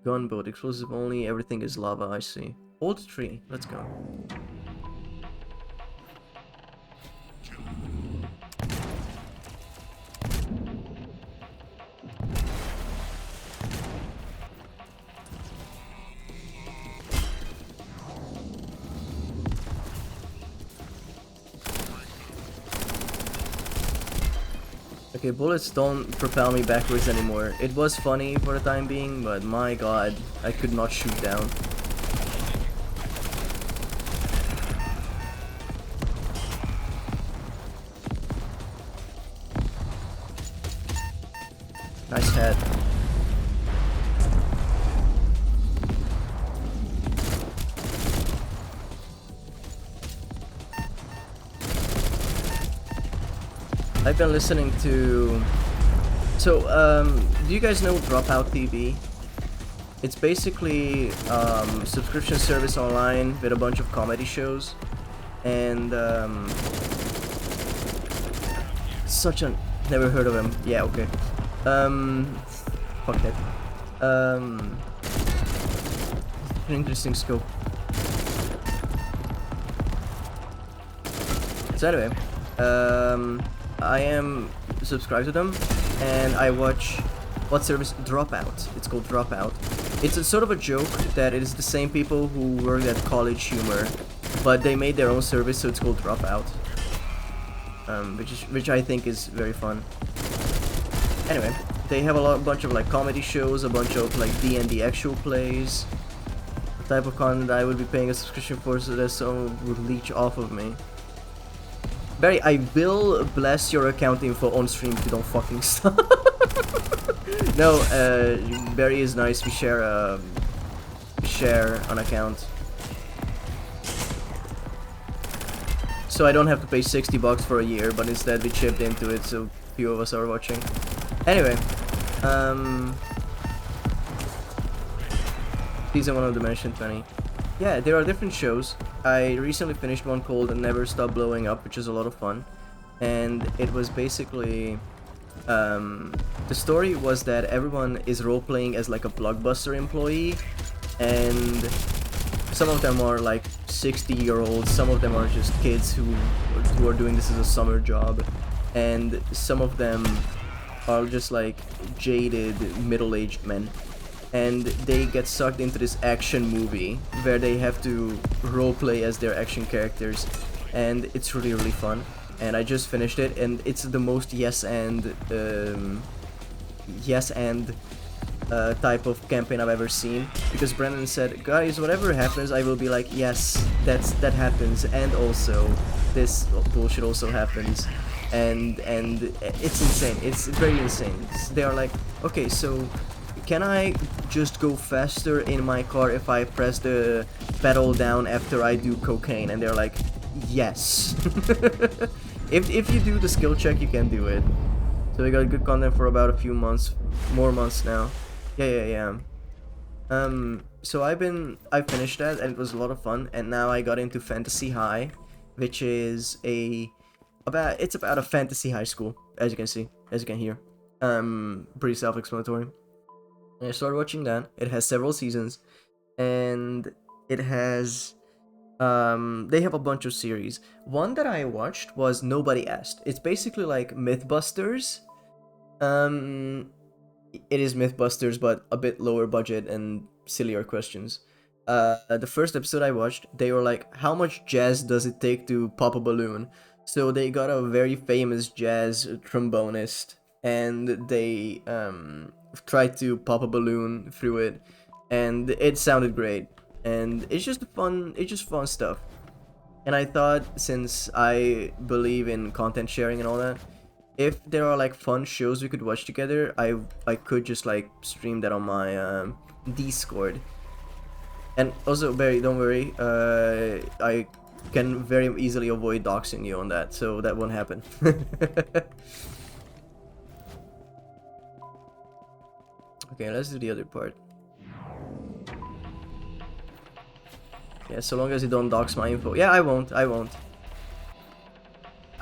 Gunboat, explosive only, everything is lava, I see. Old tree, let's go. Okay, bullets don't propel me backwards anymore. It was funny for the time being, but my god, I could not shoot down. Nice head. I've been listening to... So, do you guys know Dropout TV? It's basically subscription service online with a bunch of comedy shows. And, such a... Never heard of him. Yeah, okay. Fuck it. An interesting scope. So anyway, I am subscribed to them, and I watch what service? Dropout. It's called Dropout. It's a sort of a joke that it is the same people who work at College Humor, but they made their own service, so it's called Dropout. Which I think is very fun. Anyway, they have a bunch of like comedy shows, a bunch of like D&D actual plays, the type of content I would be paying a subscription for, so that someone would leech off of me. Barry, I will blast your account info on stream if you don't fucking stop. No, Barry is nice. We share an account, so I don't have to pay $60 for a year, but instead we chipped into it, so a few of us are watching. Anyway, season 1 of Dimension 20. Yeah, there are different shows. I recently finished one called Never Stop Blowing Up, which is a lot of fun. And it was basically... the story was that everyone is role-playing as like a Blockbuster employee. And some of them are like 60-year-olds, some of them are just kids who are doing this as a summer job, and some of them are just like jaded middle-aged men, and they get sucked into this action movie where they have to roleplay as their action characters, and it's really, really fun. And I just finished it, and it's the most yes and type of campaign I've ever seen, because Brendan said, guys, whatever happens, I will be like, yes, that happens, and also this bullshit also happens, and it's insane. It's very insane. They are like, okay, so can I just go faster in my car if I press the pedal down after I do cocaine? And they're like, yes. if you do the skill check, you can do it. So we got good content for about a few months, more months now. Yeah. So I finished that, and it was a lot of fun, and now I got into Fantasy High, which is it's about a fantasy high school, as you can hear. Pretty self-explanatory. And I started watching that. It has several seasons, and it has they have a bunch of series. One that I watched was Nobody Asked. It's basically like Mythbusters. It is Mythbusters, but a bit lower budget and sillier questions. The first episode I watched, they were like, how much jazz does it take to pop a balloon? So they got a very famous jazz trombonist, and they tried to pop a balloon through it, and it sounded great. And it's just fun stuff. And I thought, since I believe in content sharing and all that, if there are like fun shows we could watch together, I could just like stream that on my Discord. And also, Barry, don't worry, I can very easily avoid doxing you on that, so that won't happen. Okay, let's do the other part. Yeah, so long as you don't dox my info. Yeah, I won't. I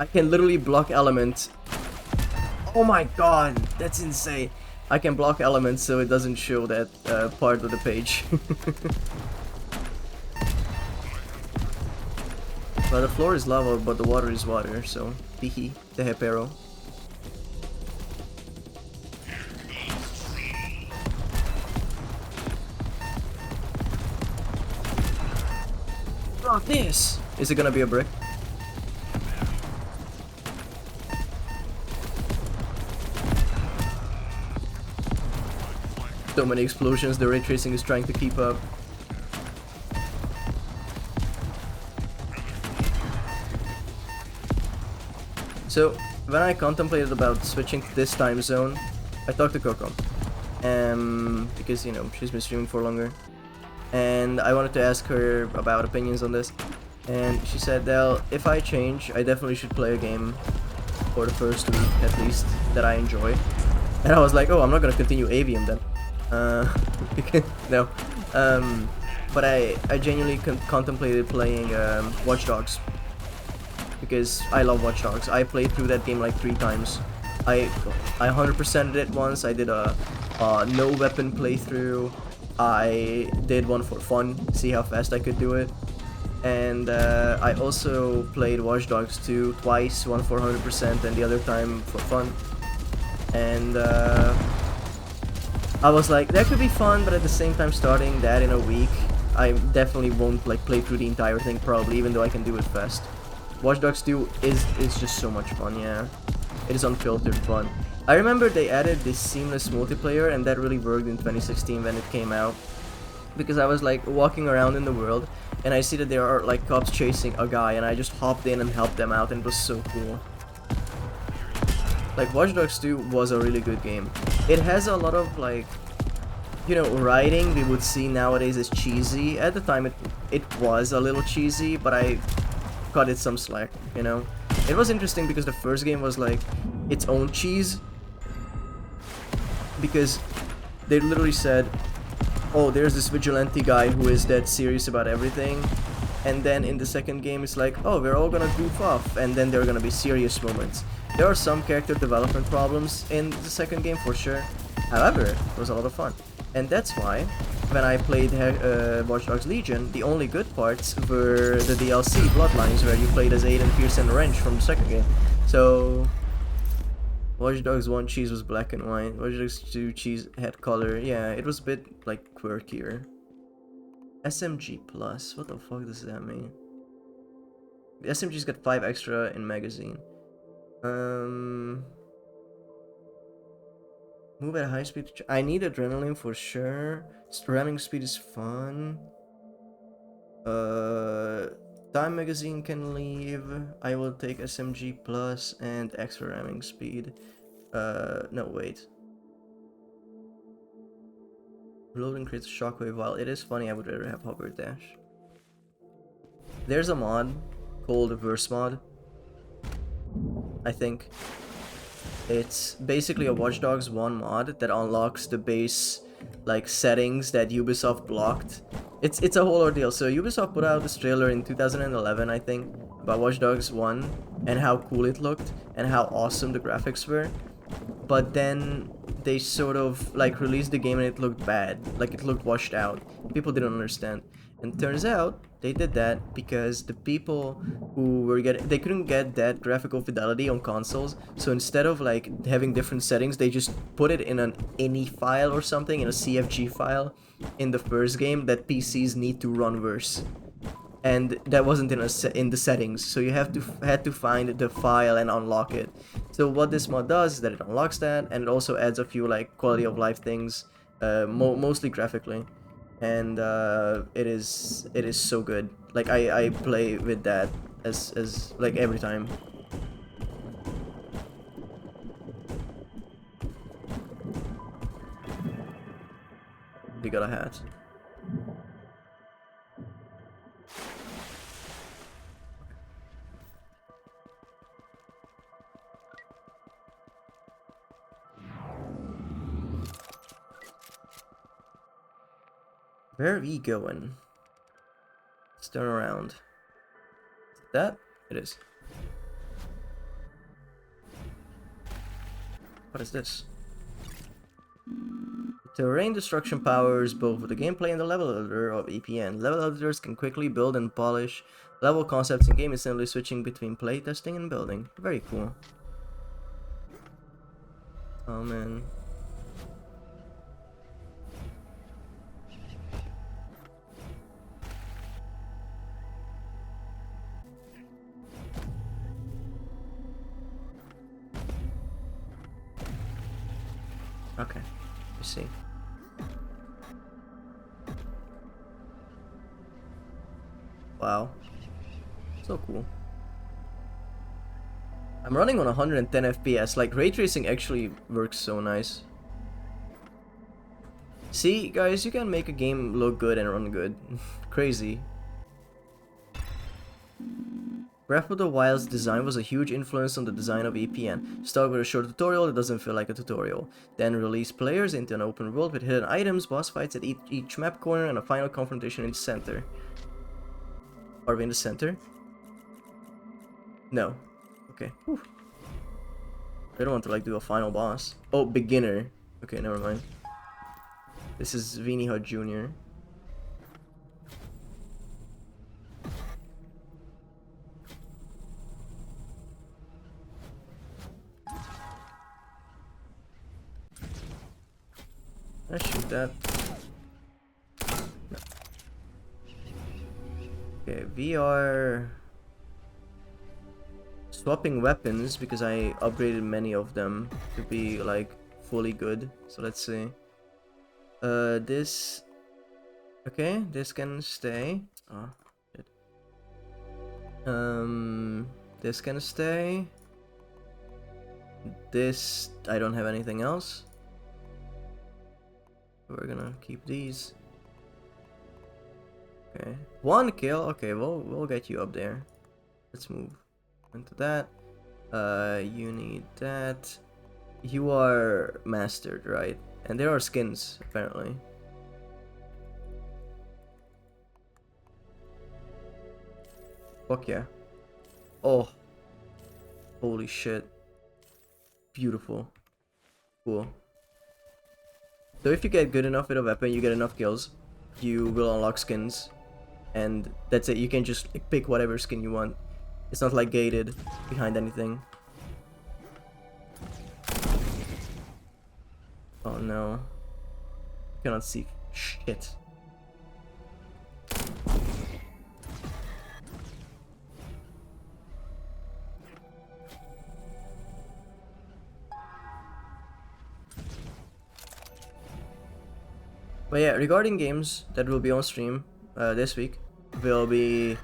can literally block elements. Oh my god, that's insane. I can block elements so it doesn't show that part of the page. Well, the floor is lava, but the water is water, so hihi, the hepero. Fuck this! Is it gonna be a brick? So many explosions, the ray tracing is trying to keep up. So, when I contemplated about switching to this time zone, I talked to Coco. Because, you know, she's been streaming for longer. And I wanted to ask her about opinions on this. And she said, well, if I change, I definitely should play a game for the first week, at least, that I enjoy. And I was like, oh, I'm not gonna continue Avium then. No. But I genuinely contemplated playing Watch Dogs. Because I love Watch Dogs. I played through that game like 3 times. I 100%ed it once. I did a no weapon playthrough. I did one for fun, see how fast I could do it. And I also played Watch Dogs 2 twice, one for 100% and the other time for fun. And I was like, that could be fun, but at the same time, starting that in a week, I definitely won't like play through the entire thing probably, even though I can do it fast. Watch Dogs 2 is just so much fun, yeah. It is unfiltered fun. I remember they added this seamless multiplayer, and that really worked in 2016 when it came out. Because I was like walking around in the world, and I see that there are like cops chasing a guy, and I just hopped in and helped them out, and it was so cool. Like, Watch Dogs 2 was a really good game. It has a lot of like, you know, writing we would see nowadays as cheesy. At the time it was a little cheesy, but I cut it some slack, you know. It was interesting because the first game was like its own cheese, because they literally said, oh, there's this vigilante guy who is that serious about everything, and then in the second game it's like, oh, we're all gonna goof off, and then there are gonna be serious moments. There are some character development problems in the second game for sure, However, it was a lot of fun. And that's why, when I played Watch Dogs Legion, the only good parts were the DLC Bloodlines, where you played as Aiden, Pierce, and Wrench from the second game. So, Watch Dogs 1 cheese was black and white. Watch Dogs 2 cheese had color. Yeah, it was a bit, like, quirkier. SMG Plus, what the fuck does that mean? The SMG's got 5 extra in magazine. Move at high speed. I need adrenaline for sure. Ramming speed is fun. Time magazine can leave. I will take SMG plus and extra ramming speed. No wait. Reloading creates a shockwave. While it is funny, I would rather have hover dash. There's a mod called Verse Mod, I think. It's basically a Watch Dogs 1 mod that unlocks the base like settings that Ubisoft blocked. It's a whole ordeal. So Ubisoft put out this trailer in 2011, I think, about Watch Dogs 1 and how cool it looked and how awesome the graphics were. But then they sort of like released the game and it looked bad, like it looked washed out. People didn't understand. And turns out they did that because the people who were they couldn't get that graphical fidelity on consoles, so instead of like having different settings, they just put it in an INI file or something, in a CFG file in the first game that PCs need to run worse. And that wasn't in the settings, so you had to find the file and unlock it. So what this mod does is that it unlocks that, and it also adds a few like quality of life things, mostly graphically. And it is so good. Like I play with that as like every time. We got a hat. Where are we going? Let's turn around. That? It is. What is this? Terrain destruction powers both the gameplay and the level editor of EPN. Level editors can quickly build and polish level concepts in game, instantly switching between playtesting and building. Very cool. Oh man. Okay, I see. Wow. So cool. I'm running on 110 FPS, like ray tracing actually works so nice. See, guys, you can make a game look good and run good. Crazy. Breath of the Wild's design was a huge influence on the design of EPN. Start with a short tutorial that doesn't feel like a tutorial. Then release players into an open world with hidden items, boss fights at each map corner, and a final confrontation in the center. Are we in the center? No. Okay. Whew. I don't want to like do a final boss. Oh, beginner. Okay, never mind. This is Weenie Hut Jr. I shoot that. No. Okay, we are swapping weapons because I upgraded many of them to be like fully good. So let's see. This. Okay, this can stay. Oh, shit. This can stay. This, I don't have anything else. We're gonna keep these. Okay, 1 kill. Okay, we'll get you up there. Let's move into that. You need that. You are mastered, right? And there are skins apparently. Fuck yeah. Oh, holy shit. Beautiful. Cool. So if you get good enough with a weapon, you get enough kills, you will unlock skins, and that's it. You can just like, pick whatever skin you want. It's not like gated behind anything. Oh no. Cannot see shit. But yeah, regarding games that will be on stream this week, will be...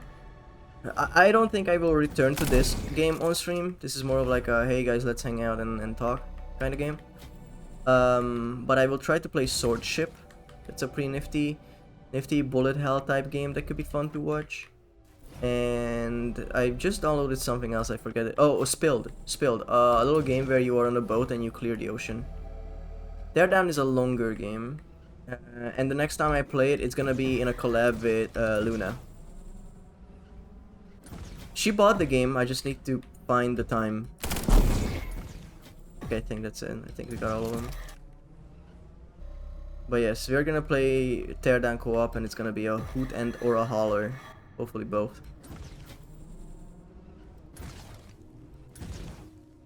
I don't think I will return to this game on stream. This is more of like a, hey guys, let's hang out and talk kind of game. But I will try to play Swordship. It's a pretty nifty bullet hell type game that could be fun to watch. And I just downloaded something else, I forget it. Oh, Spilled. A little game where you are on a boat and you clear the ocean. Teardown is a longer game. And the next time I play it, it's gonna be in a collab with Luna. She bought the game, I just need to find the time. Okay, I think that's it. I think we got all of them. But yes, we're gonna play Teardown co-op, and it's gonna be a hoot and or a holler. Hopefully both.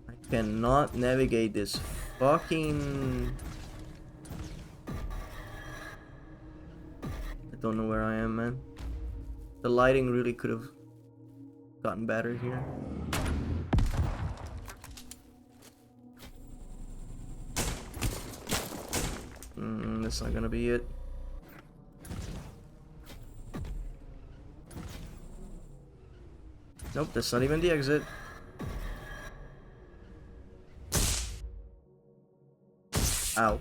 I cannot navigate this fucking... I don't know where I am, man. The lighting really could have gotten better here. That's not gonna be it. Nope, that's not even the exit. Ow.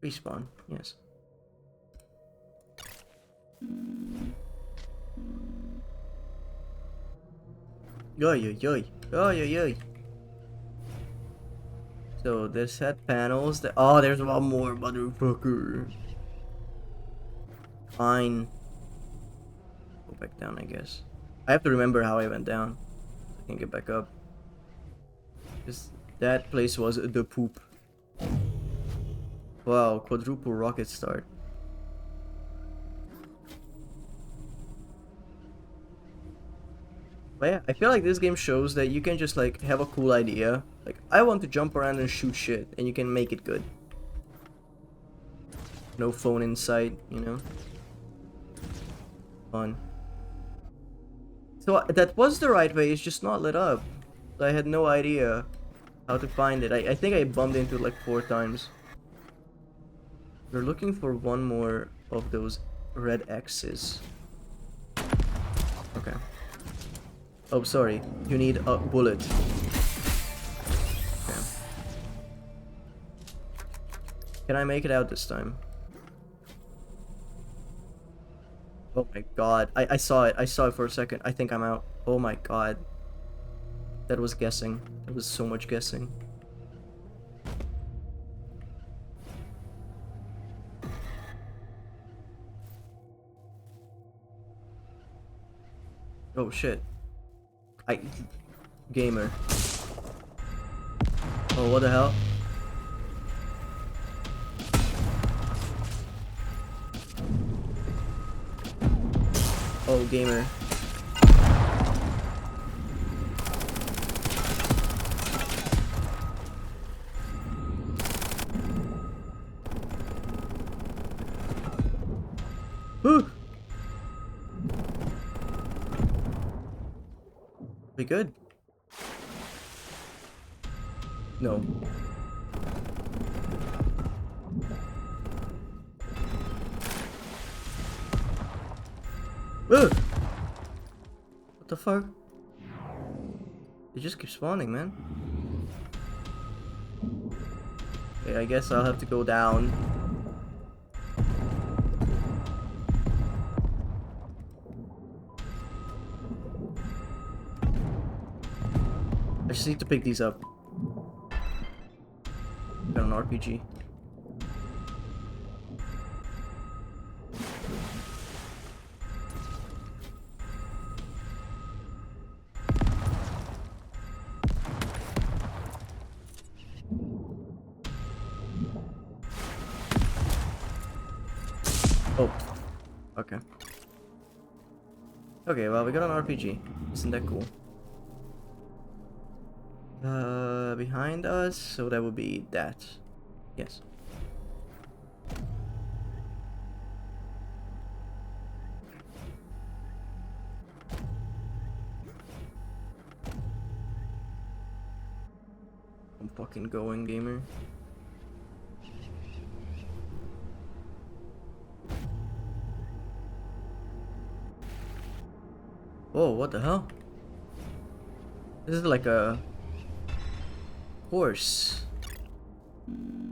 Respawn, yes. Yoy. So this had panels that... Oh, there's one more, motherfucker. Fine. Go back down, I guess. I have to remember how I went down. So I can get back up. Because that place was the poop. Wow, quadruple rocket start. But yeah, I feel like this game shows that you can just like have a cool idea. Like, I want to jump around and shoot shit, and you can make it good. No phone in sight, you know? Fun. So that was the right way, it's just not lit up. So I had no idea how to find it. I think I bumped into it like 4 times. We're looking for one more of those red X's. Okay. Oh, sorry. You need a bullet. Okay. Can I make it out this time? Oh my god. I saw it. I saw it for a second. I think I'm out. Oh my god. That was guessing. That was so much guessing. Oh shit. Gamer. Oh, what the hell? Oh, gamer. Whew. We good? No. Ugh! What the fuck? They just keep spawning, man. Okay, I guess I'll have to go down. I just need to pick these up. Got an RPG. Okay. Okay, well, we got an RPG. Isn't that cool? Behind us, so that would be that. Yes. I'm fucking going, gamer. Whoa, what the hell? This is like a horse.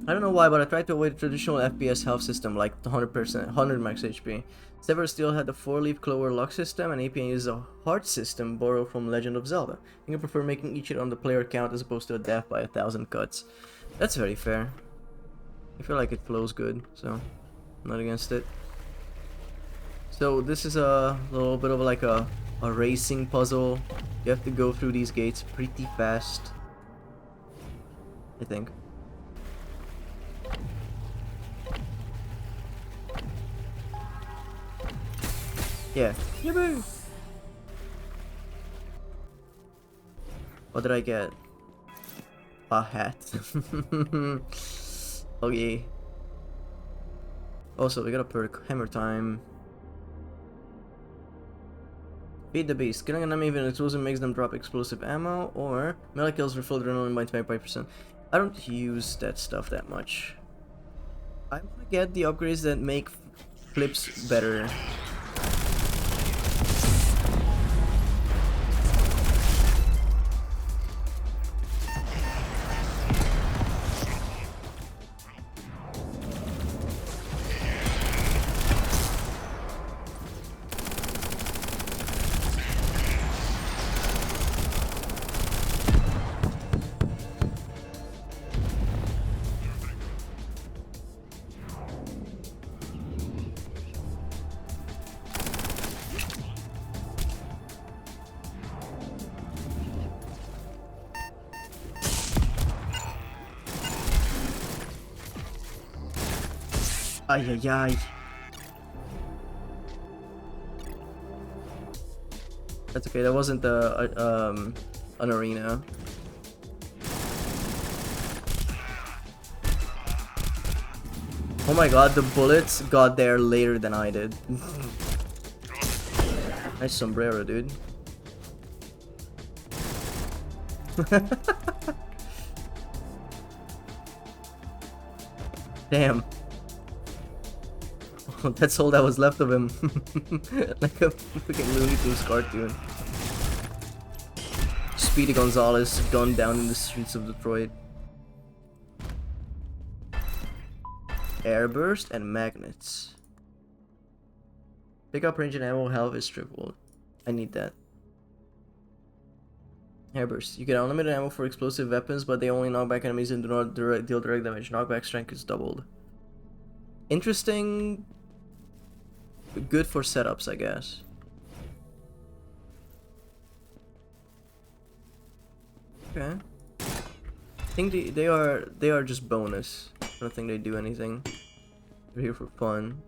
I don't know why, but I tried to avoid the traditional FPS health system like 100%, 100 max HP. Sever still had the 4-leaf clover lock system, and APN uses a heart system borrowed from Legend of Zelda. I think I prefer making each hit on the player count as opposed to a death by 1,000 cuts. That's very fair. I feel like it flows good, so I'm not against it. So this is a little bit of like a racing puzzle. You have to go through these gates pretty fast, I think. Yeah. Yippee! What did I get? A hat. Okay. Also, we got a perk. Hammer time. Feed the beast. Killing an enemy with an explosion makes them drop explosive ammo, or melee kills refill adrenaline by 25%. I don't use that stuff that much. I want to get the upgrades that make flips better. Ay, ay, ay. That's okay, that wasn't an arena. Oh my god, the bullets got there later than I did. Nice sombrero, dude. Damn. That's all that was left of him. Like a freaking Looney Tunes cartoon. Speedy Gonzalez gunned down in the streets of Detroit. Airburst and magnets. Pick up range and ammo health is tripled. I need that. Airburst. You get unlimited ammo for explosive weapons, but they only knock back enemies and do not deal direct damage. Knockback strength is doubled. Interesting. Good for setups, I guess. Okay. I think they are just bonus. I don't think they do anything. They're here for fun.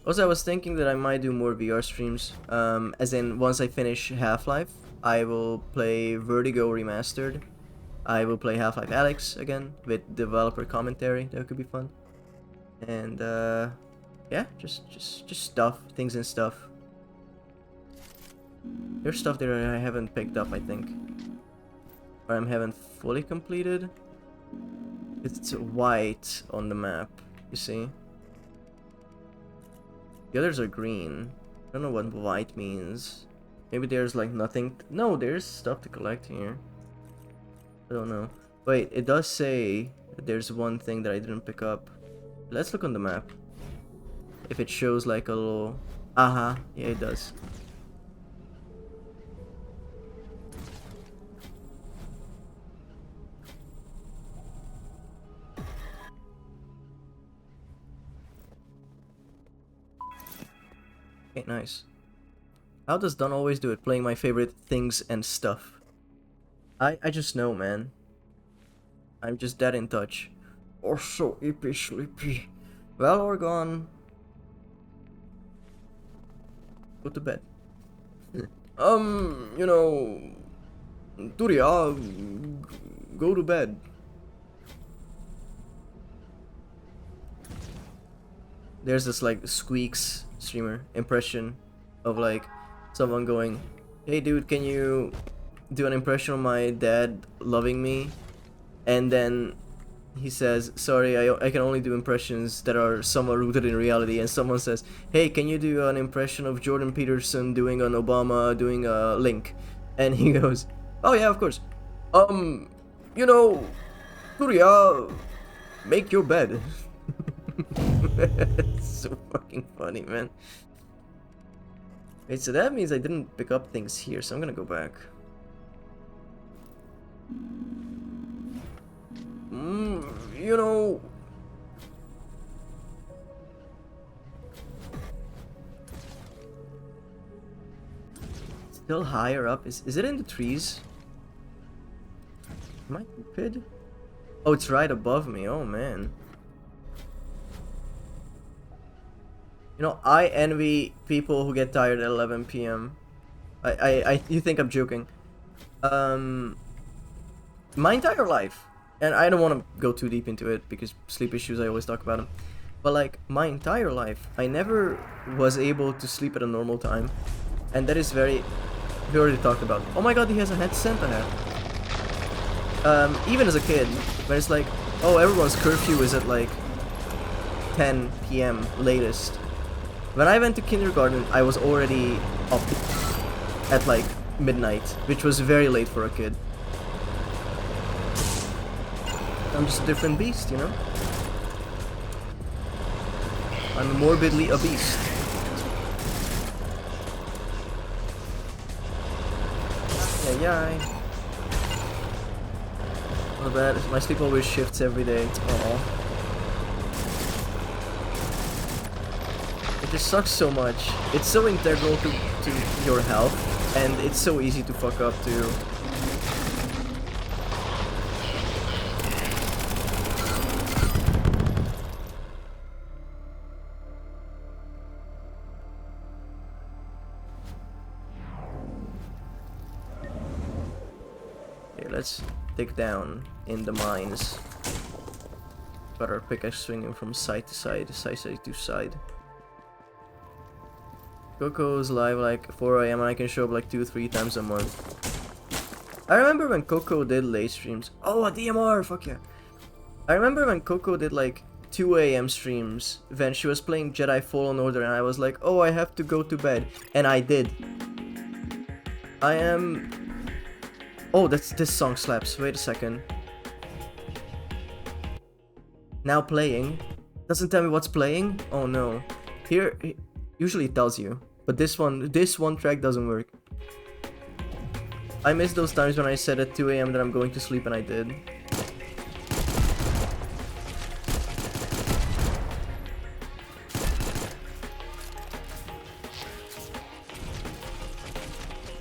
Also, I was thinking that I might do more VR streams. As in, once I finish Half-Life, I will play Vertigo Remastered. I will play Half-Life Alyx again with developer commentary. That could be fun. And yeah, just stuff, things and stuff. There's stuff there I haven't picked up, I think, or I haven't fully completed. It's white on the map, you see. The others are green. I don't know what white means. Maybe there's like nothing. No, there's stuff to collect here. I don't know. Wait, it does say that there's one thing that I didn't pick up. Let's look on the map. If it shows like a little... Aha, yeah, it does. Okay, nice. How does Don always do it? Playing my favorite things and stuff. I just know, man. I'm just that in touch. Or so sleepy. Well, Orgon. Go to bed. You know, Turia, go to bed. There's this like Squeaks streamer impression of like someone going, "Hey dude, can you do an impression of my dad loving me?" And then he says, "Sorry, I can only do impressions that are somewhat rooted in reality." And someone says, "Hey, can you do an impression of Jordan Peterson doing an Obama doing a Link?" And he goes, "Oh yeah, of course. You know, Surya, make your bed." It's so fucking funny, man. Wait, so that means I didn't pick up things here, so I'm gonna go back. You know... Still higher up? Is it in the trees? Am I stupid? Oh, it's right above me. Oh, man. You know, I envy people who get tired at 11 p.m. You think I'm joking. My entire life, and I don't want to go too deep into it because sleep issues, I always talk about them. But like, my entire life, I never was able to sleep at a normal time. And that is very... We already talked about. Oh my god, he has a Santa hat. Even as a kid, when it's like, oh, everyone's curfew is at like 10 p.m. latest. When I went to kindergarten, I was already up at like midnight, which was very late for a kid. I'm just a different beast, you know? I'm morbidly a beast. Yeah. Not bad. My sleep always shifts every day. Aww. It just sucks so much. It's so integral to your health, and it's so easy to fuck up too. Okay, let's dig down in the mines. Got our pickaxe swinging from side to side, side to side. Coco's live like 4 AM and I can show up like 2-3 times a month. I remember when Coco did late streams. Oh, a DMR, fuck yeah. I remember when Coco did like 2 AM streams when she was playing Jedi Fallen Order and I was like, oh, I have to go to bed. And I did. I am... Oh, this song slaps. Wait a second. Now playing. Doesn't tell me what's playing? Oh no. Here, usually it tells you. But this one track doesn't work. I miss those times when I said at 2 AM that I'm going to sleep and I did.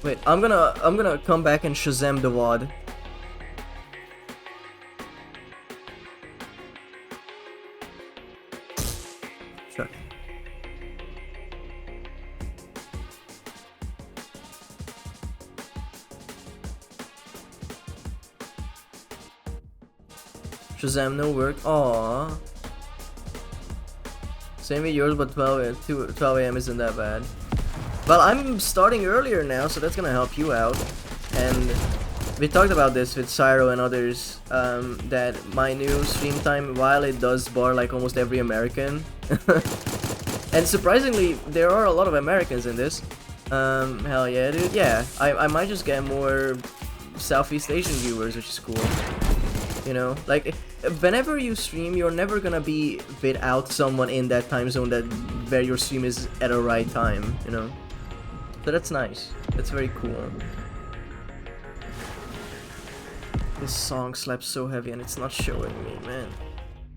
Wait, I'm gonna come back and Shazam the WOD. Sure. Shazam no work. Aww. Same with yours, but 12 AM isn't that bad. Well, I'm starting earlier now, so that's gonna help you out. And we talked about this with Cyro and others, that my new stream time, while it does bar like almost every American, and surprisingly, there are a lot of Americans in this. Hell yeah, dude. Yeah, I might just get more Southeast Asian viewers, which is cool. You know, like, whenever you stream, you're never gonna be without someone in that time zone that where your stream is at a right time, you know? So that's nice. That's very cool. This song slaps so heavy and it's not showing me, man.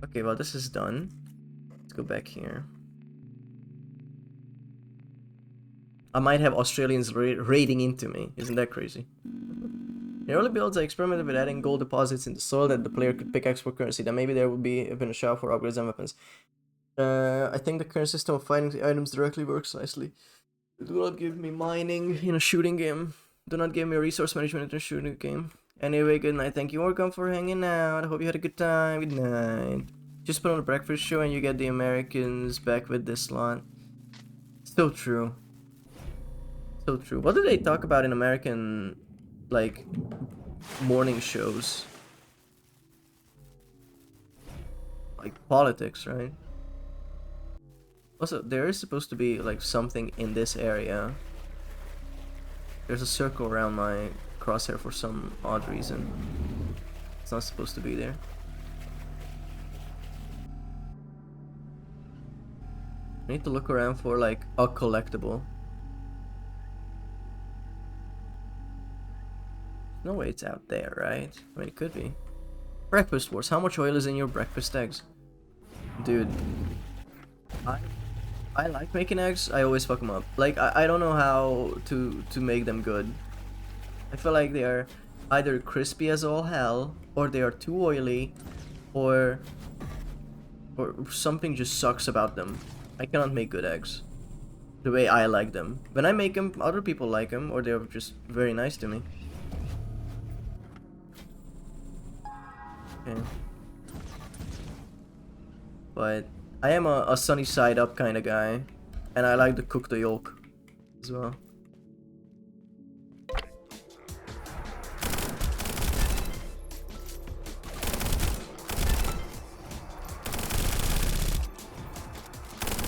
Okay, well, this is done. Let's go back here. I might have Australians raiding into me. Isn't that crazy? In early builds, I experimented with adding gold deposits in the soil that the player could pickaxe for currency. Then maybe there would be been a shop for upgrades and weapons. I think the current system of fighting the items directly works nicely. Do not give me mining in a shooting game. Do not give me resource management in a shooting game. Anyway, good night. Thank you, Orcom, for hanging out. I hope you had a good time. Good night. Just put on a breakfast show and you get the Americans back with this slot. So true. So true. What do they talk about in American, like, morning shows? Like politics, right? Also, there is supposed to be like something in this area. There's a circle around my crosshair for some odd reason. It's not supposed to be there. I need to look around for like a collectible. No way it's out there, right? I mean, it could be. Breakfast Wars. How much oil is in your breakfast eggs? Dude. I like making eggs. I always fuck them up. Like, I don't know how to make them good. I feel like they are either crispy as all hell, or they are too oily, or something just sucks about them. I cannot make good eggs the way I like them. When I make them, other people like them, or they're just very nice to me. Okay. But I am a sunny side up kind of guy, and I like to cook the yolk as well.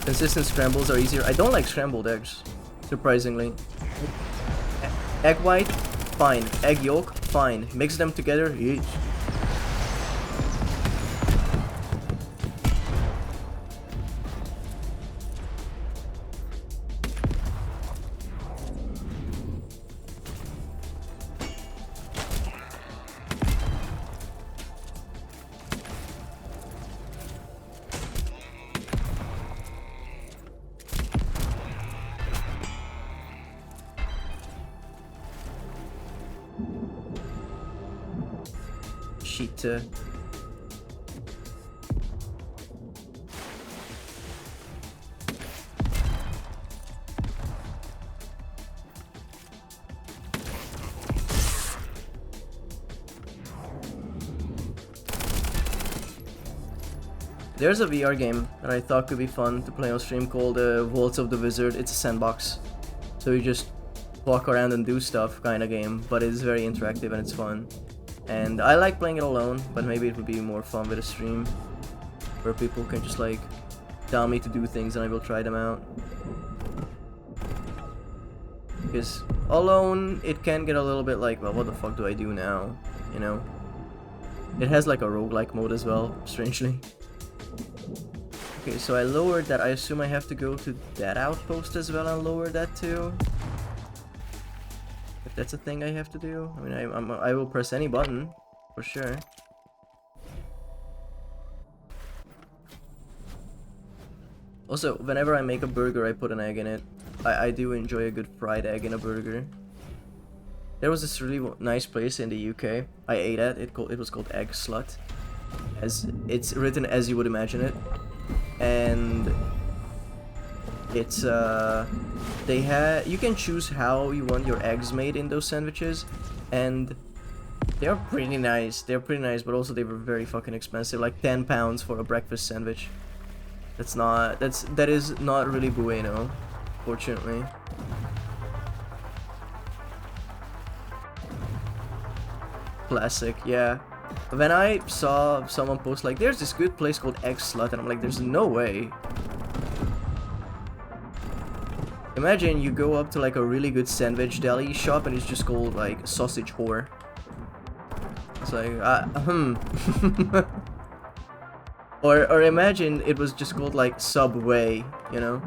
Consistent scrambles are easier. I don't like scrambled eggs, surprisingly. Egg white, fine. Egg yolk, fine. Mix them together, yeesh. Shit. There's a VR game that I thought could be fun to play on stream called Vaults of the Wizard. It's a sandbox, so you just walk around and do stuff kind of game, but it's very interactive and it's fun. And I like playing it alone, but maybe it would be more fun with a stream where people can just like tell me to do things and I will try them out. Because alone, it can get a little bit like, well, what the fuck do I do now? You know? It has like a roguelike mode as well, strangely. Okay, so I lowered that. I assume I have to go to that outpost as well and lower that too. If that's a thing I have to do. I mean, I will press any button, for sure. Also, whenever I make a burger, I put an egg in it. I do enjoy a good fried egg in a burger. There was this really nice place in the UK I ate at. It was called Egg Slut. As it's written as you would imagine it. And it's you can choose how you want your eggs made in those sandwiches, and they're pretty nice. They're pretty nice, but also they were very fucking expensive, like £10 for a breakfast sandwich. That is not really bueno, fortunately. Classic, yeah. When I saw someone post like, there's this good place called Egg Slut, and I'm like, there's no way. Imagine you go up to like a really good sandwich deli shop and it's just called like Sausage Whore. It's like, or imagine it was just called like Subway, you know?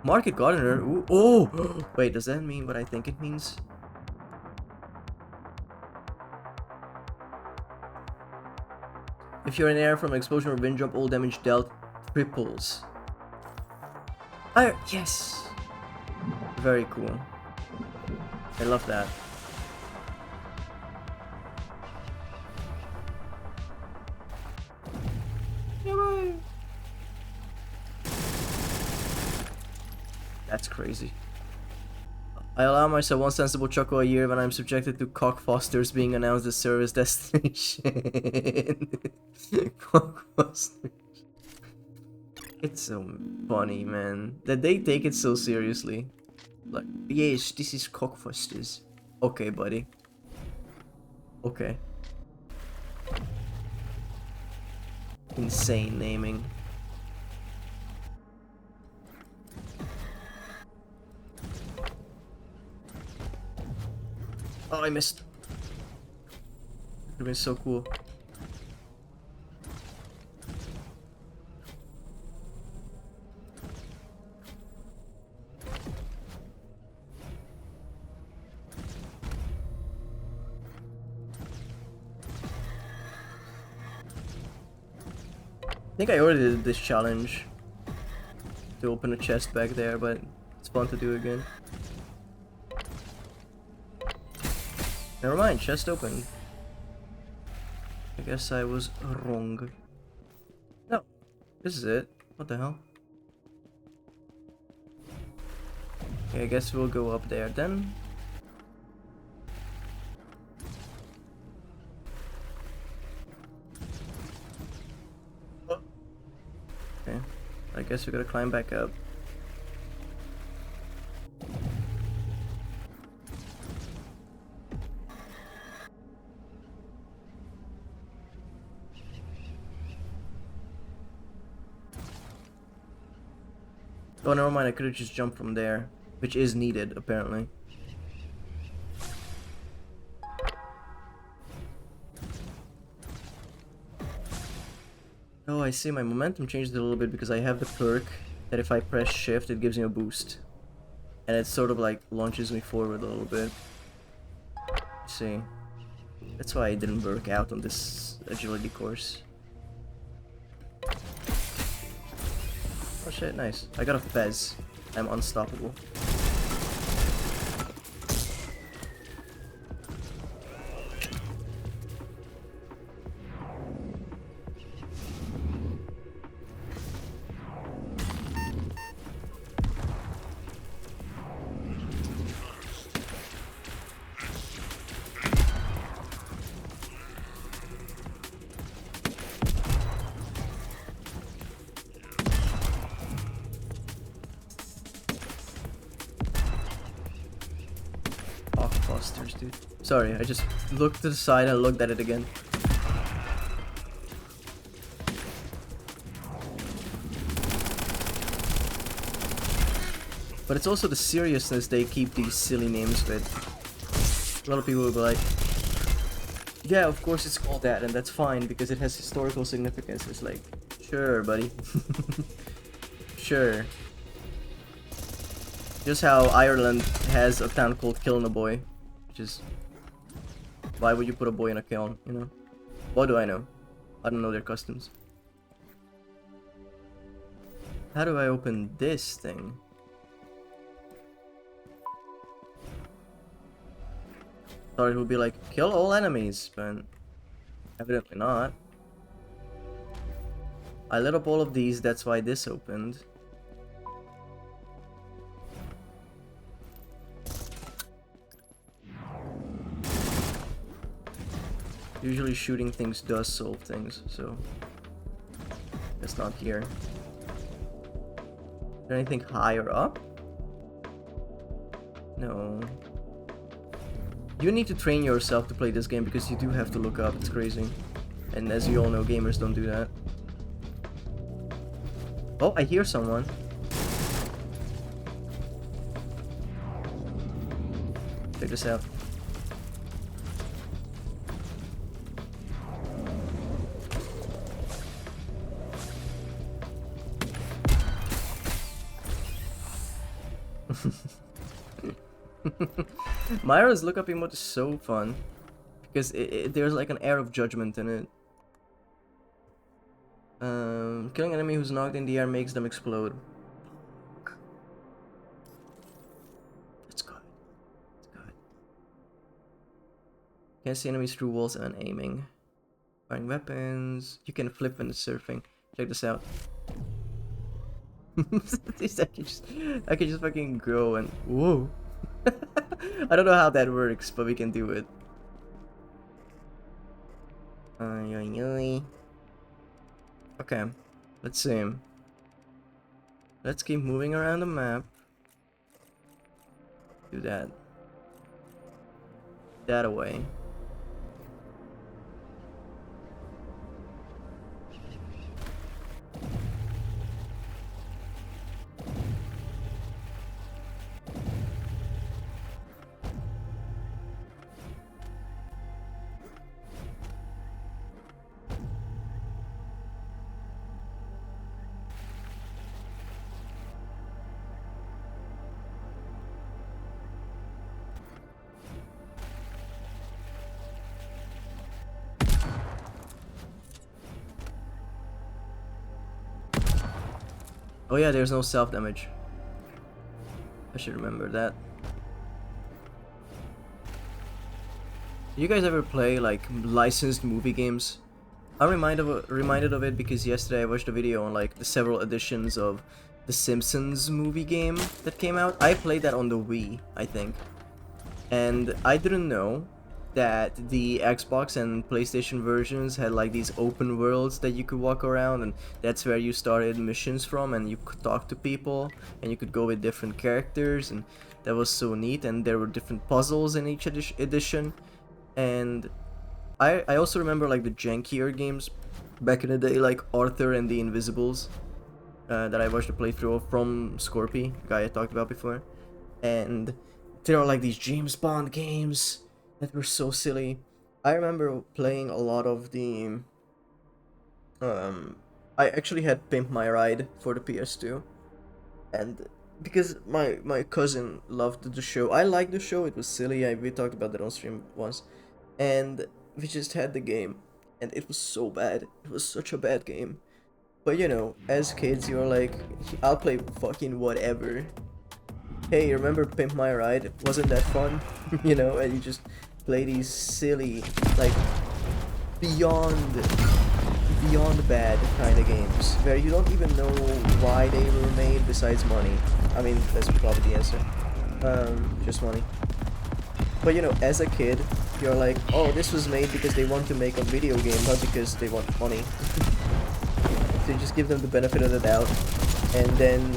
Market Gardener, ooh, oh! Wait, does that mean what I think it means? If you're in air from an explosion or wind jump, all damage dealt triples. Yes! Very cool. I love that. That's crazy. I allow myself one sensible chuckle a year when I'm subjected to cockfosters being announced as service destination. Cockfosters. It's so funny, man. That they take it so seriously. Like, yes, this is cockfosters. Okay, buddy. Okay. Insane naming. Oh, I missed. Would have been so cool. I think I already did this challenge to open a chest back there, but it's fun to do again. Never mind, chest open. I guess I was wrong. No, this is it. What the hell? Okay, I guess we'll go up there then. Oh. Okay, I guess we gotta climb back up. Oh, never mind, I could have just jumped from there, which is needed, apparently. Oh, I see, my momentum changed a little bit because I have the perk that if I press shift, it gives me a boost. And it sort of like launches me forward a little bit. See, that's why I didn't work out on this agility course. Oh shit, nice. I got a fez. I'm unstoppable. Busters, dude. Sorry, I just looked to the side and looked at it again. But it's also the seriousness they keep these silly names with. A lot of people will be like, yeah, of course it's called that, and that's fine because it has historical significance. It's like, sure, buddy. Sure. Just how Ireland has a town called Kilnaboy, which is... Why would you put a boy in a kiln, you know? What do I know? I don't know their customs. How do I open this thing? Thought it would be like, kill all enemies, but evidently not. I lit up all of these, that's why this opened. Usually shooting things does solve things, so it's not here. Is there anything higher up? No. You need to train yourself to play this game because you do have to look up, it's crazy. And as you all know, gamers don't do that. Oh, I hear someone. Check this out. Myra's look up emote is so fun because there's like an air of judgment in it. Killing an enemy who's knocked in the air makes them explode. That's good. That's good. Can't see enemies through walls and aiming. Firing weapons. You can flip when it's surfing. Check this out. At least I can just fucking go and whoa. I don't know how that works, but we can do it. Ay, ay, ay. Okay, let's see. Let's keep moving around the map. Do that. That away. Oh yeah, there's no self-damage. I should remember that. Do you guys ever play like licensed movie games? I'm reminded of it because yesterday I watched a video on like the several editions of the Simpsons movie game that came out. I played that on the Wii, I think. And I didn't know that the Xbox and PlayStation versions had like these open worlds that you could walk around, and that's where you started missions from, and you could talk to people and you could go with different characters, and that was so neat. And there were different puzzles in each edition. And I also remember like the jankier games back in the day, like Arthur and the Invisibles, that I watched a playthrough of from Scorpy, the guy I talked about before. And there are like these James Bond games that were so silly. I remember playing a lot of the I actually had Pimp My Ride for the PS2, and because my cousin loved the show, I liked the show. It was silly. We talked about that on stream once, and we just had the game, and it was so bad. It was such a bad game. But you know, as kids, you're like, I'll play fucking whatever. Hey, remember Pimp My Ride? Wasn't that fun? You know, and you just play these silly, like, beyond bad kind of games where you don't even know why they were made besides money. I mean, that's probably the answer. Just money. But you know, as a kid, you're like, oh, this was made because they want to make a video game, not because they want money. So you just give them the benefit of the doubt, and then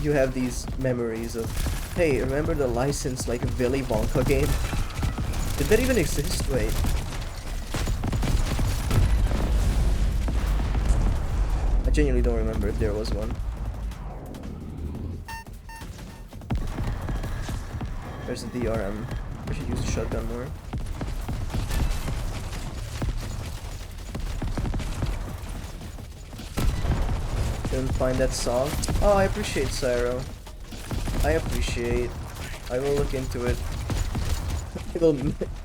you have these memories of, hey, remember the licensed like Willy Wonka game? Did that even exist? Wait. I genuinely don't remember if there was one. There's the DRM. I should use the shotgun more. Couldn't find that song. Oh, I appreciate Syro. I appreciate. I will look into it. I will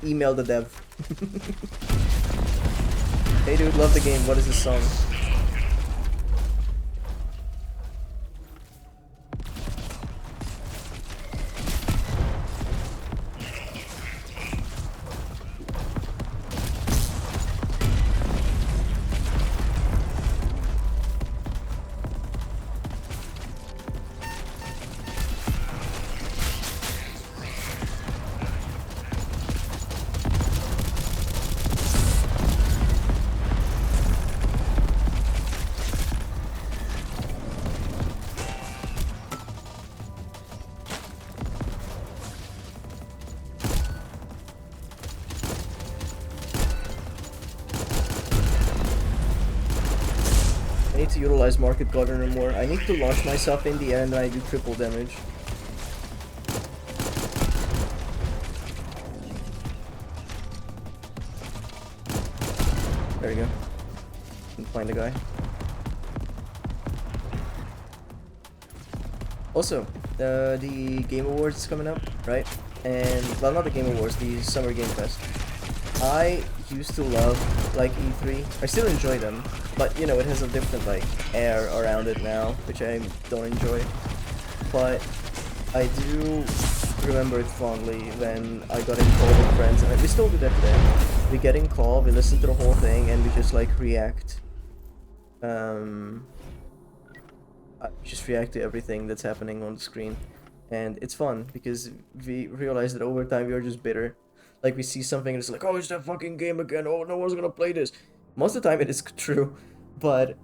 email the dev. Hey dude, love the game. What is this song? I need to utilize Market Gardener more. I need to launch myself in the air and then I do triple damage. There we go. Can find the guy. Also, the Game Awards is coming up, right? And, well, not the Game Awards, the Summer Game Fest. I used to love, like, E3. I still enjoy them, but, you know, it has a different, like, air around it now, which I don't enjoy. But I do remember it fondly when I got in call with friends, and we still do that today. We get in call, we listen to the whole thing, and we just, like, react. I just react to everything that's happening on the screen, and it's fun because we realize that over time we are just bitter. Like we see something and it's like, oh, it's that fucking game again. Oh, no one's gonna play this. Most of the time it is true, but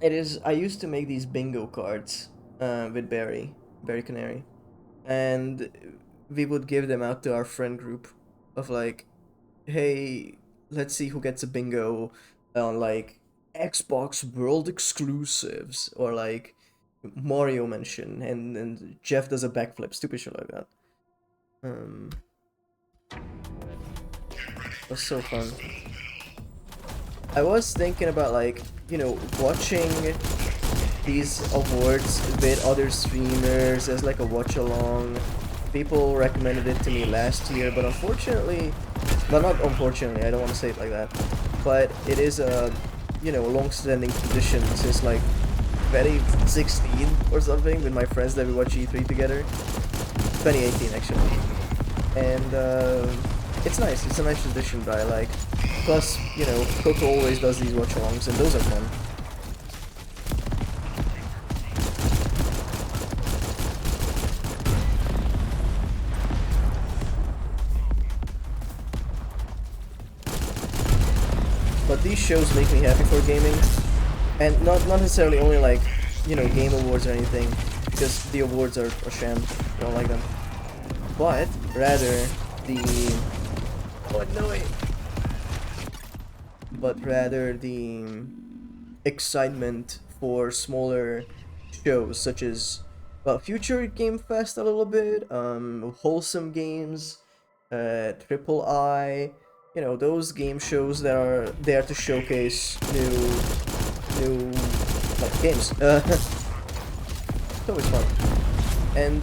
it is. I used to make these bingo cards with Barry Canary, and we would give them out to our friend group of like, hey, let's see who gets a bingo on like Xbox World exclusives or like Mario mention, and Jeff does a backflip, stupid shit like that. It was so fun. I was thinking about like, you know, watching these awards with other streamers as like a watch along. People recommended it to me last year, but unfortunately, well, not unfortunately, I don't want to say it like that, but it is a, you know, long-standing tradition since like 2016 or something with my friends that we watch E3 together. 2018 actually, and it's nice. It's a nice tradition that I like. Plus, you know, Coco always does these watch-alongs, and those are fun. But these shows make me happy for gaming, and not necessarily only like, you know, game awards or anything, because the awards are a sham. I don't like them. But rather the excitement for smaller shows such as, well, Future Game Fest a little bit, Wholesome Games, Triple I, you know, those game shows that are there to showcase new like games. It's always fun. And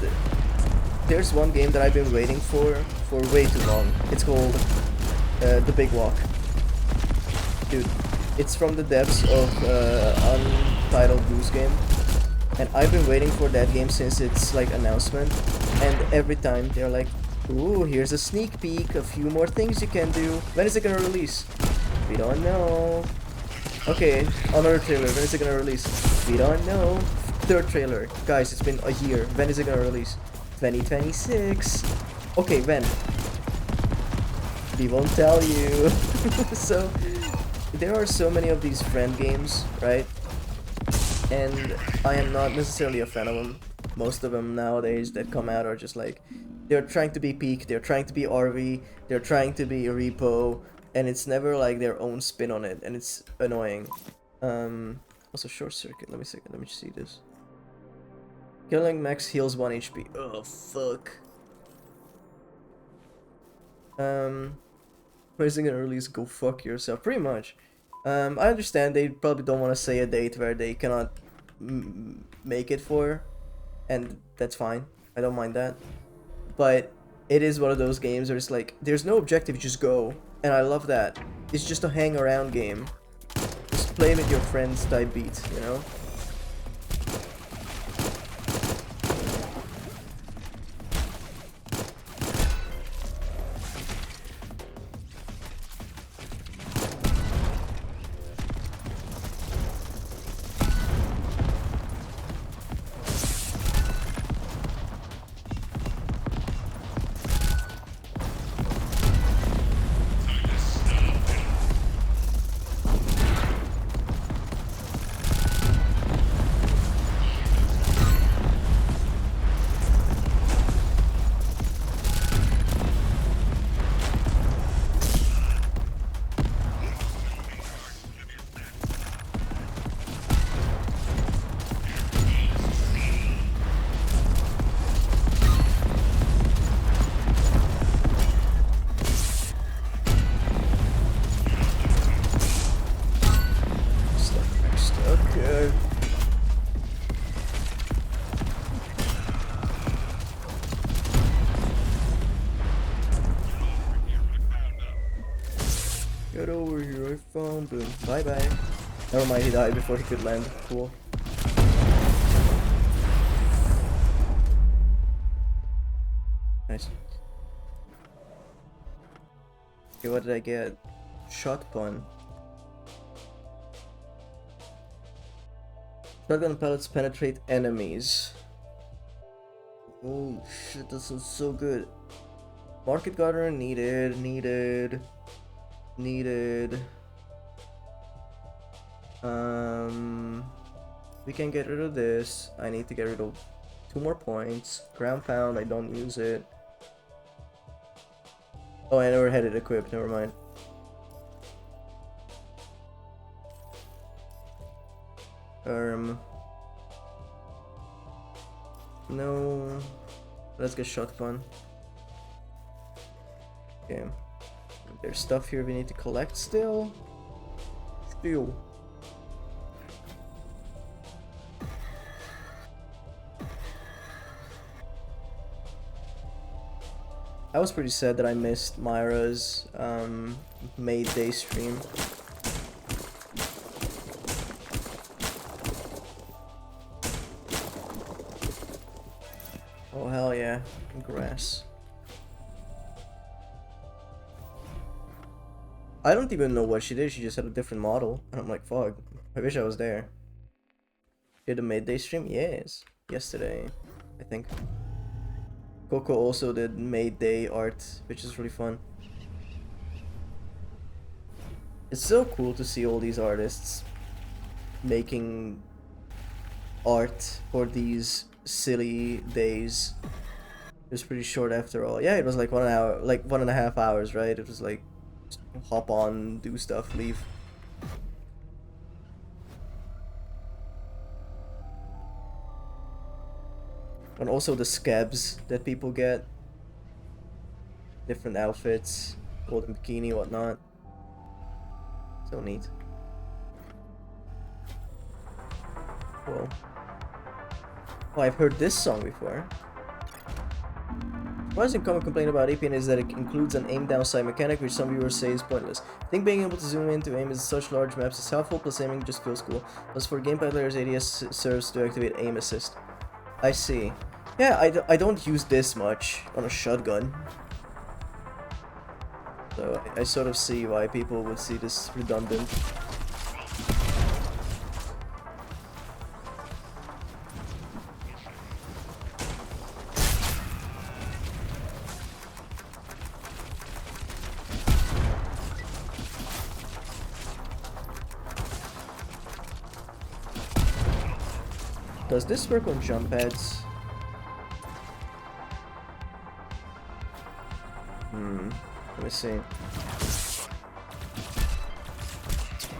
there's one game that I've been waiting for way too long. It's called The Big Walk. Dude, it's from the depths of Untitled Goose Game, and I've been waiting for that game since its like announcement, and every time they're like, ooh, here's a sneak peek, a few more things you can do. When is it gonna release? We don't know. Okay, another trailer. When is it gonna release? We don't know. Third trailer. Guys, it's been a year. When is it gonna release? 2026. Okay, when? We won't tell you. So there are so many of these friend games, right? And I am not necessarily a fan of them. Most of them nowadays that come out are just like, they're trying to be Peak, they're trying to be RV, they're trying to be Repo, and it's never like their own spin on it, and it's annoying. Also Short Circuit, let me see this. Killing max heals 1 HP. Oh fuck. When is it gonna release? Go fuck yourself. Pretty much. I understand they probably don't want to say a date where they cannot make it for, and that's fine. I don't mind that. But it is one of those games where it's like, there's no objective, just go. And I love that. It's just a hang around game. Just play with your friends type beat, you know? Get over here, I found him. Bye bye. Never mind, he died before he could land. Cool. Nice. Okay, what did I get? Shot pun. Shotgun pellets penetrate enemies. Oh shit, this is so good. Market gardener needed. We can get rid of this. I need to get rid of 2 more points. Ground pound, I don't use it. Oh, I never had it equipped, never mind. No. Let's get shotgun. Okay. There's stuff here we need to collect still. I was pretty sad that I missed Myra's May Day stream. Oh hell yeah, grass. I don't even know what she did, she just had a different model. And I'm like, fuck, I wish I was there. Did a midday stream? Yes. Yesterday, I think. Coco also did May-Day art, which is really fun. It's so cool to see all these artists making art for these silly days. It was pretty short after all. Yeah, it was like 1 hour, like 1.5 hours, right? It was like just hop on, do stuff, leave. And also the scabs that people get. Different outfits, golden bikini, whatnot. So neat. Cool. Oh, I've heard this song before. One common complaint about APN is that it includes an aim down sight mechanic, which some viewers say is pointless. I think being able to zoom in to aim in such large maps is helpful, plus aiming just feels cool. Plus for gameplay players, ADS serves to activate aim assist. I see. Yeah, I don't use this much on a shotgun. So I sort of see why people would see this redundant. Does this work on jump pads? Let me see.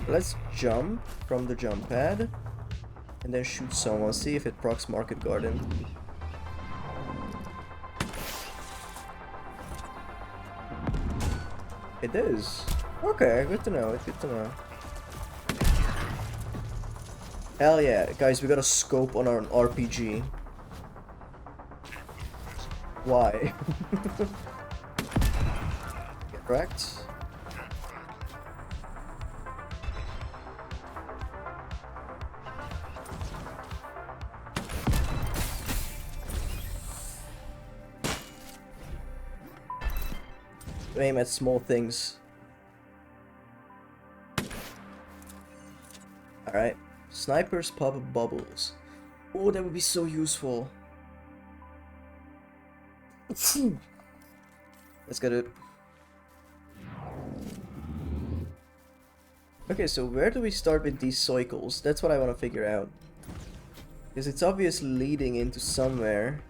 Let's jump from the jump pad and then shoot someone. See if it procs Market Garden. It is. Okay, good to know. Good to know. Hell yeah, guys, we got a scope on our RPG. Why? Get wrecked. Aim at small things. Alright. Snipers pop bubbles. Oh, that would be so useful. Let's get it. Okay, so where do we start with these cycles? That's what I want to figure out. Because it's obviously leading into somewhere.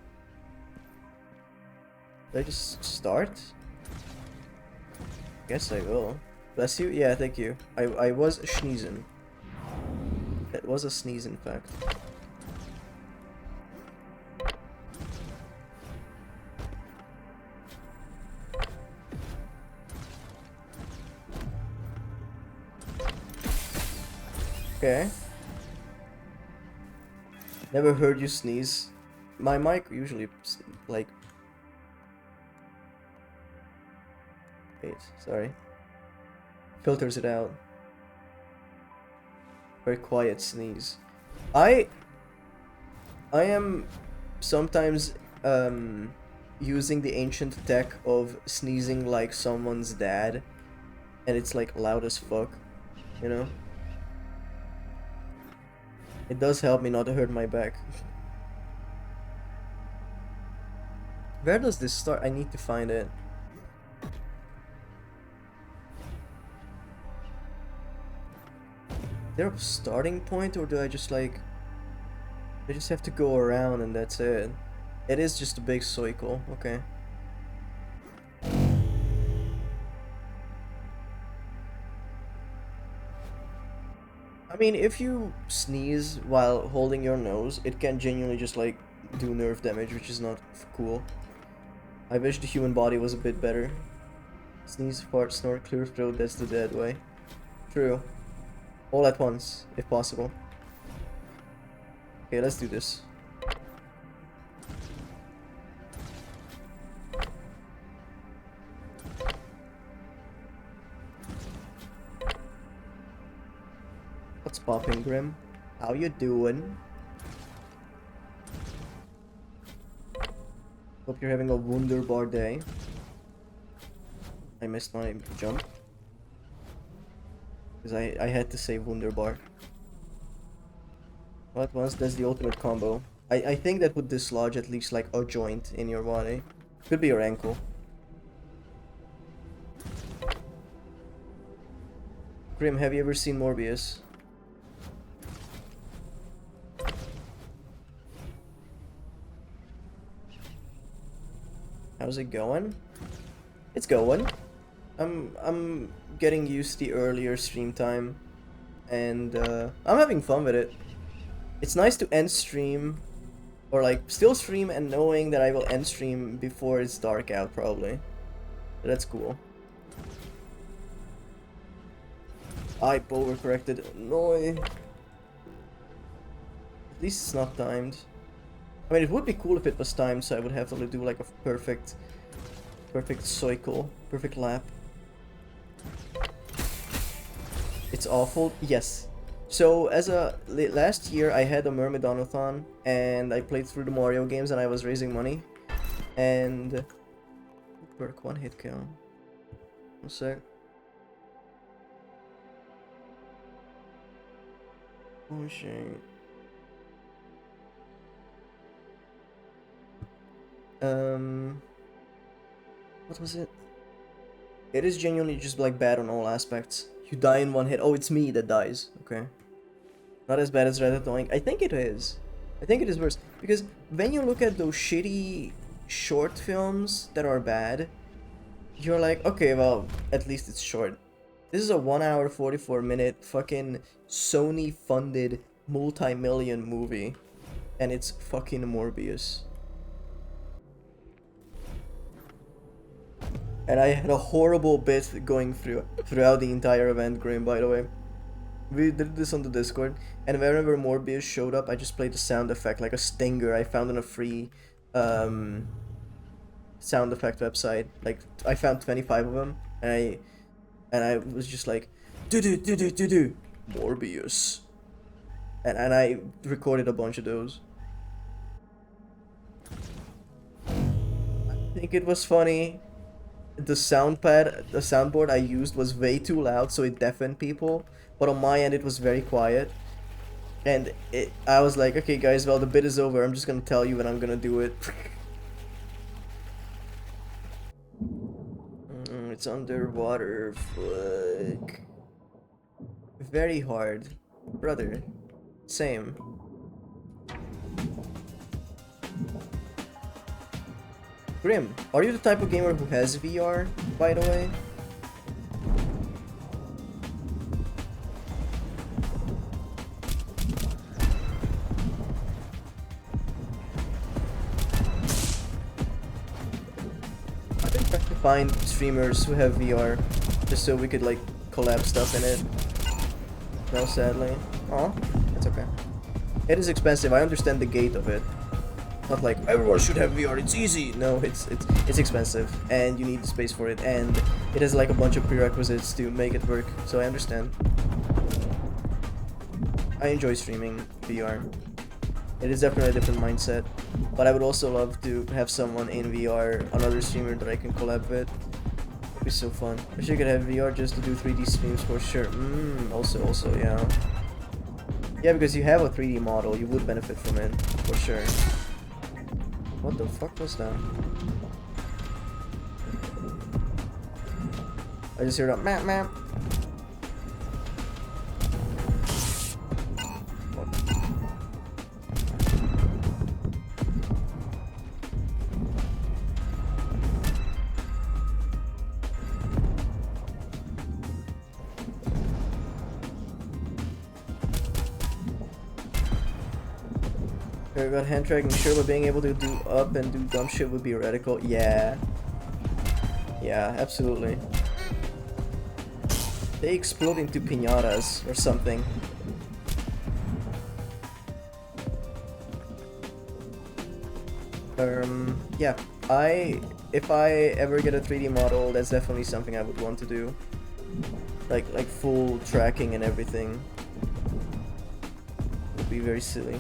Did I just start? Guess I will. Bless you? Yeah, thank you. I was sneezing. That was a sneeze, in fact. Okay. Never heard you sneeze. My mic usually, like... Wait, sorry. Filters it out. Very quiet sneeze. I am sometimes using the ancient tech of sneezing like someone's dad, and it's like loud as fuck, you know? It does help me not to hurt my back. Where does this start? I need to find it. Is there a starting point, or do I just like... I just have to go around and that's it? It is just a big circle, okay. I mean, if you sneeze while holding your nose, it can genuinely just like do nerve damage, which is not cool. I wish the human body was a bit better. Sneeze, fart, snort, clear throat, that's the dead way. True. All at once, if possible. Okay, let's do this. What's popping, Grim? How you doing? Hope you're having a wunderbar day. I missed my jump. Because I had to say wunderbar. What once does the ultimate combo? I think that would dislodge at least like a joint in your body. Could be your ankle. Grim, have you ever seen Morbius? How's it going? It's going. I'm getting used to the earlier stream time, and I'm having fun with it. It's nice to end stream, or like still stream and knowing that I will end stream before it's dark out probably. But that's cool. I overcorrected. No. At least it's not timed. I mean, it would be cool if it was timed, so I would have to do like a perfect cycle, perfect lap. It's awful. Yes. So as last year I had a Myrmidonathon and I played through the Mario games and I was raising money. And perk one hit kill. One sec. Oh shit. What was it? It is genuinely just like bad on all aspects. You die in one hit. Oh, it's me that dies. Okay. Not as bad as Red Annoying. I think it is. I think it is worse. Because when you look at those shitty short films that are bad, you're like, okay, well, at least it's short. This is a 1 hour 44 minute fucking Sony funded multi-million movie. And it's fucking Morbius. And I had a horrible bit going throughout the entire event, Graham, by the way. We did this on the Discord, and wherever Morbius showed up, I just played a sound effect, like a stinger I found on a free sound effect website. Like, I found 25 of them, and I was just like, do Morbius. And I recorded a bunch of those. I think it was funny. The soundboard I used was way too loud, so it deafened people. But on my end, it was very quiet. And I was like, okay guys, well the bit is over, I'm just gonna tell you when I'm gonna do it. It's underwater, fuck. Very hard. Brother. Same. Grim, are you the type of gamer who has VR, by the way? I've been trying to find streamers who have VR, just so we could like collab stuff in it. No, sadly. Oh, that's okay. It is expensive, I understand the gate of it. Not like everyone should have VR, it's easy. No, it's expensive and you need the space for it, and it has like a bunch of prerequisites to make it work, so I understand. I enjoy streaming VR. It is definitely a different mindset, but I would also love to have someone in VR, another streamer that I can collab with. It'd be so fun. I wish I could have VR just to do 3D streams for sure. Also, yeah. Yeah, because you have a 3D model, you would benefit from it, for sure. What the fuck was that? I just heard a map map. About hand tracking, sure, but being able to do up and do dumb shit would be radical. Yeah. Yeah, absolutely. They explode into piñatas or something. Yeah. If I ever get a 3D model, that's definitely something I would want to do. Like full tracking and everything. Would be very silly.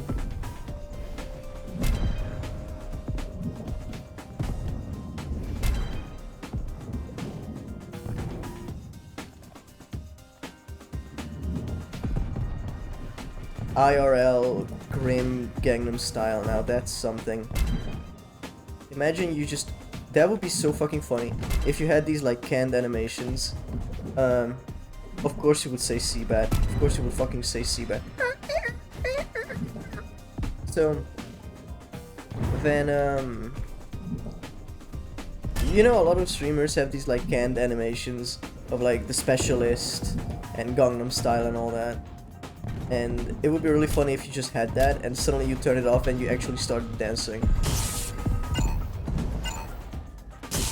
IRL grim Gangnam Style, now that's something. Imagine you just... That would be so fucking funny if you had these like canned animations. Of course you would say Seabat. Of course you would fucking say Seabat. So... Then you know, a lot of streamers have these like canned animations of like the Specialist and Gangnam Style and all that. And it would be really funny if you just had that and suddenly you turn it off and you actually start dancing.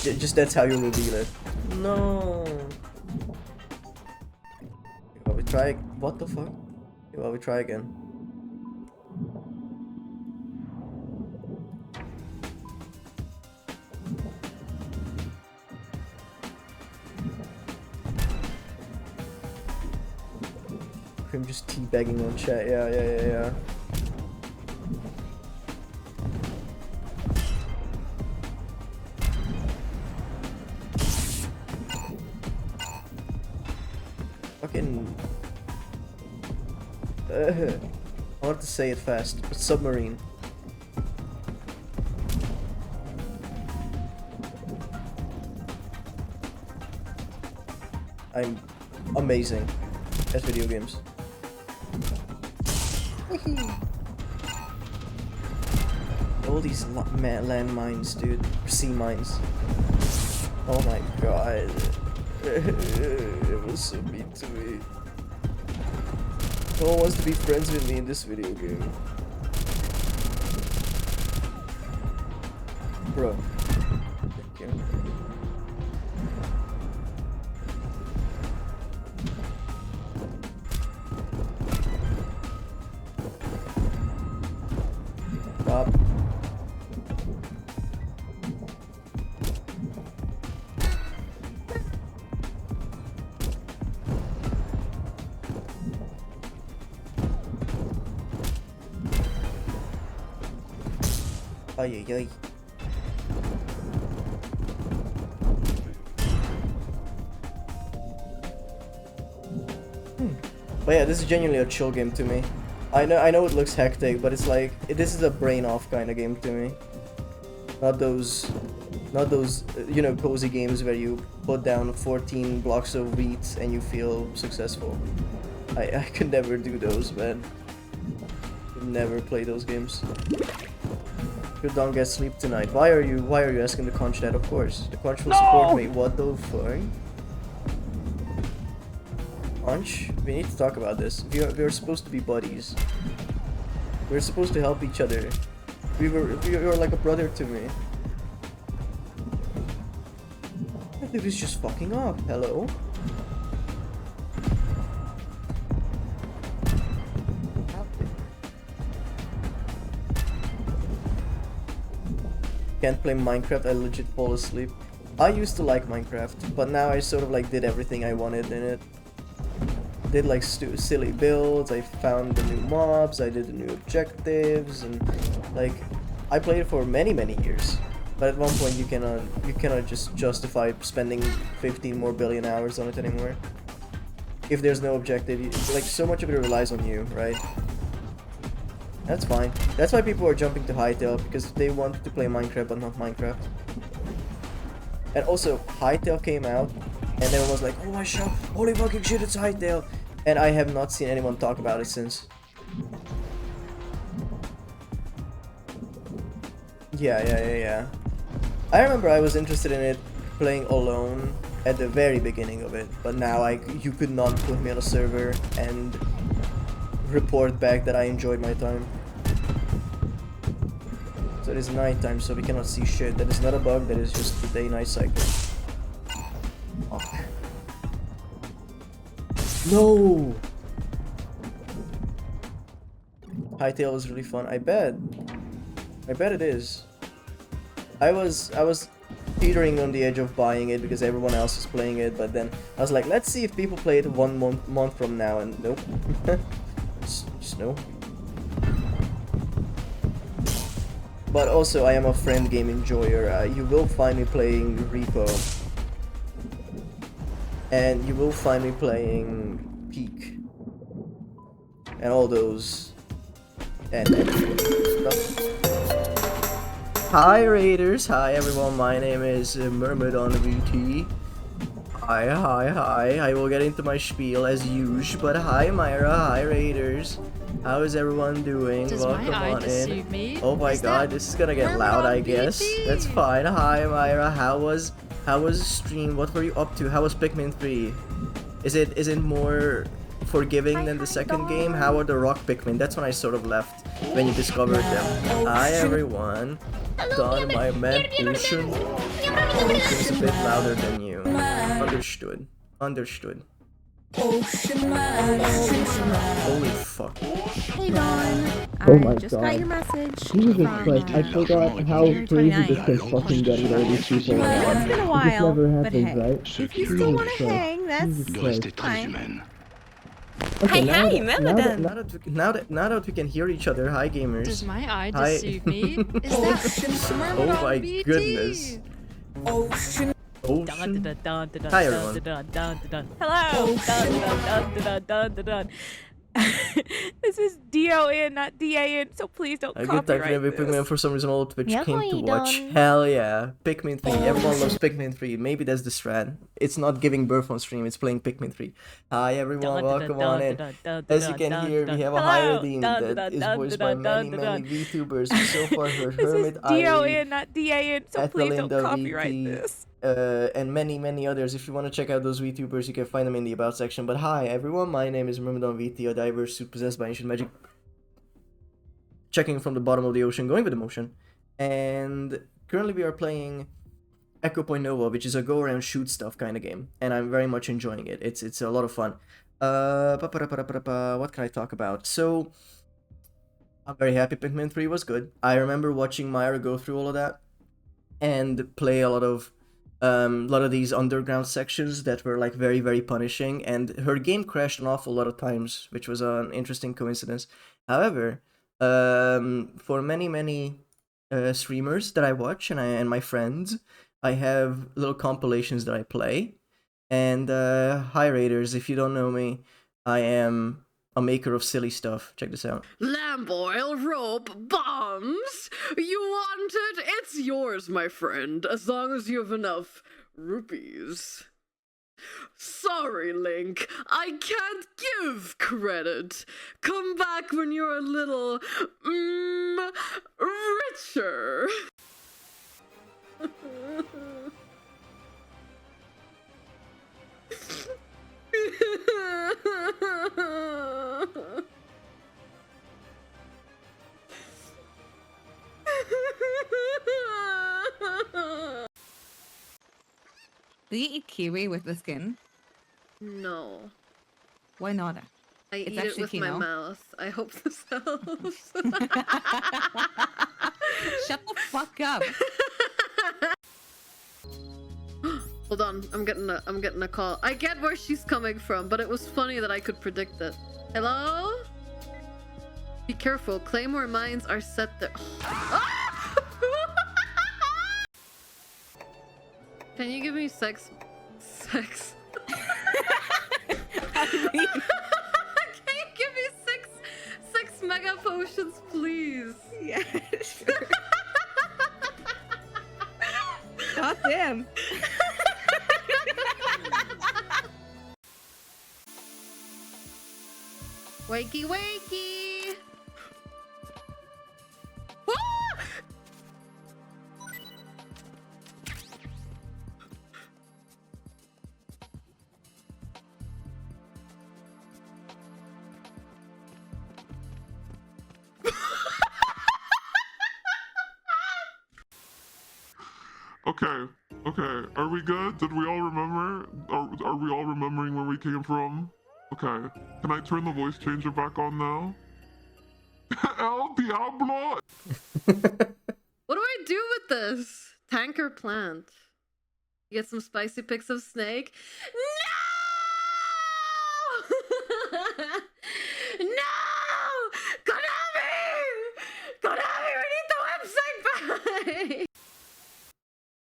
Just that's how you reveal it. No. Well, we try. What the fuck? Well, we try again. I'm just teabagging on chat. Yeah. Fucking. I want to say it fast, but submarine. I'm amazing at video games. All these landmines, dude. Or sea mines. Oh my god. It was so mean to me. No one wants to be friends with me in this video game. Bro. Thank you. Stop. Ay, ay, ay. But yeah, this is genuinely a chill game to me. I know it looks hectic, but it's like this is a brain off kind of game to me. Not those you know, cozy games where you put down 14 blocks of wheat and you feel successful. I could never do those, man. Could never play those games. You don't get sleep tonight. Why are you asking the conch that? Of course, the conch will support me. What the fuck? Conch, we need to talk about this. We are supposed to be buddies. We're supposed to help each other. You were like a brother to me. That dude is just fucking off. Hello. Can't play Minecraft, I legit fall asleep. I used to like Minecraft, but now I sort of like did everything I wanted in it. Did like silly builds, I found the new mobs, I did the new objectives, and like I played it for many years. But at one point you cannot just justify spending 15 more billion hours on it anymore. If there's no objective, like so much of it relies on you, right? That's fine. That's why people are jumping to Hytale, because they want to play Minecraft but not Minecraft. And also, Hytale came out, and everyone was like, oh my god, holy fucking shit, it's Hytale! And I have not seen anyone talk about it since. Yeah. I remember I was interested in it playing alone at the very beginning of it, but now you could not put me on a server and report back that I enjoyed my time. So it is nighttime, so we cannot see shit. That is not a bug, that is just the day-night cycle. Oh. No! Hytale was really fun. I bet it is. I was teetering on the edge of buying it because everyone else is playing it, but then I was like, let's see if people play it one month from now, and nope. just no. But also, I am a friend game enjoyer. You will find me playing Repo. And you will find me playing Peak. And all those. And stuff. Hi Raiders, hi everyone, my name is Myrmidon VT. Hi. I will get into my spiel as usual, but hi Myra, hi Raiders. How is everyone doing? Does Welcome my eye on in. deceive me? Oh my god, this is gonna get loud, I guess. That's fine. Hi Myra, how was the stream? What were you up to? How was Pikmin 3? Is it more forgiving than the second game? How are the rock Pikmin? That's when I sort of left when you discovered them. Hi everyone. Don, my man, Ocean. Ocean's a bit louder than you. Understood. Holy fuck. Hey Dawn, Oh my I just got God. your message. Jesus from, Christ, I forgot how crazy this can fucking get with all these people. Well, it's been a This while, never but happens, hey, right? if you still want to hang, that's fine. Okay, Hi, Now that we can hear each other, hi gamers. Does my eye Hi. deceive me? Is that Oh my goodness. Ocean. Hi everyone. Hello. This is D-O-N, not D-A-N, so please don't A good time copyright for this. Pikmin for some reason all Twitch Yeah, came to hi, watch. Don. Hell yeah. Pikmin 3. Everyone loves Pikmin 3. Maybe that's the strat. It's not giving birth on stream, it's playing Pikmin 3. Hi everyone, welcome on in. As you can hear, we have a high redeem that is voiced by many VTubers who so far heard This is Hermit, D-O-N, not D-A-N, so please don't Ethelinda, copyright VT, this. and many others. If you want to check out those VTubers, you can find them in the about section. But hi everyone, my name is Myrmidon VT, a diverse suit possessed by ancient magic. Checking from the bottom of the ocean, going with emotion. And currently we are playing Echo Point Nova, which is a go around shoot stuff kind of game, and I'm very much enjoying it. It's a lot of fun. What can I talk about? So I'm very happy Pikmin 3 was good. I remember watching Myra go through all of that and play a lot of these underground sections that were like very punishing, and her game crashed an awful lot of times, which was an interesting coincidence. However, for many streamers that I watch and my friends, I have little compilations that I play. And hi Raiders, if you don't know me, I am a maker of silly stuff. Check this out. Lamp oil, rope, bombs. You want it? It's yours, my friend, as long as you have enough rupees. Sorry, Link, I can't give credit. Come back when you're a little, richer. Do you eat kiwi with the skin? No. Why not? I It's eat it actually with my quinoa. mouth. I hope this helps. Shut the fuck up. Hold on, I'm getting a call. I get where she's coming from, but it was funny that I could predict it. Hello? Be careful, Claymore mines are set there. Can you give me sex? Sex. I mean, Can you give me six mega potions, please. Yeah, sure. God damn. Wakey, wakey. Ah! Okay, okay. Are we good? Did we all remember? Are we all remembering where we came from? Okay. Can I turn the voice changer back on now? El Diablo! What do I do with this? Tank or plant? You get some spicy pics of Snake? No! No! Konami! Konami, we need the website back!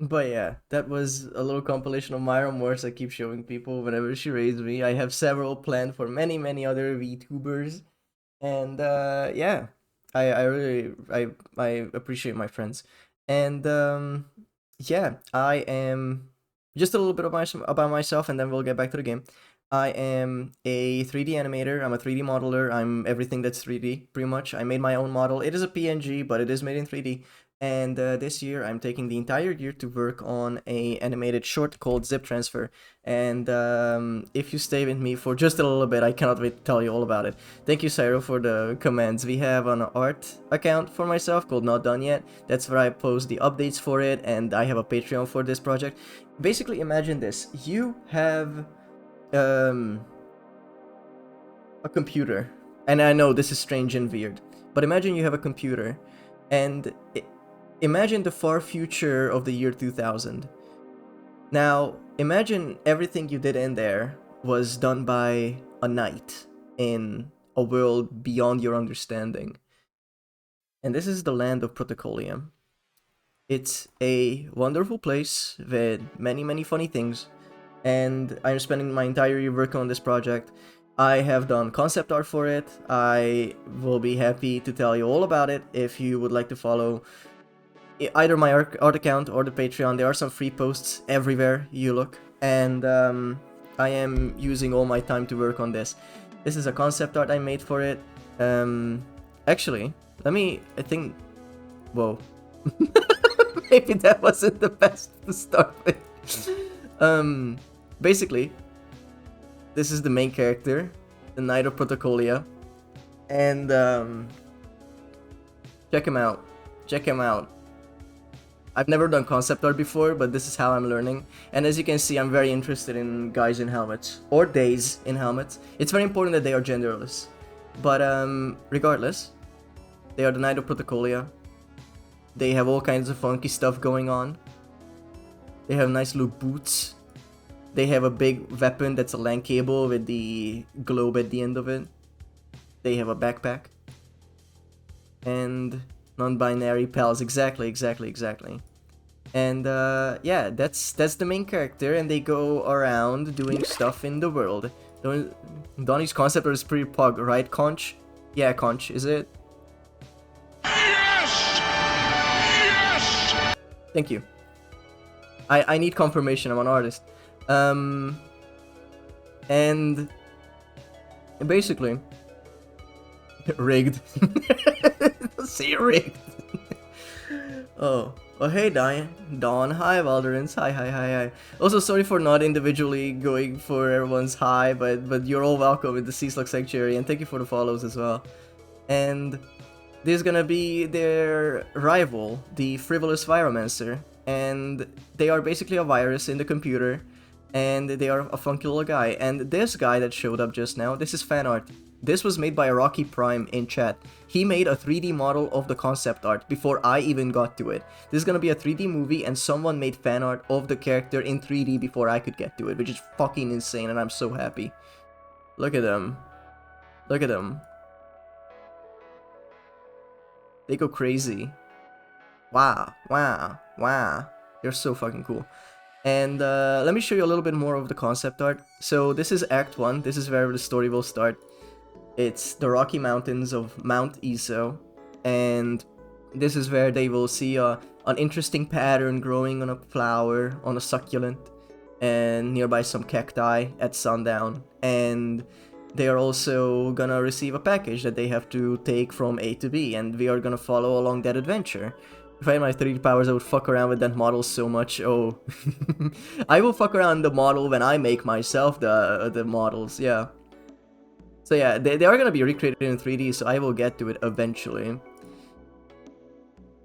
But yeah, that was a little compilation of my remorse I keep showing people whenever she raids me. I have several planned for many other VTubers. And yeah, I really I appreciate my friends. And yeah, I am just a little bit about myself, and then we'll get back to the game. I am a 3D animator. I'm a 3D modeler. I'm everything that's 3D, pretty much. I made my own model. It is a PNG, but it is made in 3D. And this year, I'm taking the entire year to work on a animated short called Zip Transfer. And if you stay with me for just a little bit, I cannot wait to tell you all about it. Thank you, Cyro, for the comments. We have an art account for myself called Not Done Yet. That's where I post the updates for it, and I have a Patreon for this project. Basically, imagine this. You have a computer. And I know this is strange and weird, but imagine you have a computer, and imagine the far future of the year 2000. Now, imagine everything you did in there was done by a knight in a world beyond your understanding. And this is the land of Protocolia. It's a wonderful place with many funny things, and I'm spending my entire year working on this project. I have done concept art for it. I will be happy to tell you all about it if you would like to follow either my art account or the Patreon. There are some free posts everywhere you look, and I am using all my time to work on this. This is a concept art I made for it. Actually, I think, whoa. Maybe that wasn't the best to start with. Basically, this is the main character, the Knight of Protocolia, and check him out. Check him out. I've never done concept art before, but this is how I'm learning. And as you can see, I'm very interested in guys in helmets, or days in helmets. It's very important that they are genderless. But regardless, they are the Knight of Protocolia. They have all kinds of funky stuff going on. They have nice little boots. They have a big weapon that's a LAN cable with the globe at the end of it. They have a backpack. And non-binary pals, exactly. And yeah, that's the main character, and they go around doing stuff in the world. Donnie's concept art is pretty pug, right, Conch? Yeah, Conch, is it? Yes! Yes! Thank you. I need confirmation, I'm an artist. And basically, rigged. Say rigged. Oh, hey, Dawn. Hi, Valderans. Hi. Also, sorry for not individually going for everyone's hi, but you're all welcome in the Seaslug Sanctuary, and thank you for the follows as well. And there's gonna be their rival, the Frivolous Viromancer, and they are basically a virus in the computer, and they are a funky little guy. And this guy that showed up just now, this is fan art. This was made by Rocky Prime in chat. He made a 3D model of the concept art before I even got to it. This is gonna be a 3D movie, and someone made fan art of the character in 3D before I could get to it, which is fucking insane, and I'm so happy. Look at them. Look at them. They go crazy. Wow. They're so fucking cool. And let me show you a little bit more of the concept art. So this is Act 1. This is where the story will start. It's the Rocky Mountains of Mount Iso, and this is where they will see an interesting pattern growing on a flower, on a succulent, and nearby some cacti at sundown. And they are also gonna receive a package that they have to take from A to B, and we are gonna follow along that adventure. If I had my 3D powers, I would fuck around with that model so much. Oh, I will fuck around the model when I make myself the models, yeah. So yeah, they are gonna be recreated in 3D, so I will get to it eventually.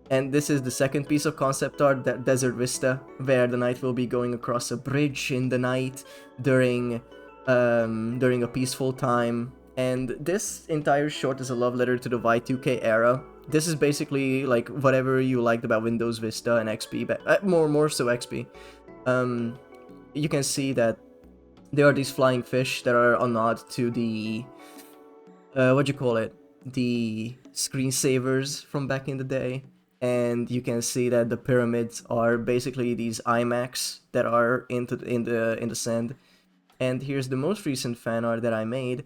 And this is the second piece of concept art, that Desert Vista, where the knight will be going across a bridge in the night during a peaceful time. And this entire short is a love letter to the Y2K era. This is basically like whatever you liked about Windows Vista and XP, but more so XP. You can see that there are these flying fish that are a nod to the what do you call it? The screensavers from back in the day. And you can see that the pyramids are basically these iMacs that are in the sand. And here's the most recent fan art that I made.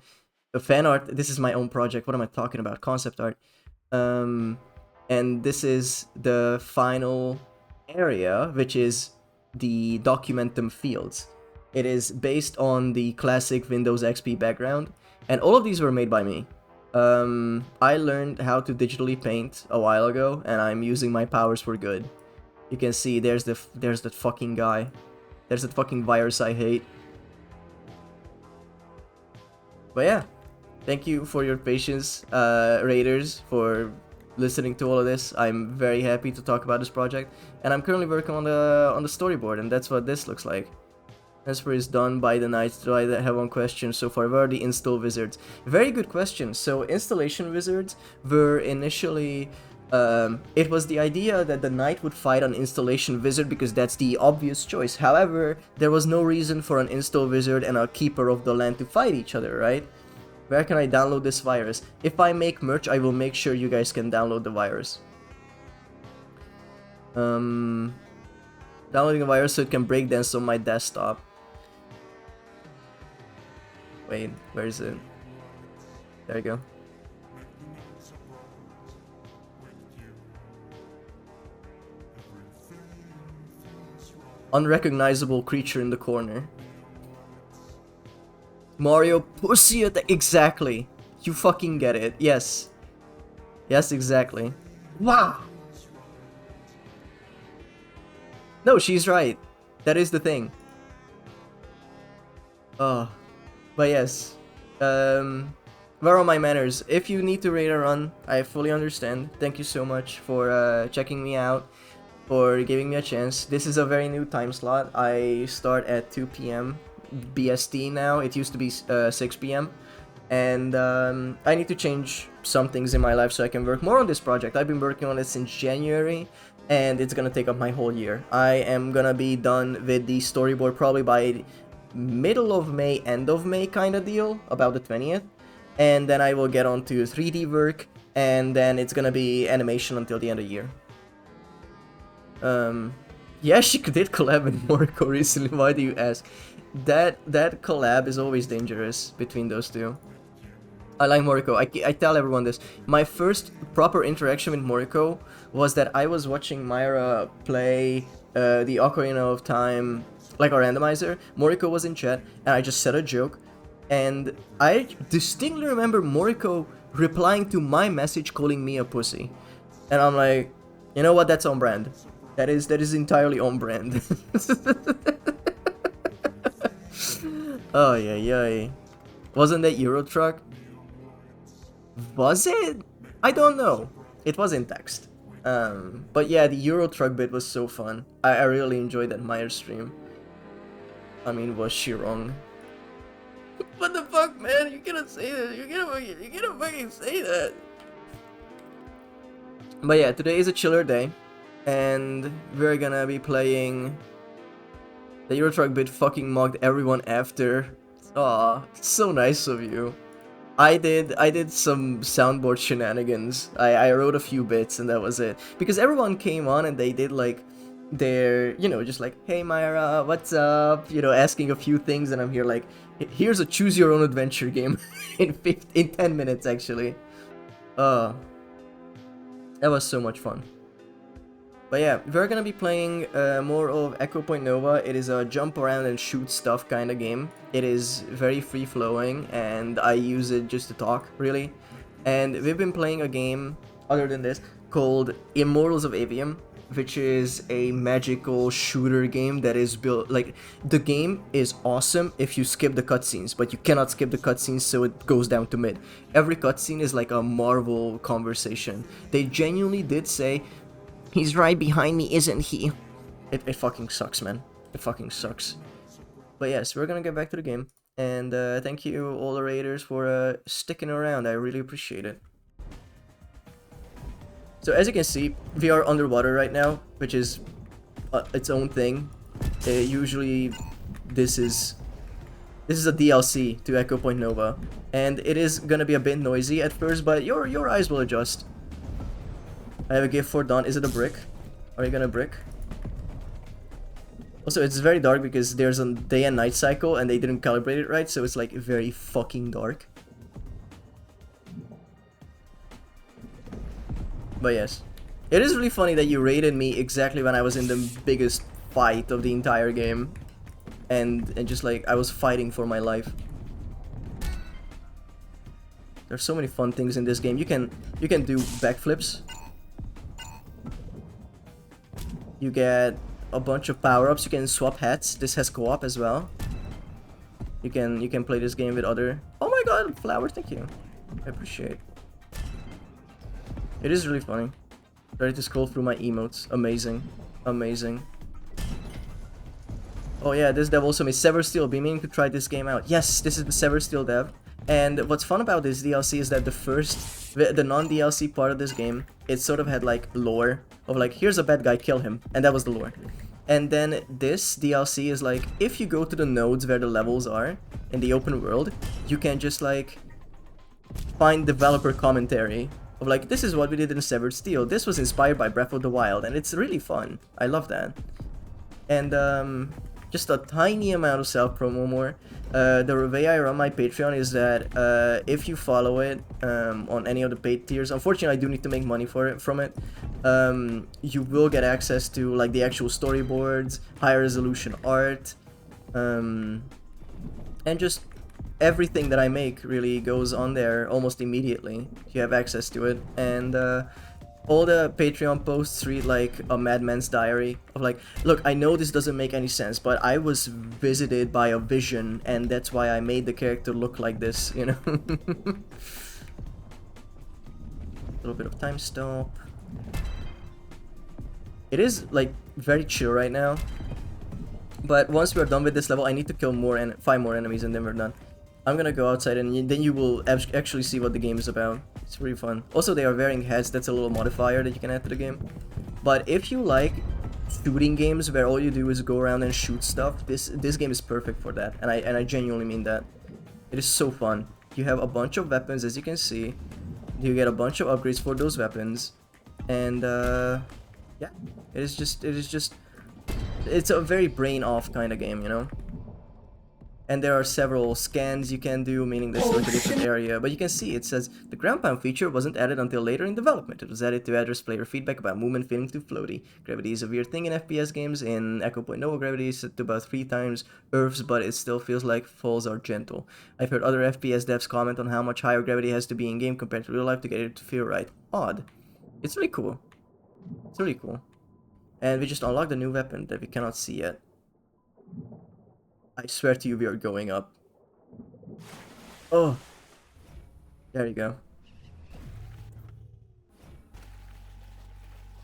Fan art, this is my own project. What am I talking about? Concept art. And this is the final area, which is the Documentum fields. It is based on the classic Windows XP background, and all of these were made by me. I learned how to digitally paint a while ago, and I'm using my powers for good. You can see there's that fucking guy. There's that fucking virus I hate. But yeah, thank you for your patience, Raiders, for listening to all of this. I'm very happy to talk about this project, and I'm currently working on the storyboard, and that's what this looks like. Transfer is done by the night. Do I have one question so far? Where are the install wizards? Very good question. So installation wizards were initially, it was the idea that the knight would fight an installation wizard because that's the obvious choice. However, there was no reason for an install wizard and a keeper of the land to fight each other, right? Where can I download this virus? If I make merch, I will make sure you guys can download the virus. Downloading a virus so it can break dance on my desktop. Wait, where is it? There you go. Unrecognizable creature in the corner. Mario pussy attack. Exactly. You fucking get it. Yes. Yes, exactly. Wow. No, she's right. That is the thing. Oh. But yes, where are my manners? If you need to raid a run, I fully understand. Thank you so much for checking me out, for giving me a chance. This is a very new time slot. I start at 2 p.m. BST now. It used to be 6 p.m. And I need to change some things in my life so I can work more on this project. I've been working on it since January, and it's gonna take up my whole year. I am gonna be done with the storyboard probably by middle of May, end of May kind of deal, about the 20th, and then I will get on to 3D work, and then it's gonna be animation until the end of the year. Yeah, she did collab with Moriko recently. Why do you ask? That collab is always dangerous between those two. I like Moriko. I tell everyone this. My first proper interaction with Moriko was that I was watching Myra play the Ocarina of Time, like a randomizer. Moriko was in chat, and I just said a joke, and I distinctly remember Moriko replying to my message calling me a pussy, and I'm like, you know what? That's on brand. That is entirely on brand. Oh yeah. Wasn't that Euro Truck? Was it? I don't know. It was in text. But yeah, the Euro Truck bit was so fun. I really enjoyed that Meyer stream. I mean, was she wrong? What the fuck, man? You cannot say that. You cannot fucking say that. But yeah, today is a chiller day, and we're gonna be playing. The Euro Truck bit fucking mugged everyone after. Aw, so nice of you. I did some soundboard shenanigans. I wrote a few bits and that was it. Because everyone came on and they did like they're, you know, just like, hey Myra, what's up? You know, asking a few things, and I'm here like, here's a choose your own adventure game in 10 minutes actually. That was so much fun. But yeah, we're gonna be playing more of Echo Point Nova. It is a jump around and shoot stuff kind of game. It is very free flowing, and I use it just to talk, really. And we've been playing a game, other than this, called Immortals of Avium, which is a magical shooter game that is built, like, the game is awesome if you skip the cutscenes, but you cannot skip the cutscenes, so it goes down to mid. Every cutscene is like a Marvel conversation. They genuinely did say, he's right behind me, isn't he? It fucking sucks, man. It fucking sucks. But yes, we're gonna get back to the game. And thank you all the raiders for sticking around. I really appreciate it. So as you can see, we are underwater right now, which is its own thing. Usually, this is a DLC to Echo Point Nova, and it is gonna be a bit noisy at first, but your eyes will adjust. I have a gift for Dawn. Is it a brick? Are you gonna brick? Also, it's very dark because there's a day and night cycle and they didn't calibrate it right, so it's like very fucking dark. But yes. It is really funny that you raided me exactly when I was in the biggest fight of the entire game. And just like, I was fighting for my life. There's so many fun things in this game. You can do backflips. You get a bunch of power-ups. You can swap hats. This has co-op as well. You can play this game with other... Oh my god, flower, thank you. I appreciate. It is really funny. Ready to scroll through my emotes. Amazing. Amazing. Oh yeah, this dev also made Sever Steel. Been meaning to try this game out. Yes, this is the Sever Steel dev. And what's fun about this DLC is that the non-DLC part of this game, it sort of had like lore of like, here's a bad guy, kill him. And that was the lore. And then this DLC is like, if you go to the nodes where the levels are in the open world, you can just like find developer commentary of like, this is what we did in Severed Steel. This was inspired by Breath of the Wild, and it's really fun. I love that. And just a tiny amount of self-promo more. The way I run my Patreon is that if you follow it on any of the paid tiers, unfortunately I do need to make money from it, you will get access to like the actual storyboards, high resolution art, and just everything that I make really goes on there almost immediately. You have access to it, and all the Patreon posts read like a madman's diary of like, look, I know this doesn't make any sense, but I was visited by a vision and that's why I made the character look like this, you know? A little bit of time stop. It is like very chill right now, but once we're done with this level, I need to kill 5 more enemies and then we're done. I'm gonna go outside and then you will actually see what the game is about. It's really fun. Also, they are wearing hats. That's a little modifier that you can add to the game. But if you like shooting games where all you do is go around and shoot stuff, this game is perfect for that. And I genuinely mean that. It is so fun. You have a bunch of weapons, as you can see. You get a bunch of upgrades for those weapons. And yeah, it's a very brain off kind of game, you know? And there are several scans you can do, meaning this is like a different area. But you can see it says the ground pound feature wasn't added until later in development. It was added to address player feedback about movement feeling too floaty. Gravity is a weird thing in FPS games. In Echo Point Nova, gravity is set to about 3 times Earth's, but it still feels like falls are gentle. I've heard other FPS devs comment on how much higher gravity has to be in game compared to real life to get it to feel right. Odd. It's really cool. It's really cool. And we just unlocked a new weapon that we cannot see yet. I swear to you, we are going up. Oh. There you go.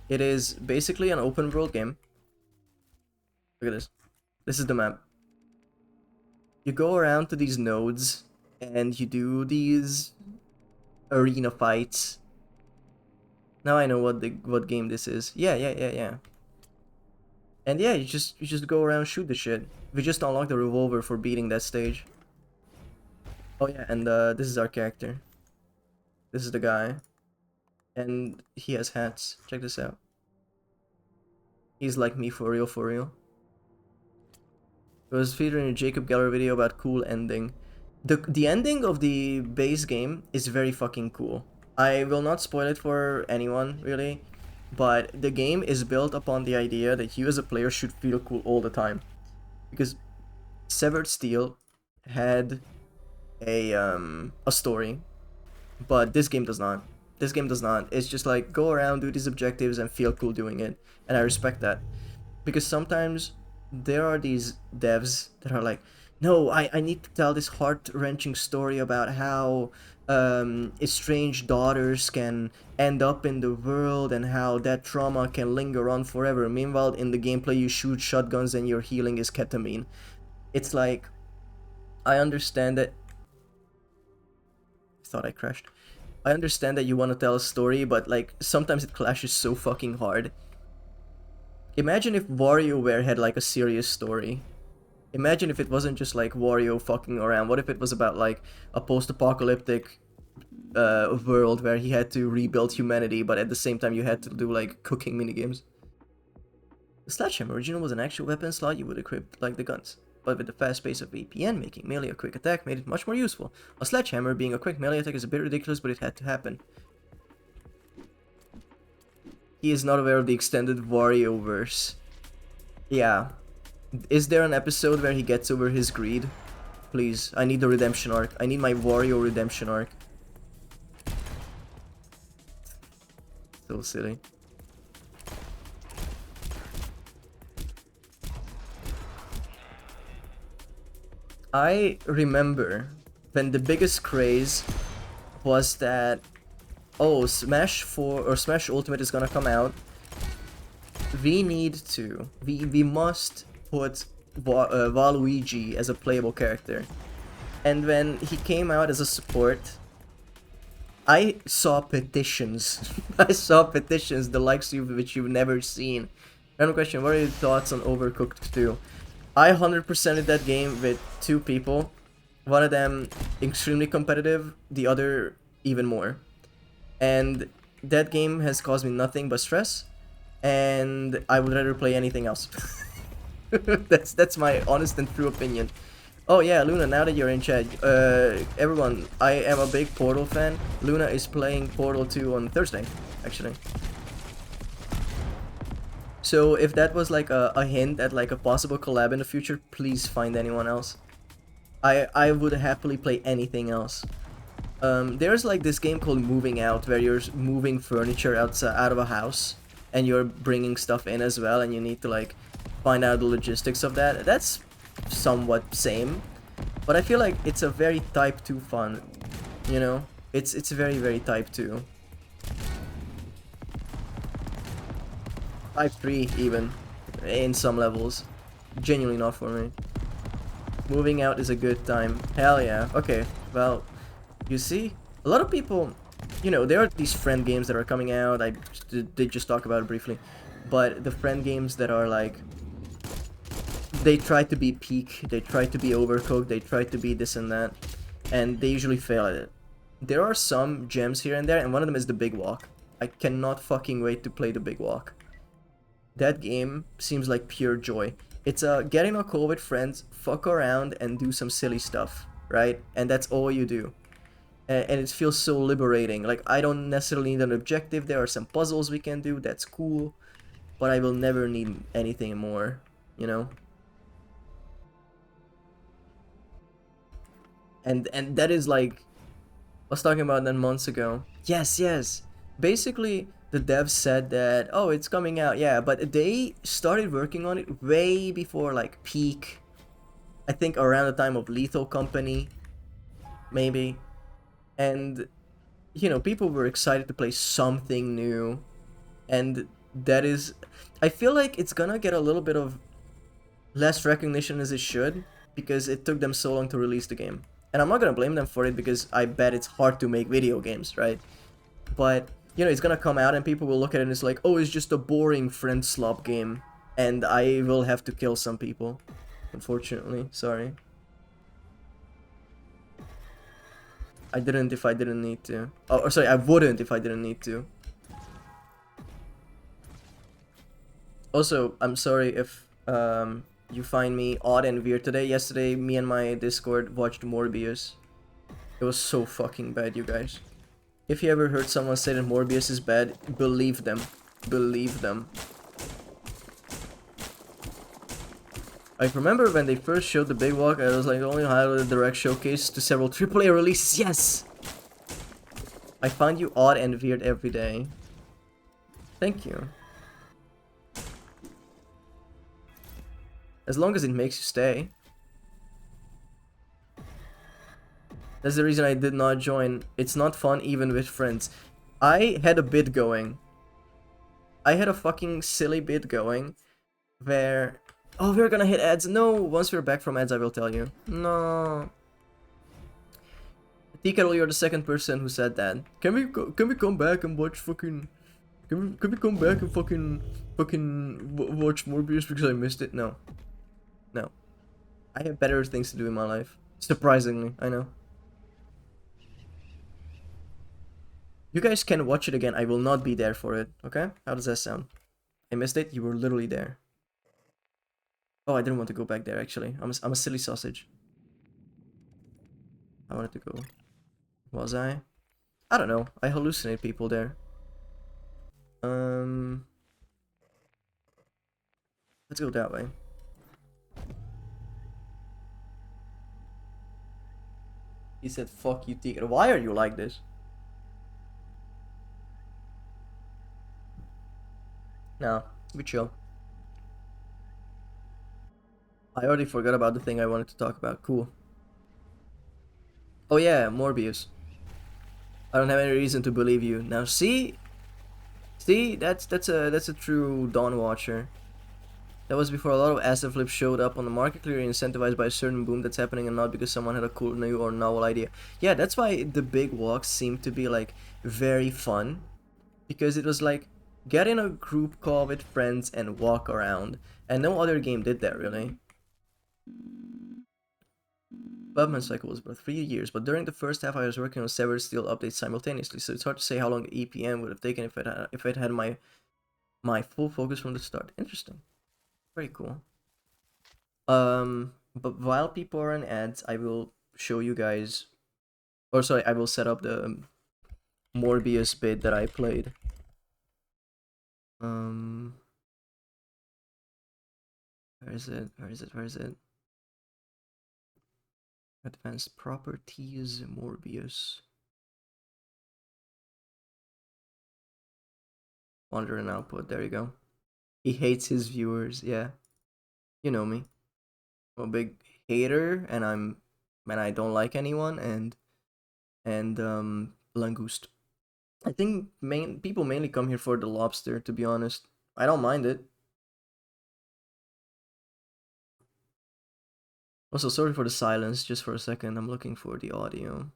It is basically an open world game. Look at this. This is the map. You go around to these nodes and you do these arena fights. Now I know what game this is. Yeah. And yeah, you just go around and shoot the shit. We just unlocked the revolver for beating that stage. Oh yeah, and this is our character. This is the guy. And he has hats. Check this out. He's like me for real, for real. It was featured in a Jacob Geller video about cool ending. The ending of the base game is very fucking cool. I will not spoil it for anyone, really. But the game is built upon the idea that you as a player should feel cool all the time. Because Severed Steel had a story, but this game does not. This game does not. It's just like, go around, do these objectives, and feel cool doing it. And I respect that. Because sometimes there are these devs that are like, no, I need to tell this heart-wrenching story about how estranged daughters can end up in the world and how that trauma can linger on forever. Meanwhile, in the gameplay, you shoot shotguns and your healing is ketamine. It's like, I understand that... I thought I crashed. I understand that you want to tell a story, but like, sometimes it clashes so fucking hard. Imagine if WarioWare had like a serious story. Imagine if it wasn't just like Wario fucking around. What if it was about like a post-apocalyptic world where he had to rebuild humanity, but at the same time you had to do like cooking minigames? The Sledgehammer original was an actual weapon slot you would equip like the guns, but with the fast pace of VPN, making melee a quick attack made it much more useful. A Sledgehammer being a quick melee attack is a bit ridiculous, but it had to happen. He is not aware of the extended Wario-verse. Yeah. Is there an episode where he gets over his greed? Please, I need the redemption arc. I need my Wario redemption arc. So silly. I remember when the biggest craze was that, oh, Smash 4 or Smash Ultimate is gonna come out. We must put Waluigi as a playable character. And when he came out as a support, I saw petitions. I saw petitions, the likes of which you've never seen. Random question, what are your thoughts on Overcooked 2? I 100%ed that game with 2 people. One of them extremely competitive, the other even more. And that game has caused me nothing but stress, and I would rather play anything else. That's my honest and true opinion. Oh yeah, Luna, now that you're in chat, everyone, I am a big Portal fan. Luna is playing Portal 2 on Thursday, actually. So if that was like a hint at like a possible collab in the future, please find anyone else. I would happily play anything else. There's like this game called Moving Out, where you're moving furniture out of a house, and you're bringing stuff in as well, and you need to like find out the logistics of that. That's somewhat same, but I feel like it's a very Type 2 fun, you know? It's very, very Type 2. Type 3 even, in some levels. Genuinely not for me. Moving Out is a good time. Hell yeah. Okay, well, you see, a lot of people, you know, there are these friend games that are coming out. I did just talk about it briefly, but the friend games that are like, they try to be peak, they try to be overcooked, they try to be this and that, and they usually fail at it. There are some gems here and there, and one of them is the Big Walk. I cannot fucking wait to play the Big Walk. That game seems like pure joy. It's get in a call with friends, fuck around, and do some silly stuff, right? And that's all you do. And it feels so liberating. Like, I don't necessarily need an objective. There are some puzzles we can do, that's cool. But I will never need anything more, you know? And that is like, I was talking about that months ago. Yes, yes. Basically, the devs said that, oh, it's coming out, yeah, but they started working on it way before like peak. I think around the time of Lethal Company, maybe. And, you know, people were excited to play something new. And that is, I feel like it's gonna get a little bit of less recognition as it should, because it took them so long to release the game. And I'm not gonna blame them for it, because I bet it's hard to make video games, right? But, you know, it's gonna come out and people will look at it and it's like, oh, it's just a boring friend slop game. And I will have to kill some people. Unfortunately, sorry. I didn't if I didn't need to. Oh, sorry, I wouldn't if I didn't need to. Also, I'm sorry if you find me odd and weird today. Yesterday, me and my Discord watched Morbius. It was so fucking bad, you guys. If you ever heard someone say that Morbius is bad, believe them. Believe them. I remember when they first showed the big walk, I was like, only highlighted direct showcase to several AAA releases. Yes! I find you odd and weird every day. Thank you. As long as it makes you stay. That's the reason I did not join. It's not fun even with friends. I had a bit going. I had a fucking silly bit going where... Oh, we're gonna hit ads. No, once we're back from ads, I will tell you. No. T-Carol, you're the second person who said that. Can we come back and watch fucking... Can we come back and fucking watch Morbius because I missed it? No. No. I have better things to do in my life. Surprisingly, I know. You guys can watch it again. I will not be there for it. Okay? How does that sound? I missed it. You were literally there. Oh, I didn't want to go back there, actually. I'm a silly sausage. I wanted to go. Was I? I don't know. I hallucinate people there. Let's go that way. He said, fuck you, Tigger. Why are you like this? No, be chill. I already forgot about the thing I wanted to talk about. Cool. Oh yeah, Morbius. I don't have any reason to believe you. Now see, that's a true Dawn Watcher. That was before a lot of asset flips showed up on the market, clearly incentivized by a certain boom that's happening and not because someone had a cool new or novel idea. Yeah, that's why the big walks seemed to be like very fun, because it was like get in a group call with friends and walk around, and no other game did that really. Development cycle was about 3 years, but during the first half I was working on several steel updates simultaneously, so it's hard to say how long the EPM would have taken if it had my full focus from the start. Interesting. Very cool. But while people are in ads, I will show you guys, or sorry, I will set up the Morbius bit that I played. Where is it? Where is it? Where is it? Advanced properties, Morbius. Wander and output, there you go. He hates his viewers, yeah. You know me. I'm a big hater, and I don't like anyone, and Langoust. I think people mainly come here for the lobster, to be honest. I don't mind it. Also, sorry for the silence, just for a second. I'm looking for the audio.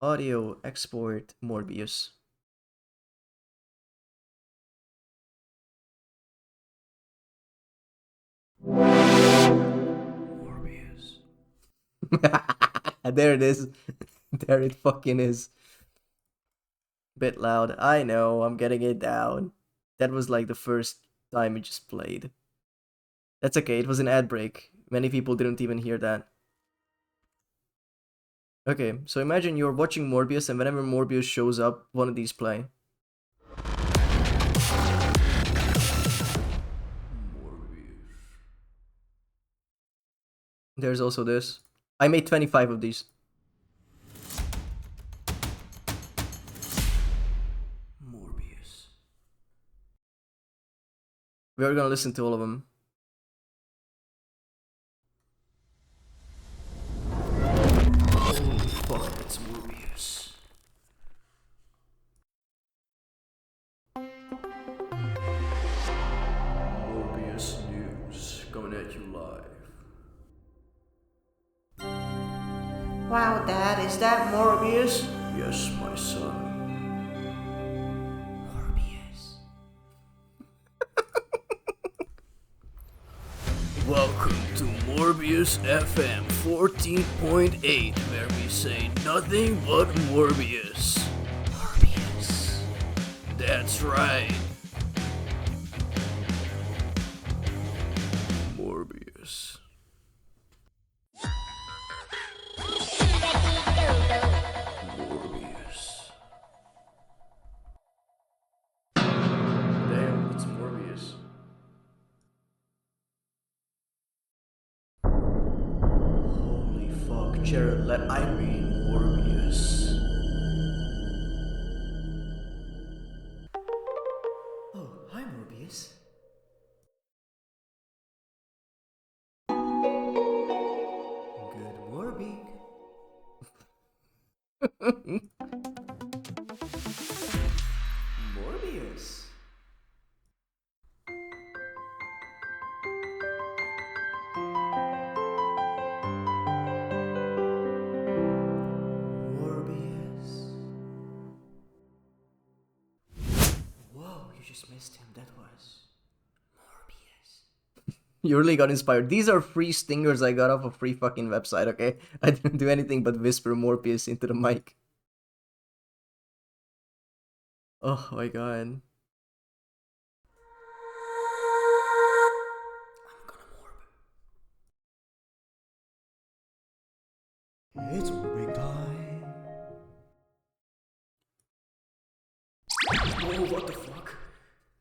Audio export Morbius. Morbius. There it is. There it fucking is. Bit loud. I know, I'm getting it down. That was like the first time it just played. That's okay, it was an ad break. Many people didn't even hear that. Okay, so imagine you're watching Morbius, and whenever Morbius shows up, one of these play. Morbius. There's also this. I made 25 of these. Morbius. We're gonna listen to all of them. Fuck, it's Morbius. Morbius News, coming at you live. Wow, Dad, is that Morbius? Yes, my son. Morbius. Welcome to Morbius FM 14.8, where we say nothing but Morbius. Morbius. That's right. Morbius. Morbius. Damn, it's Morbius. Holy fuck, Jared, I mean Morbius. Oh, hi Morbius. Good morning. Morbius. Morbius. Whoa, you just missed him. That was Morbius. You really got inspired. These are free stingers I got off a free fucking website, okay? I didn't do anything but whisper Morbius into the mic. Oh my god. I'm gonna morb. It's morbing time. Oh, what the fuck?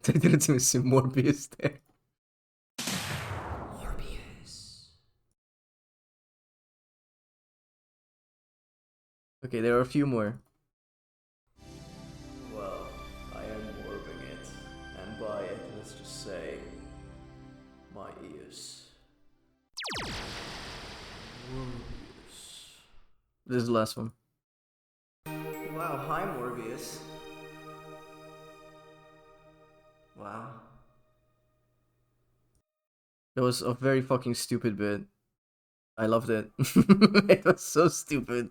I didn't even see Morbius there. Morbius. Okay, there are a few more. Well, I am morbing it. And by it, let's just say, my ears. Morbius. This is the last one. Wow, hi Morbius. Wow. That was a very fucking stupid bit. I loved it. It was so stupid.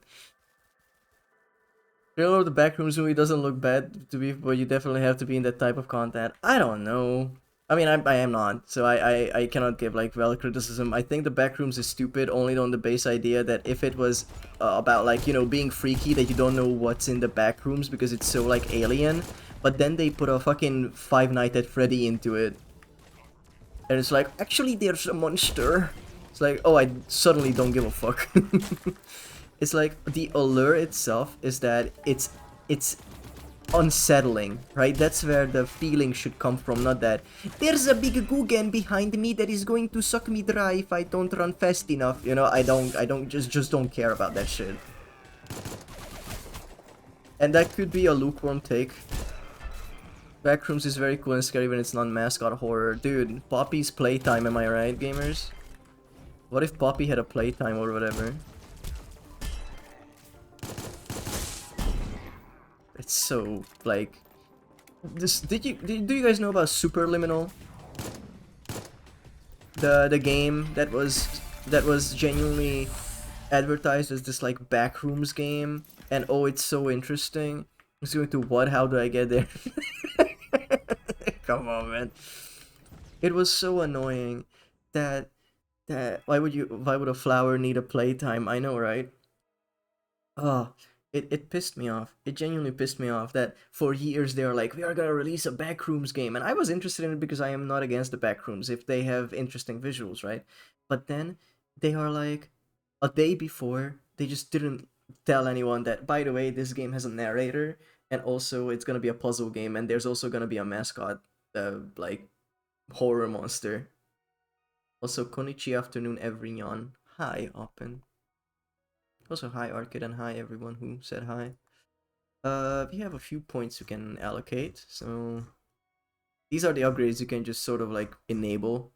Trailer of the Backrooms movie doesn't look bad to be, but you definitely have to be in that type of content. I don't know. I mean, I am not, so I cannot give like valid criticism. I think the Backrooms is stupid only on the base idea that if it was about like, you know, being freaky, that you don't know what's in the Backrooms because it's so like alien. But then they put a fucking Five Nights at Freddy into it. And it's like, actually there's a monster. It's like, oh, I suddenly don't give a fuck. It's like, the allure itself is that it's unsettling, right? That's where the feeling should come from, not that there's a big Guggen behind me that is going to suck me dry if I don't run fast enough. You know, I just don't care about that shit. And that could be a lukewarm take. Backrooms is very cool and scary when it's non-mascot horror. Dude, Poppy's playtime, am I right, gamers? What if Poppy had a playtime or whatever? It's so, like... This, do you guys know about Superliminal? The game that was genuinely advertised as this, like, Backrooms game. And oh, it's so interesting. It's going to what? How do I get there? Come on, man. It was so annoying that why would a flower need a playtime? I know, right? Oh, it pissed me off. It genuinely pissed me off that for years they were like, we are gonna release a Backrooms game, and I was interested in it because I am not against the Backrooms if they have interesting visuals, right? But then they are like, a day before, they just didn't tell anyone that, by the way, this game has a narrator, and also it's gonna be a puzzle game, and there's also gonna be a mascot, like, horror monster. Also, konnichi afternoon everyone. Hi, Open. Also, hi, Arcade, and hi, everyone who said hi. We have a few points you can allocate, so... These are the upgrades you can just sort of, like, enable.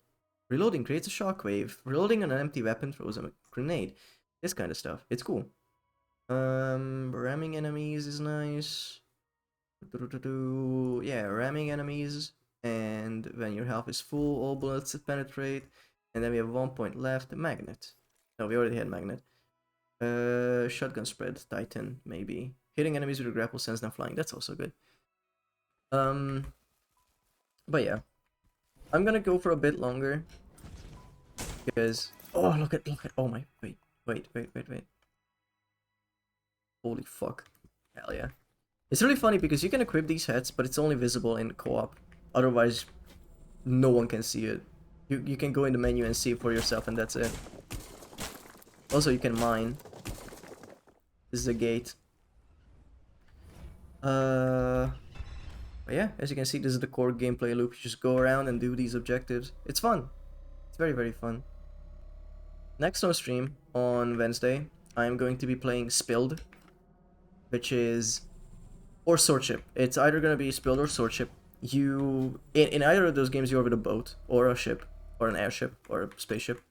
Reloading creates a shockwave. Reloading on an empty weapon throws a grenade. This kind of stuff. It's cool. Ramming enemies is nice. Yeah, ramming enemies. And when your health is full, all bullets penetrate. And then we have 1 point left. Magnet. No, we already had magnet. Shotgun spread, Titan, maybe. Hitting enemies with a grapple sends them flying. That's also good. But yeah. I'm gonna go for a bit longer. Because... Oh, look at... Oh my... Wait. Holy fuck. Hell yeah. It's really funny because you can equip these hats, but it's only visible in co-op. Otherwise, no one can see it. You can go in the menu and see it for yourself, and that's it. Also, you can mine. This is a gate. But yeah, as you can see, this is the core gameplay loop. You just go around and do these objectives. It's fun. It's very, very fun. Next on stream, on Wednesday, I'm going to be playing Spilled, which is... or Swordship. It's either going to be Spilled or Swordship. You... In either of those games, you're with a boat, or a ship, or an airship, or a spaceship.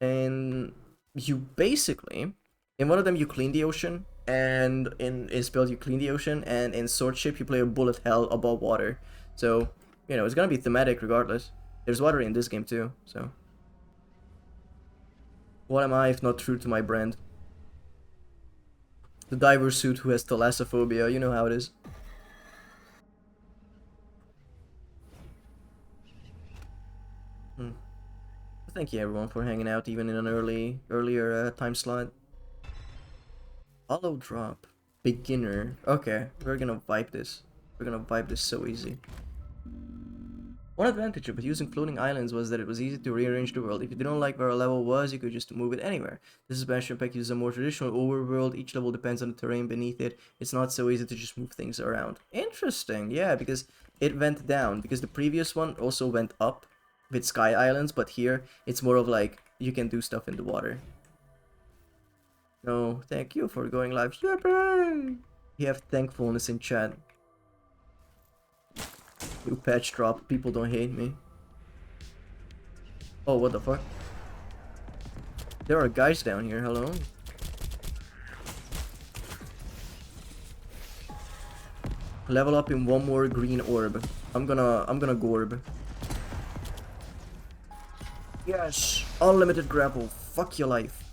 And you basically... in one of them, you clean the ocean, and in Spilled, you clean the ocean, and in Swordship, you play a bullet hell above water. So, you know, it's gonna be thematic regardless. There's water in this game too, so... what am I if not true to my brand? The diver suit who has thalassophobia, you know how it is. Thank you everyone for hanging out even in an earlier time slot. Hollow drop. Beginner. Okay, we're gonna vibe this. We're gonna vibe this so easy. One advantage of using floating islands was that it was easy to rearrange the world. If you didn't like where a level was, you could just move it anywhere. This expansion pack uses a more traditional overworld. Each level depends on the terrain beneath it. It's not so easy to just move things around. Interesting, yeah, because it went down. Because the previous one also went up with Sky Islands, but here it's more of like you can do stuff in the water. No, thank you for going live. Yippee! You have thankfulness in chat. New patch drop. People don't hate me. Oh, what the fuck? There are guys down here. Hello. Level up in one more green orb. I'm gonna gorb. Yes, unlimited grapple. Fuck your life.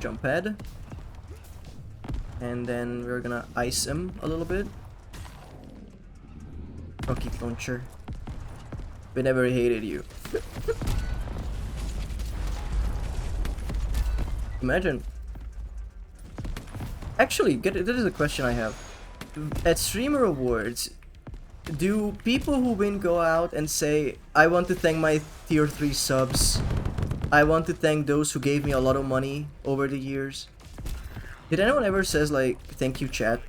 Jump pad. And then we're gonna ice him a little bit. Rocket launcher. We never hated you. Imagine. Actually, this is a question I have. At Streamer Awards, do people who win go out and say, I want to thank my tier 3 subs. I want to thank those who gave me a lot of money over the years. Did anyone ever says like, thank you chat?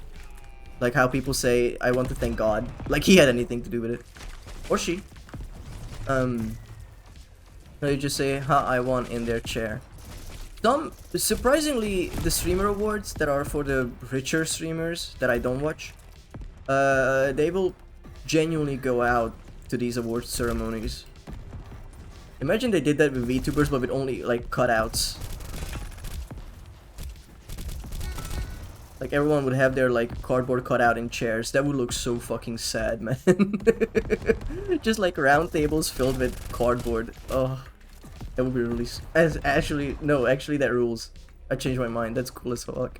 Like how people say, I want to thank God. Like he had anything to do with it. Or she. They just say, ha, I won in their chair. Surprisingly, the streamer awards that are for the richer streamers that I don't watch, they will genuinely go out to these awards ceremonies. Imagine they did that with VTubers, but with only like cutouts. Like everyone would have their like cardboard cutout in chairs. That would look so fucking sad, man. Just like round tables filled with cardboard. Oh. That would be really... actually, no, actually that rules. I changed my mind. That's cool as fuck.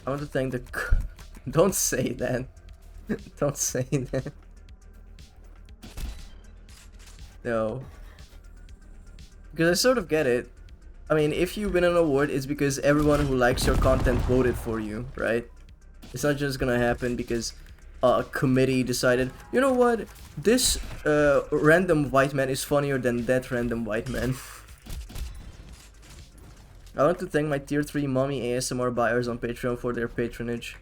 I want to thank the... Don't say that. Don't say that. No. Because I sort of get it. I mean, if you win an award, it's because everyone who likes your content voted for you, right? It's not just gonna happen because a committee decided, you know what, this random white man is funnier than that random white man. I want to thank my tier 3 mommy ASMR buyers on Patreon for their patronage.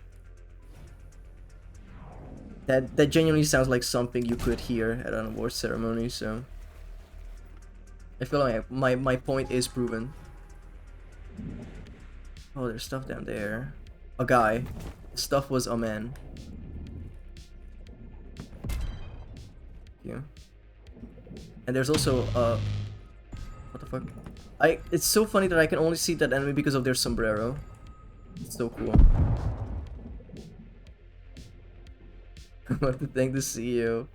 That genuinely sounds like something you could hear at an award ceremony, so... I feel like my point is proven. Oh, there's stuff down there. A guy. Stuff was a man. Yeah. And there's also what the fuck? It's so funny that I can only see that enemy because of their sombrero. It's so cool. I want to thank the CEO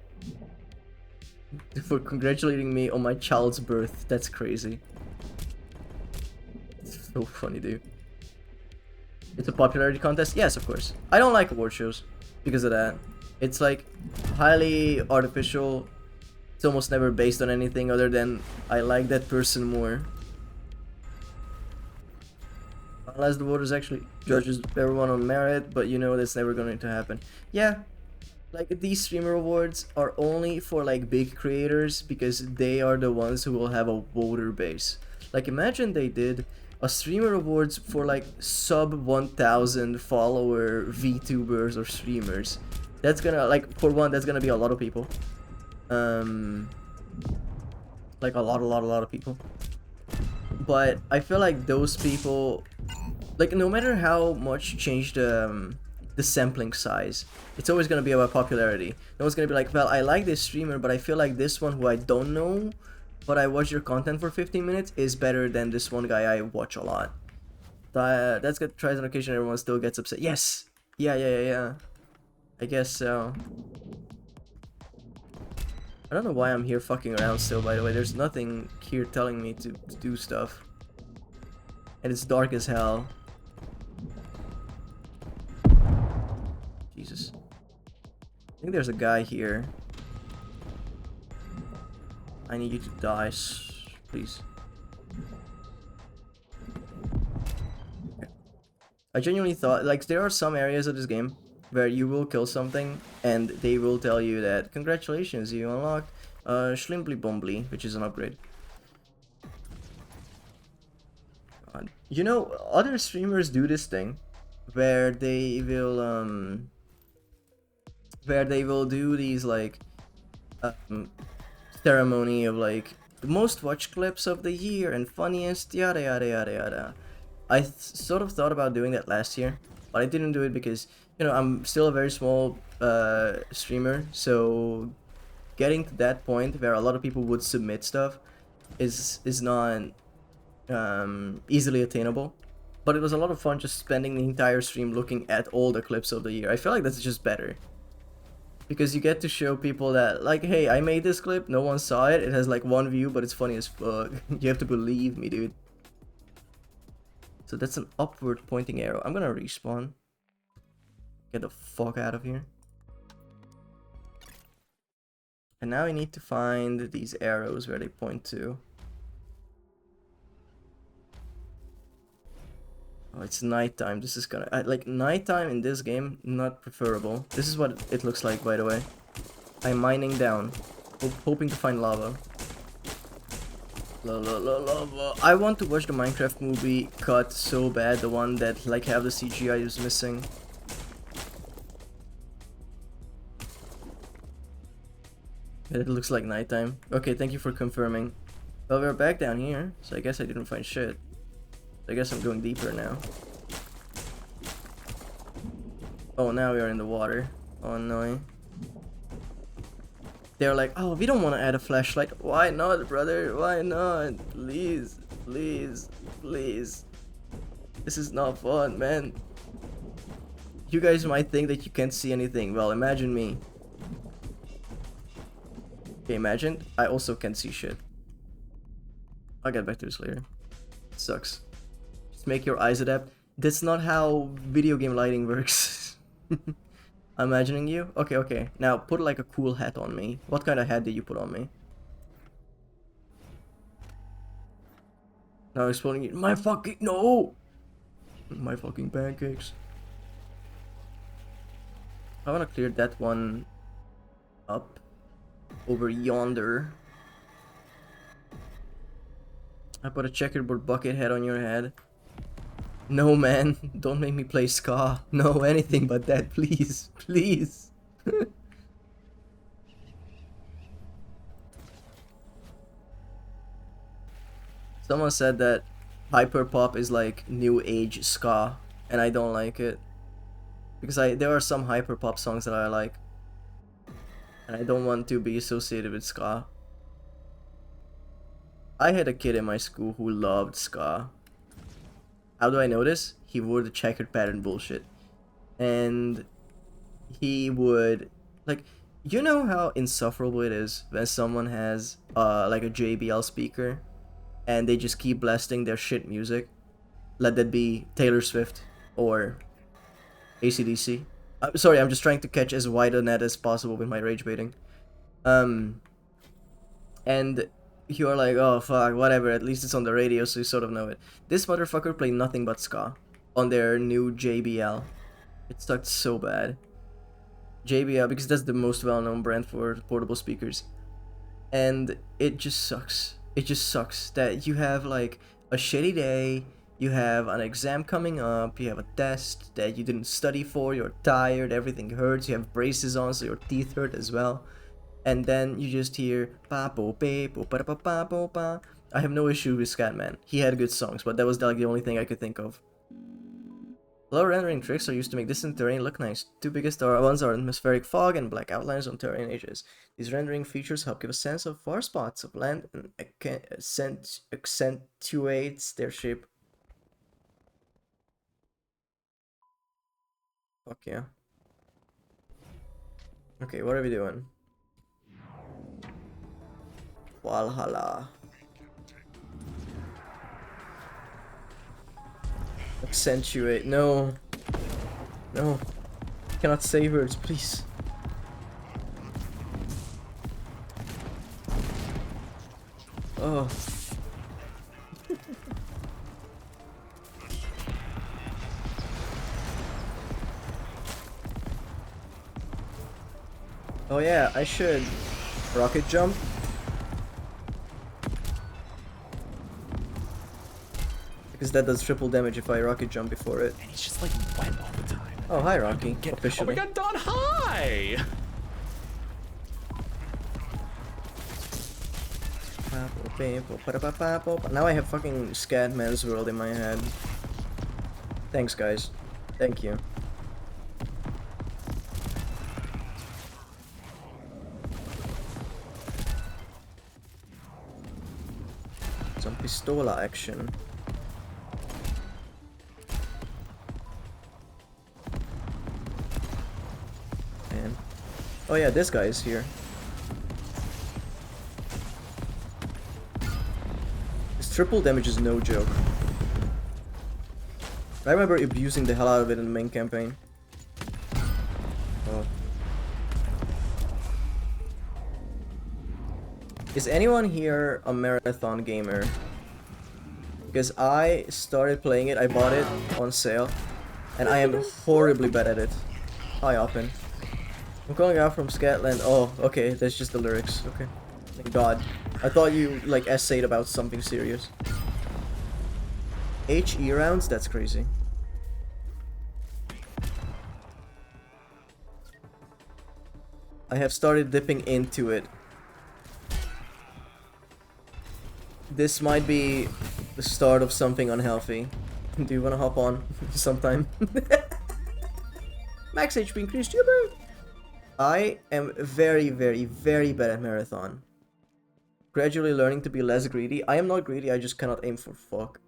for congratulating me on my child's birth. That's crazy. It's so funny, dude. It's a popularity contest? Yes, of course. I don't like award shows because of that. It's like highly artificial. It's almost never based on anything other than I like that person more. Unless the voters actually judges everyone on merit, but you know that's never going to happen. Yeah, like these streamer awards are only for like big creators because they are the ones who will have a voter base. Like imagine they did a streamer awards for like sub 1,000 follower VTubers or streamers. That's gonna, like, for one, that's gonna be a lot of people. Like a lot of people. But I feel like those people, like, no matter how much change the sampling size, it's always gonna be about popularity. No one's gonna be like, well, I like this streamer, but I feel like this one who I don't know, but I watch your content for 15 minutes is better than this one guy I watch a lot. That's good. Tries on occasion, everyone still gets upset. Yes! Yeah. I guess so. I don't know why I'm here fucking around still, by the way. There's nothing here telling me to do stuff. And it's dark as hell. Jesus. I think there's a guy here. I need you to die, please. Okay. I genuinely thought, like, there are some areas of this game where you will kill something and they will tell you that congratulations, you unlocked Schlimply Bombly, which is an upgrade. You know, other streamers do this thing where they will do these like ceremony of like the most watched clips of the year and funniest yada yada yada yada. I sort of thought about doing that last year, but I didn't do it because, you know, I'm still a very small streamer, so getting to that point where a lot of people would submit stuff is not easily attainable. But it was a lot of fun just spending the entire stream looking at all the clips of the year. I feel like that's just better, because you get to show people that, like, hey, I made this clip, no one saw it, it has like 1 view, but it's funny as fuck. You have to believe me, dude. So that's an upward pointing arrow. I'm gonna respawn. Get the fuck out of here. And now I need to find these arrows where they point to. Oh, it's nighttime. This is gonna... like, nighttime in this game, not preferable. This is what it looks like, by the way. I'm mining down, hoping to find lava. Lava. I want to watch the Minecraft movie cut so bad, the one that, like, half the CGI is missing. It looks like nighttime. Okay, thank you for confirming. Well, we're back down here, so I guess I didn't find shit. I guess I'm going deeper now. Oh, now we are in the water. Oh no. They're like, oh, we don't want to add a flashlight. Why not, brother? Why not? Please, please, please. This is not fun, man. You guys might think that you can't see anything. Well, imagine me. Okay, imagine I also can't see shit. I'll get back to this later. It sucks. Just make your eyes adapt. That's not how video game lighting works. I'm imagining you. Okay. Now put like a cool hat on me. What kind of hat did you put on me? Now exploding it. My fucking no. My fucking pancakes. I wanna clear that one up over yonder. I put a checkerboard bucket head on your head. No, man, don't make me play ska. No, anything but that, please, please. Someone said that hyperpop is like new age ska, and I don't like it, because there are some hyperpop songs that I like, and I don't want to be associated with ska. I had a kid in my school who loved ska. How do I know this? He wore the checkered pattern bullshit. And he would, like, you know how insufferable it is when someone has like a JBL speaker and they just keep blasting their shit music? Let that be Taylor Swift or AC/DC. I'm sorry, I'm just trying to catch as wide a net as possible with my rage baiting. And you are like, oh fuck, whatever, at least it's on the radio, so you sort of know it. This motherfucker played nothing but ska on their new JBL. It sucked so bad. JBL, because that's the most well-known brand for portable speakers. And it just sucks. It just sucks that you have like a shitty day, you have an exam coming up, you have a test that you didn't study for, you're tired, everything hurts, you have braces on so your teeth hurt as well. And then you just hear pa po pe po pa pa pa po pa. I have no issue with Scatman. He had good songs, but that was like the only thing I could think of. Low rendering tricks are used to make distant terrain look nice. Two biggest ones are atmospheric fog and black outlines on terrain edges. These rendering features help give a sense of far spots of land and accentuates their shape. Fuck yeah. Okay, what are we doing? Valhalla. Accentuate. No. No. Cannot say words, please. Oh. Oh yeah, I should rocket jump. Because that does triple damage if I rocket jump before it. And he's just like wet all the time. Oh, hi Rocky. Oh Officially. my god, Don, hi! Now I have fucking Scatman's World in my head. Thanks guys. Thank you. Some pistola action. And oh yeah, this guy is here. His triple damage is no joke. I remember abusing the hell out of it in the main campaign. Oh. Is anyone here a marathon gamer? Because I started playing it, I bought it on sale, and I am horribly bad at it. Hi, Oppen. I'm calling out from Scatland. Oh, okay, that's just the lyrics. Okay. Thank God. I thought you, like, essayed about something serious. HE rounds? That's crazy. I have started dipping into it. This might be the start of something unhealthy. Do you want to hop on sometime? Max HP increased, YouTuber! I am very, very, very bad at marathon. Gradually learning to be less greedy. I am not greedy, I just cannot aim for fuck.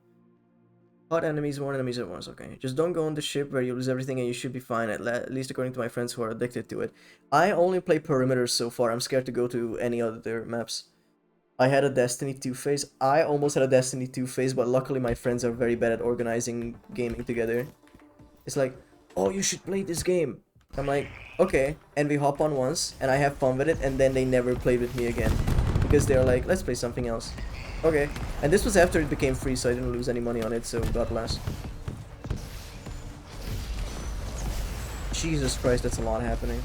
Hot enemies, more enemies at once, okay. Just don't go on the ship where you lose everything and you should be fine, at least according to my friends who are addicted to it. I only play perimeters so far, I'm scared to go to any other maps. I had a Destiny 2 phase. I almost had a Destiny 2 phase, but luckily my friends are very bad at organizing gaming together. It's like, oh, you should play this game. I'm like, okay. And we hop on once, and I have fun with it, and then they never played with me again. Because they're like, let's play something else. Okay. And this was after it became free, so I didn't lose any money on it, so God bless. Jesus Christ, that's a lot happening.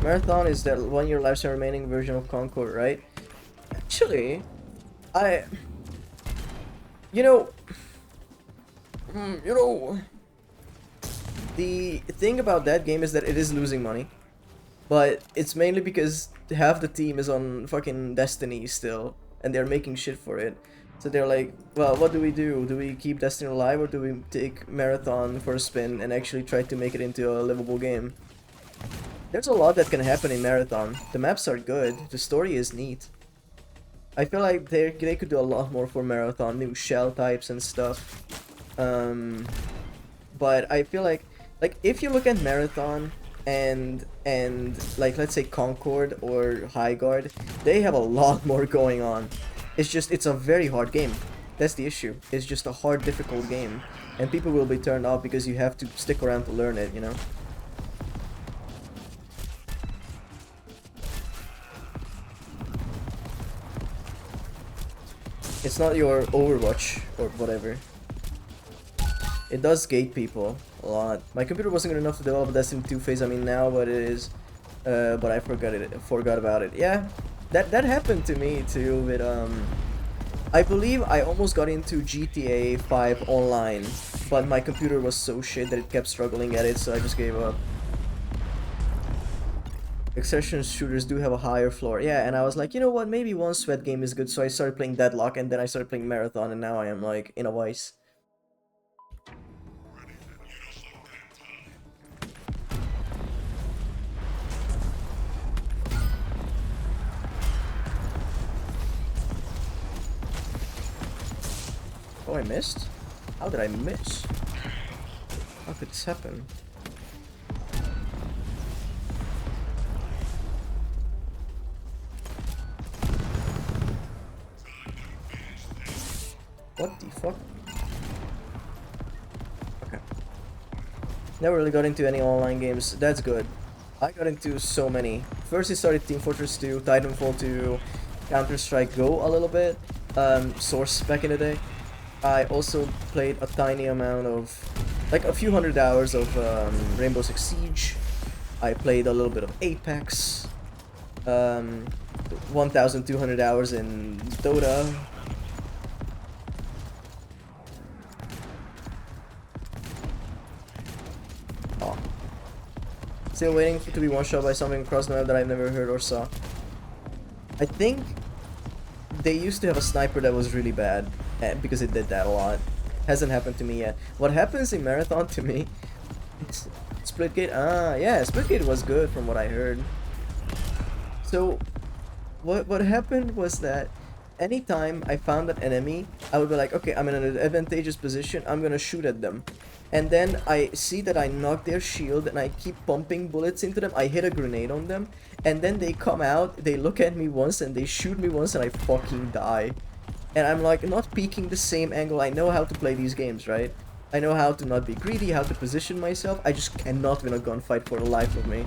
Marathon is that 1 year lifetime remaining version of Concord, right? Actually, you know, the thing about that game is that it is losing money, but it's mainly because half the team is on fucking Destiny still, and they're making shit for it. So they're like, well, what do we do? Do we keep Destiny alive, or do we take Marathon for a spin and actually try to make it into a livable game? There's a lot that can happen in Marathon. The maps are good. The story is neat. I feel like they could do a lot more for Marathon. New shell types and stuff. But I feel like if you look at Marathon and like let's say Concord or Highguard, they have a lot more going on. It's just, it's a very hard game. That's the issue. It's just a hard, difficult game. and people will be turned off because you have to stick around to learn it, you know? It's not your Overwatch or whatever. It does gate people a lot. My computer wasn't good enough to develop Destiny 2 phase I'm in now, but it is. But I forgot about it. Yeah, that happened to me too. With I believe I almost got into GTA 5 online, but my computer was so shit that it kept struggling at it, so I just gave up. Exception shooters do have a higher floor. Yeah, and I was like, you know what, maybe one sweat game is good, so I started playing Deadlock, and then I started playing Marathon, and now I am like in a vice. Oh, I missed? How did I miss? How could this happen? What the fuck? Okay. Never really got into any online games. That's good. I got into so many. First, I started Team Fortress 2, Titanfall 2, Counter-Strike Go a little bit, Source back in the day. I also played a tiny amount of, like a few hundred hours of Rainbow Six Siege. I played a little bit of Apex. 1,200 hours in Dota. Oh. Still waiting to be one-shot by something across the map that I've never heard or saw. I think they used to have a sniper that was really bad, because it did that a lot. Hasn't happened to me yet. What happens in Marathon to me, it's Splitgate. Ah, yeah, Splitgate was good from what I heard. So, what happened was that anytime I found an enemy, I would be like, okay, I'm in an advantageous position, I'm gonna shoot at them. And then I see that I knock their shield and I keep pumping bullets into them. I hit a grenade on them, and then they come out, they look at me once and they shoot me once and I fucking die. And I'm like not peeking the same angle. I know how to play these games, right? I know how to not be greedy, how to position myself. I just cannot win a gunfight for the life of me.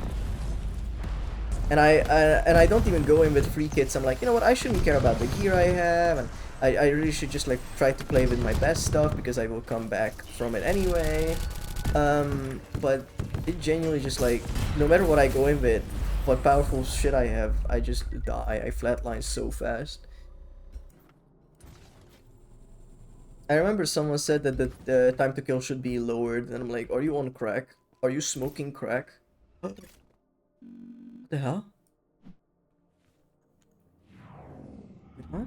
And I don't even go in with free kits. I'm like, you know what, I shouldn't care about the gear I have, and I really should just like try to play with my best stuff because I will come back from it anyway. But it genuinely just like, no matter what I go in with, what powerful shit I have, I just die. I flatline so fast. I remember someone said that the time to kill should be lowered, and I'm like, are you on crack? Are you smoking crack? What the hell? What?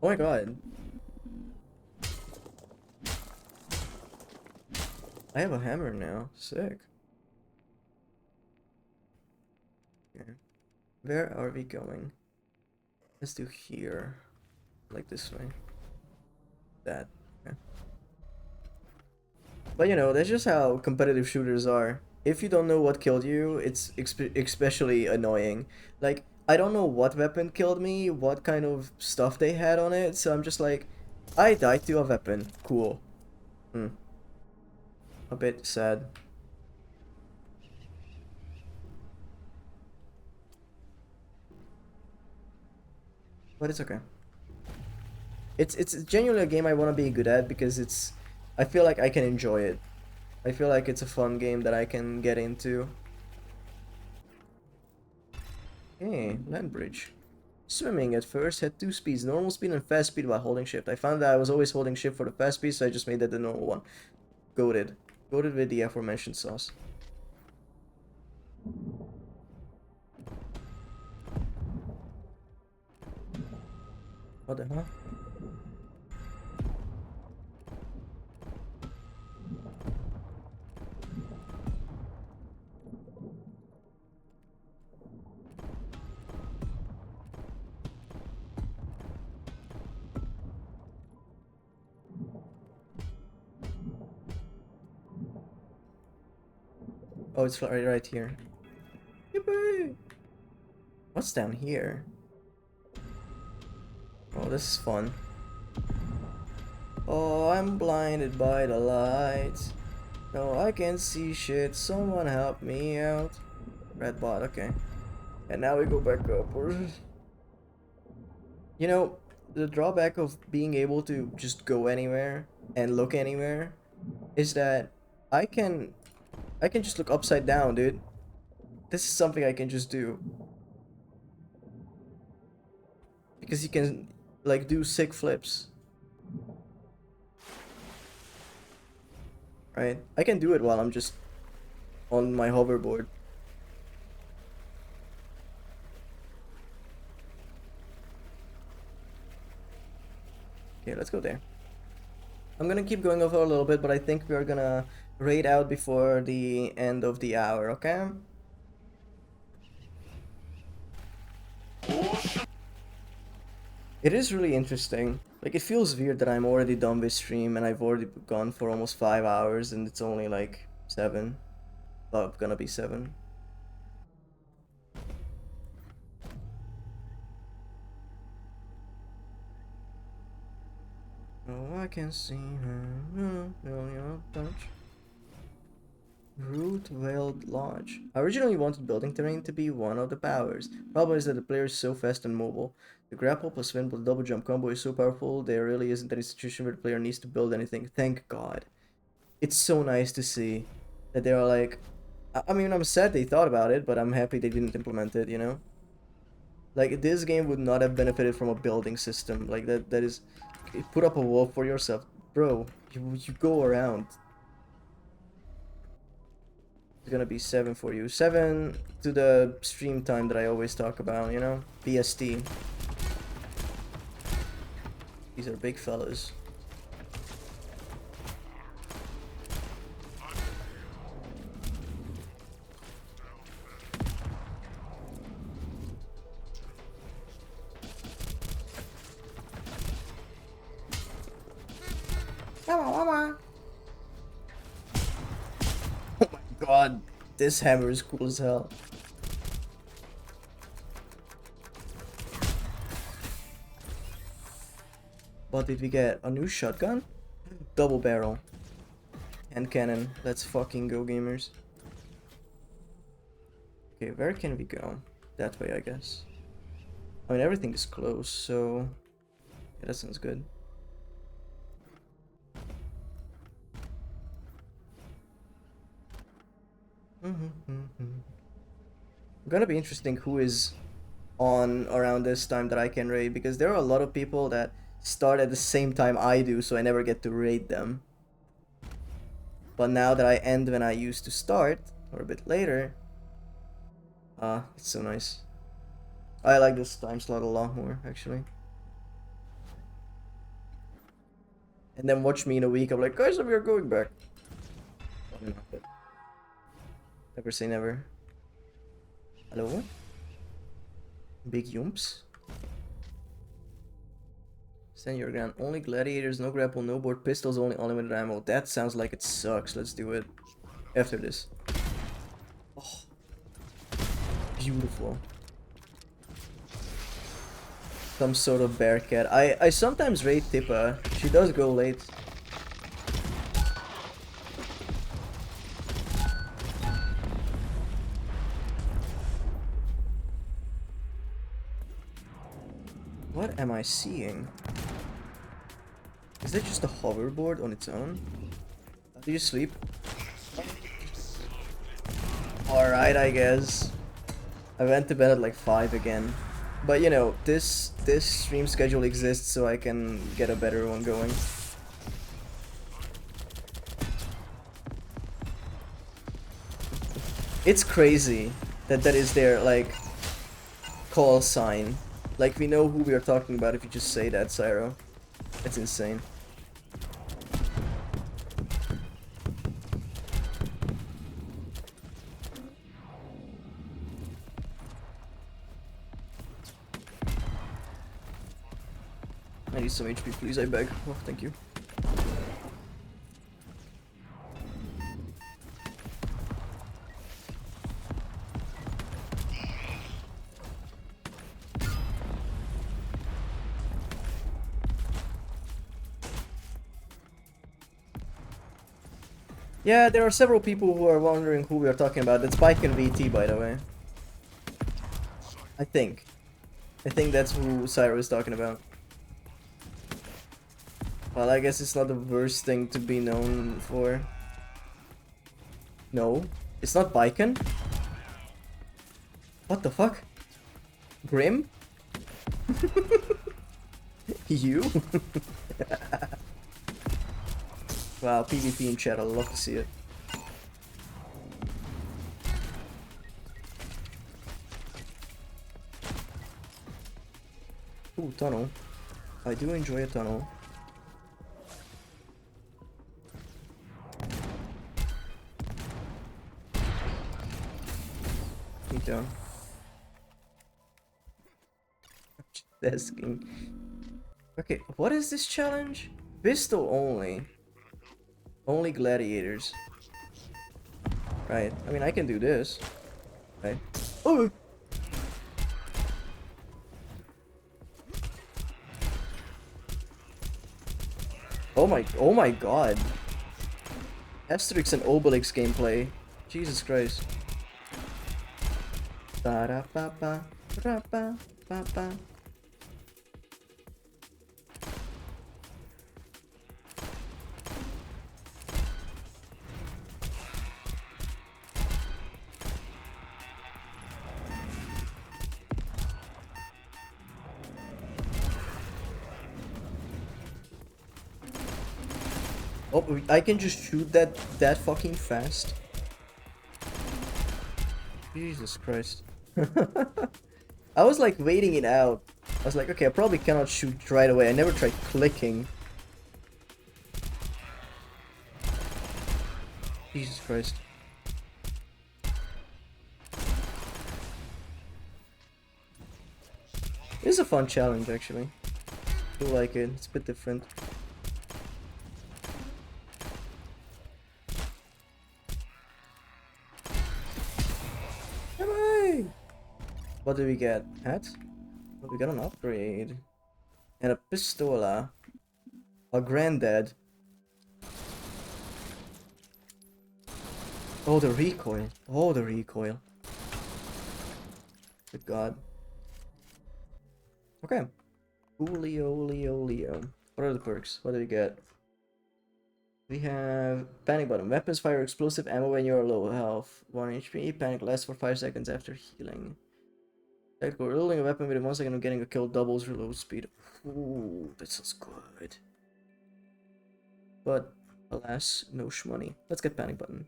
Oh my god. I have a hammer now. Sick. Okay. Where are we going? Let's do here. Like this way. That. Okay. But you know, that's just how competitive shooters are. If you don't know what killed you, it's especially annoying. Like, I don't know what weapon killed me, what kind of stuff they had on it, so I'm just like, I died to a weapon. Cool. A bit sad. But it's okay. It's genuinely a game I want to be good at because I feel like I can enjoy it. I feel like it's a fun game that I can get into. Hey, land bridge. Swimming at first had two speeds, normal speed and fast speed while holding shift. I found that I was always holding shift for the fast speed, so I just made that the normal one. Goated. Goated with the aforementioned sauce. What the hell? Oh, it's right here. Yippee! What's down here? Oh, this is fun. Oh, I'm blinded by the lights. No, I can't see shit. Someone help me out. Red bot, okay. And now we go back upwards. You know, the drawback of being able to just go anywhere and look anywhere is that I can just look upside down, dude. This is something I can just do. Because you can like do sick flips. Right? I can do it while I'm just on my hoverboard. Okay, let's go there. I'm gonna keep going over a little bit, but I think we are gonna raid out before the end of the hour, okay? It is really interesting. Like, it feels weird that I'm already done with stream and I've already gone for almost 5 hours and it's only like 7. Well, gonna be 7. Oh, I can see her. Your touch. Root Veiled Lodge. I originally wanted building terrain to be one of the powers. Problem is that the player is so fast and mobile. The grapple plus spin plus double jump combo is so powerful, there really isn't any situation where the player needs to build anything. Thank God. It's so nice to see that they are like... I mean, I'm sad they thought about it, but I'm happy they didn't implement it, you know? Like, this game would not have benefited from a building system. Like, that is... Put up a wall for yourself. Bro, you go around. It's gonna be 7 for you. 7 to the stream time that I always talk about, you know? PST. These are big fellas. Oh my god, this hammer is cool as hell. What did we get? A new shotgun? Double barrel. And cannon. Let's fucking go, gamers. Okay, where can we go? That way, I guess. I mean, everything is close, so... Yeah, that sounds good. Gonna be interesting who is on around this time that I can raid, because there are a lot of people that start at the same time I do, so I never get to raid them. But now that I end when I used to start, or a bit later, it's so nice. I like this time slot a lot more, actually. And then watch me in a week, I'm like, guys, we are going back. Never say never. Hello? Big yumps? Send your gun. Only gladiators, no grapple, no board, pistols, only unlimited ammo. That sounds like it sucks. Let's do it. After this. Oh. Beautiful. Some sort of bear cat. I sometimes raid Tippa. She does go late. What am I seeing? Is that just a hoverboard on its own? Did you sleep? Alright, I guess. I went to bed at like 5 again. But you know, this stream schedule exists so I can get a better one going. It's crazy that that is their like call sign. Like, we know who we are talking about if you just say that, Syro. It's insane. I need some HP, please, I beg. Oh, thank you. Yeah, there are several people who are wondering who we are talking about. It's Bike and VT, by the way. I think that's who Cyro is talking about. Well, I guess it's not the worst thing to be known for. No, it's not Biken. What the fuck? Grim? You? Wow, PvP in chat, I'd love to see it. Ooh, tunnel. I do enjoy a tunnel. Me too. Just asking. Okay, what is this challenge? Pistol only. Only gladiators. Right. I mean, I can do this. Right. Oh! Oh my god. Asterix and Obelix gameplay. Jesus Christ. Da-da-ba-ba, ra-ba-ba-ba. Oh, I can just shoot that fucking fast. Jesus Christ. I was like waiting it out. I was like, okay, I probably cannot shoot right away. I never tried clicking. Jesus Christ. This is a fun challenge, actually. I do like it. It's a bit different. What do we get? Hat? Oh, we got an upgrade. And a pistola. A granddad. Oh, the recoil. Oh, the recoil. Good god. Okay. Leo. What are the perks? What do we get? We have panic button. Weapons fire explosive ammo when you are low health. 1 HP. Panic lasts for 5 seconds after healing. Tactical reloading a weapon within 1 second of getting a kill doubles reload speed. Ooh, that sounds good. But alas, no shmoney. Let's get panic button.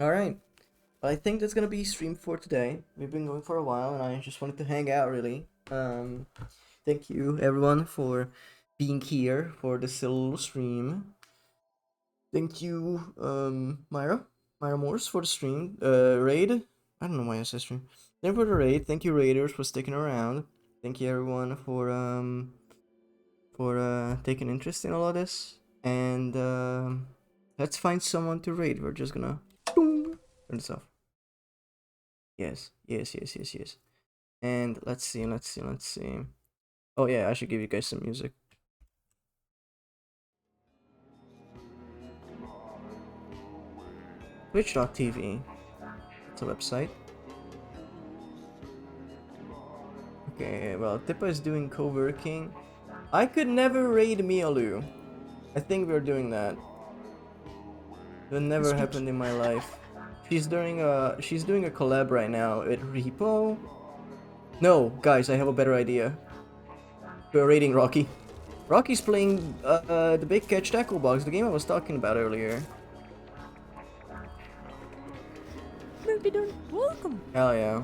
Alright. I think that's gonna be stream for today. We've been going for a while and I just wanted to hang out really. Thank you everyone for being here for this little stream. Thank you, Myra Morse for the stream. Raid. I don't know why I said stream. Thank you for the raid. Thank you raiders for sticking around. Thank you everyone for taking interest in all of this. And let's find someone to raid. We're just gonna turn this off. Yes. And let's see. Oh yeah, I should give you guys some music. Twitch.tv. It's a website. Okay, well, Tippa is doing co-working. I could never raid Mialu. I think we're doing that. That never happened in my life. She's doing a collab right now at Repo. No, guys, I have a better idea. We're raiding Rocky. Rocky's playing the Big Catch Tackle Box, the game I was talking about earlier. Welcome. Hell yeah.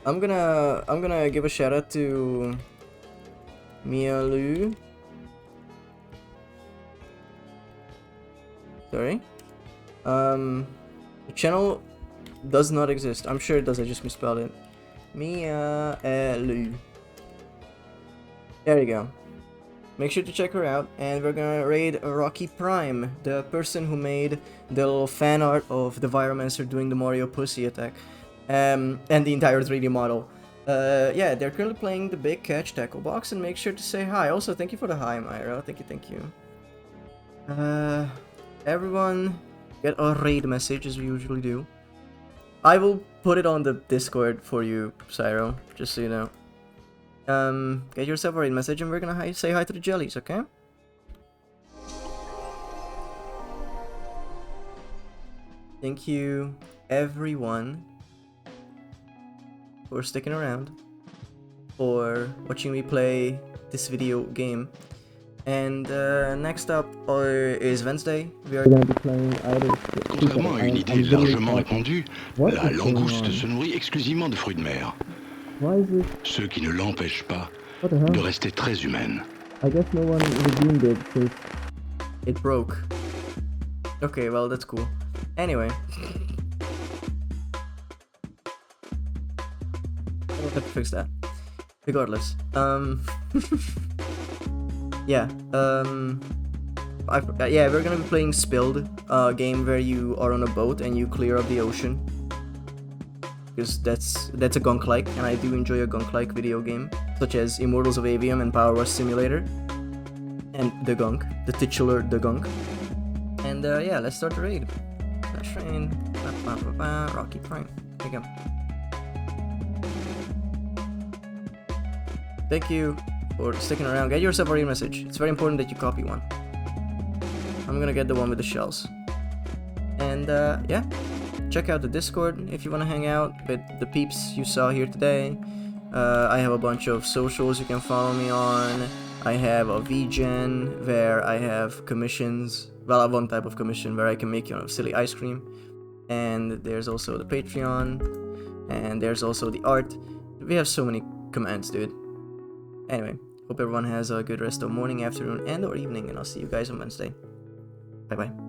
I'm gonna give a shout out to Mialu. Sorry. The channel does not exist. I'm sure it does, I just misspelled it. Mialu. There you go. Make sure to check her out, and we're gonna raid Rocky Prime, the person who made the little fan art of the Viromancer doing the Mario pussy attack, and the entire 3D model. Yeah, they're currently playing the Big Catch Tackle Box, and make sure to say hi. Also, thank you for the hi, Myra. Thank you. everyone get a raid message as we usually do. I will put it on the Discord for you, Pyro, just so you know. Get yourself a raid message and we're gonna say hi to the jellies, okay? Thank you, everyone, for sticking around, for watching me play this video game. And next up is Wednesday. We are gonna be playing either. Contrairement à une idée largement répandue, la langouste se nourrit exclusivement de fruits de mer. Ce qui ne l'empêche pas de rester très humaine. I guess no one redeemed it since it broke. Okay, well that's cool. Anyway. I don't have to fix that. Regardless. Yeah, yeah, we're gonna be playing Spilled, a game where you are on a boat and you clear up the ocean. Because that's a gunk-like, and I do enjoy a gunk-like video game, such as Immortals of Avium and Power Wash Simulator. And the gunk, the titular the gunk. And yeah, let's start the raid. Flash Rain, Rocky Prime. There you go. Thank you for sticking around. Get yourself a raid message. It's very important that you copy one. I'm gonna get the one with the shells. And yeah, check out the Discord if you want to hang out with the peeps you saw here today. I have a bunch of socials you can follow me on. I have a VGen where I have commissions. Well, I have one type of commission where I can make silly ice cream. And there's also the Patreon. And there's also the art. We have so many commands, dude. Anyway, hope everyone has a good rest of morning, afternoon, and or evening, and I'll see you guys on Wednesday. Bye bye.